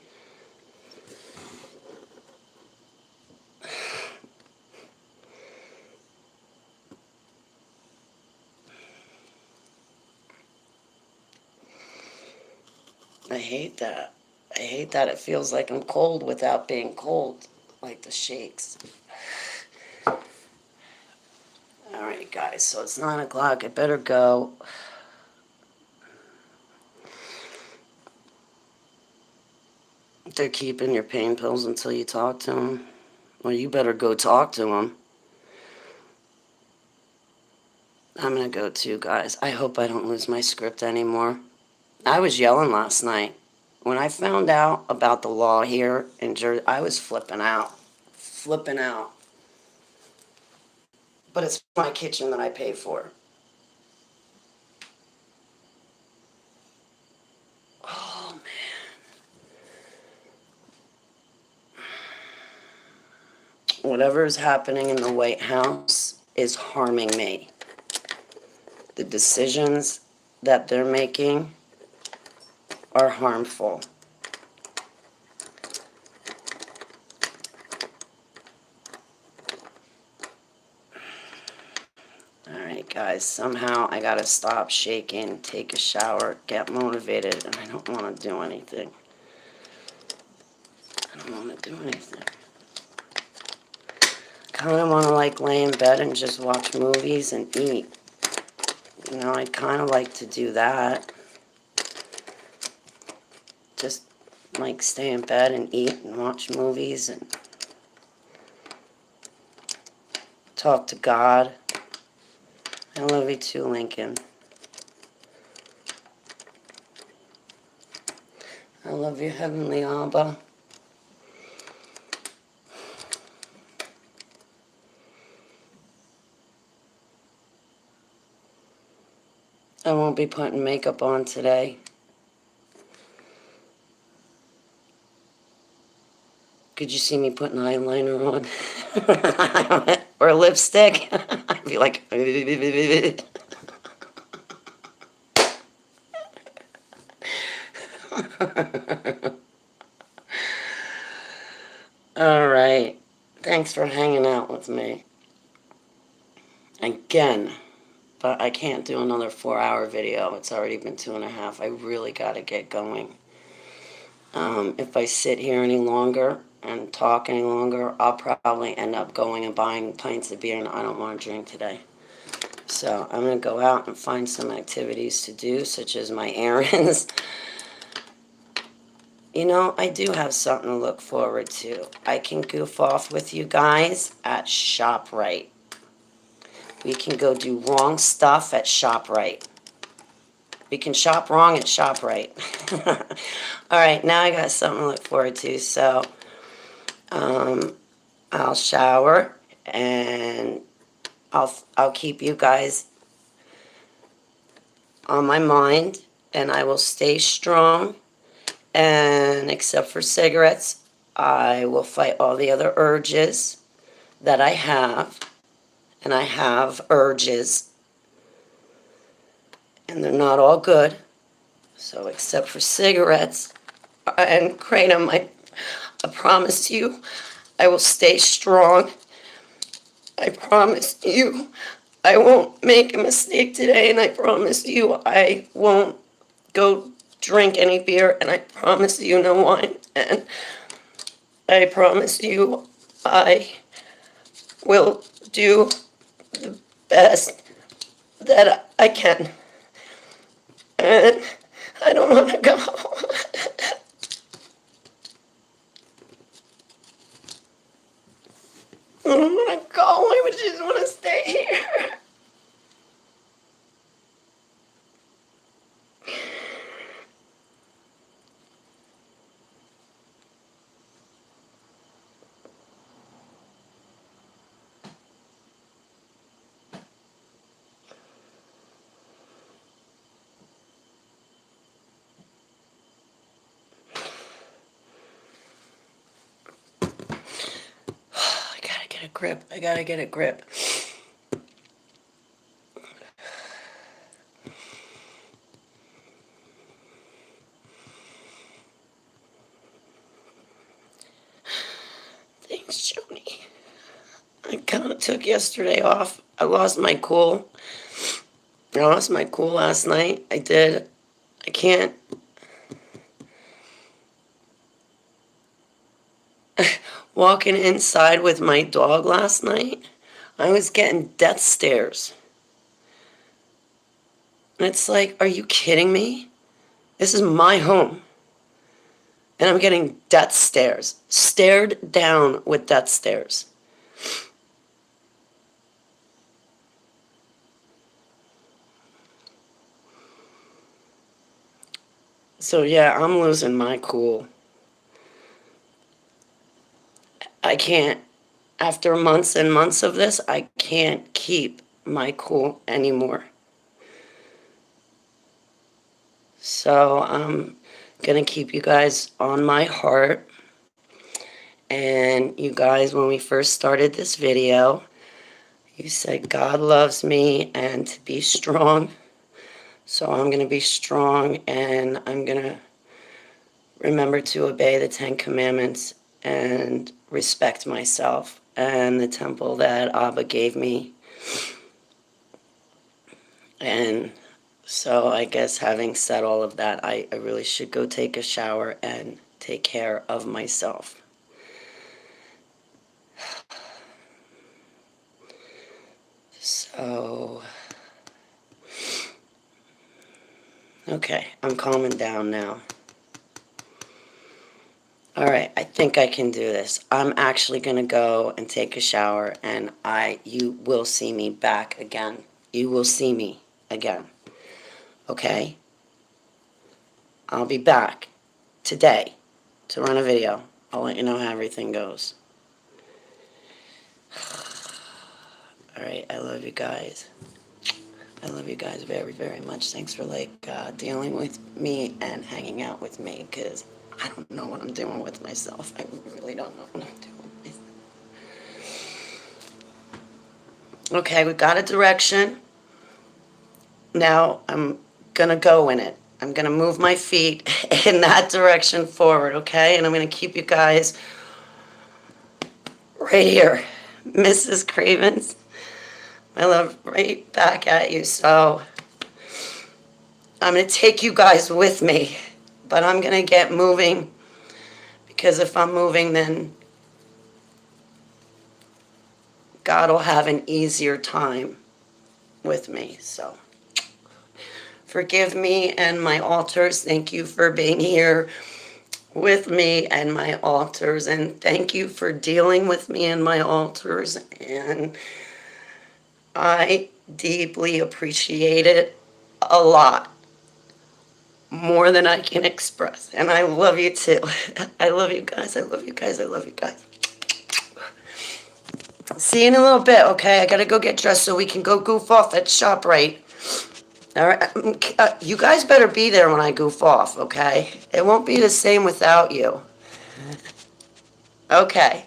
I hate that. I hate that it feels like I'm cold without being cold, like the shakes. All right, guys, so it's 9 o'clock. I better go. They're keeping your pain pills until you talk to them. Well, you better go talk to them. I'm going to go too, guys. I hope I don't lose my script anymore. I was yelling last night. When I found out about the law here in Jersey, I was flipping out. Flipping out. But it's my kitchen that I pay for. Oh, man. Whatever is happening in the White House is harming me. The decisions that they're making are harmful. Alright, guys, somehow I gotta stop shaking, take a shower, get motivated, and I don't want to do anything. I don't want to do anything. Kind of want to like lay in bed and just watch movies and eat. You know, I'd kind of like to do that. Just like stay in bed and eat and watch movies and talk to God. I love you too, Lincoln. I love you, Heavenly Abba. I won't be putting makeup on today. Could you see me putting eyeliner on? Or lipstick? I'd be like... All right. Thanks for hanging out with me. Again. But I can't do another 4-hour video. It's already been 2.5. I really got to get going. If I sit here any longer and talk any longer, I'll probably end up going and buying pints of beer, and I don't want to drink today. So I'm going to go out and find some activities to do, such as my errands. You know, I do have something to look forward to. I can goof off with you guys at ShopRite. We can go do wrong stuff at ShopRite. We can shop wrong at ShopRite. All right, now I got something to look forward to. So I'll shower and I'll keep you guys on my mind, and I will stay strong. And except for cigarettes, I will fight all the other urges that I have. And I have urges. And they're not all good. So except for cigarettes and kratom, I promise you I will stay strong. I promise you I won't make a mistake today, and I promise you I won't go drink any beer, and I promise you no wine, and I promise you I will do the best that I can. And I don't want to go. I don't want to go. I would just want to stay here. I gotta get a grip. I gotta get a grip. Thanks, Joni. I kind of took yesterday off. I lost my cool. I lost my cool last night. I did. I can't. Walking inside with my dog last night, I was getting death stares. And it's like, are you kidding me? This is my home. And I'm getting death stares. Stared down with death stares. So yeah, I'm losing my cool. I can't, after months and months of this, I can't keep my cool anymore. So I'm gonna keep you guys on my heart. And you guys, when we first started this video, you said God loves me and to be strong. So I'm gonna be strong, and I'm gonna remember to obey the 10 Commandments and respect myself and the temple that Abba gave me. And so I guess having said all of that, I really should go take a shower and take care of myself. So, okay, I'm calming down now. All right, I think I can do this. I'm actually going to go and take a shower, and you will see me back again. You will see me again. Okay? I'll be back today to run a video. I'll let you know how everything goes. All right, I love you guys. I love you guys very, very much. Thanks for dealing with me and hanging out with me, because I don't know what I'm doing with myself. I really don't know what I'm doing with myself. Okay, we got a direction. Now I'm gonna go in it. I'm gonna move my feet in that direction forward, okay? And I'm gonna keep you guys right here. Mrs. Cravens, I love right back at you. So I'm gonna take you guys with me, but I'm gonna get moving, because if I'm moving, then God will have an easier time with me. So forgive me and my altars. Thank you for being here with me and my altars, and thank you for dealing with me and my altars. And I deeply appreciate it a lot, more than I can express. And I love you too. I love you guys. I love you guys. I love you guys. See you in a little bit, okay? I gotta go get dressed so we can go goof off at ShopRite. All right, you guys better be there when I goof off, okay? It won't be the same without you. Okay.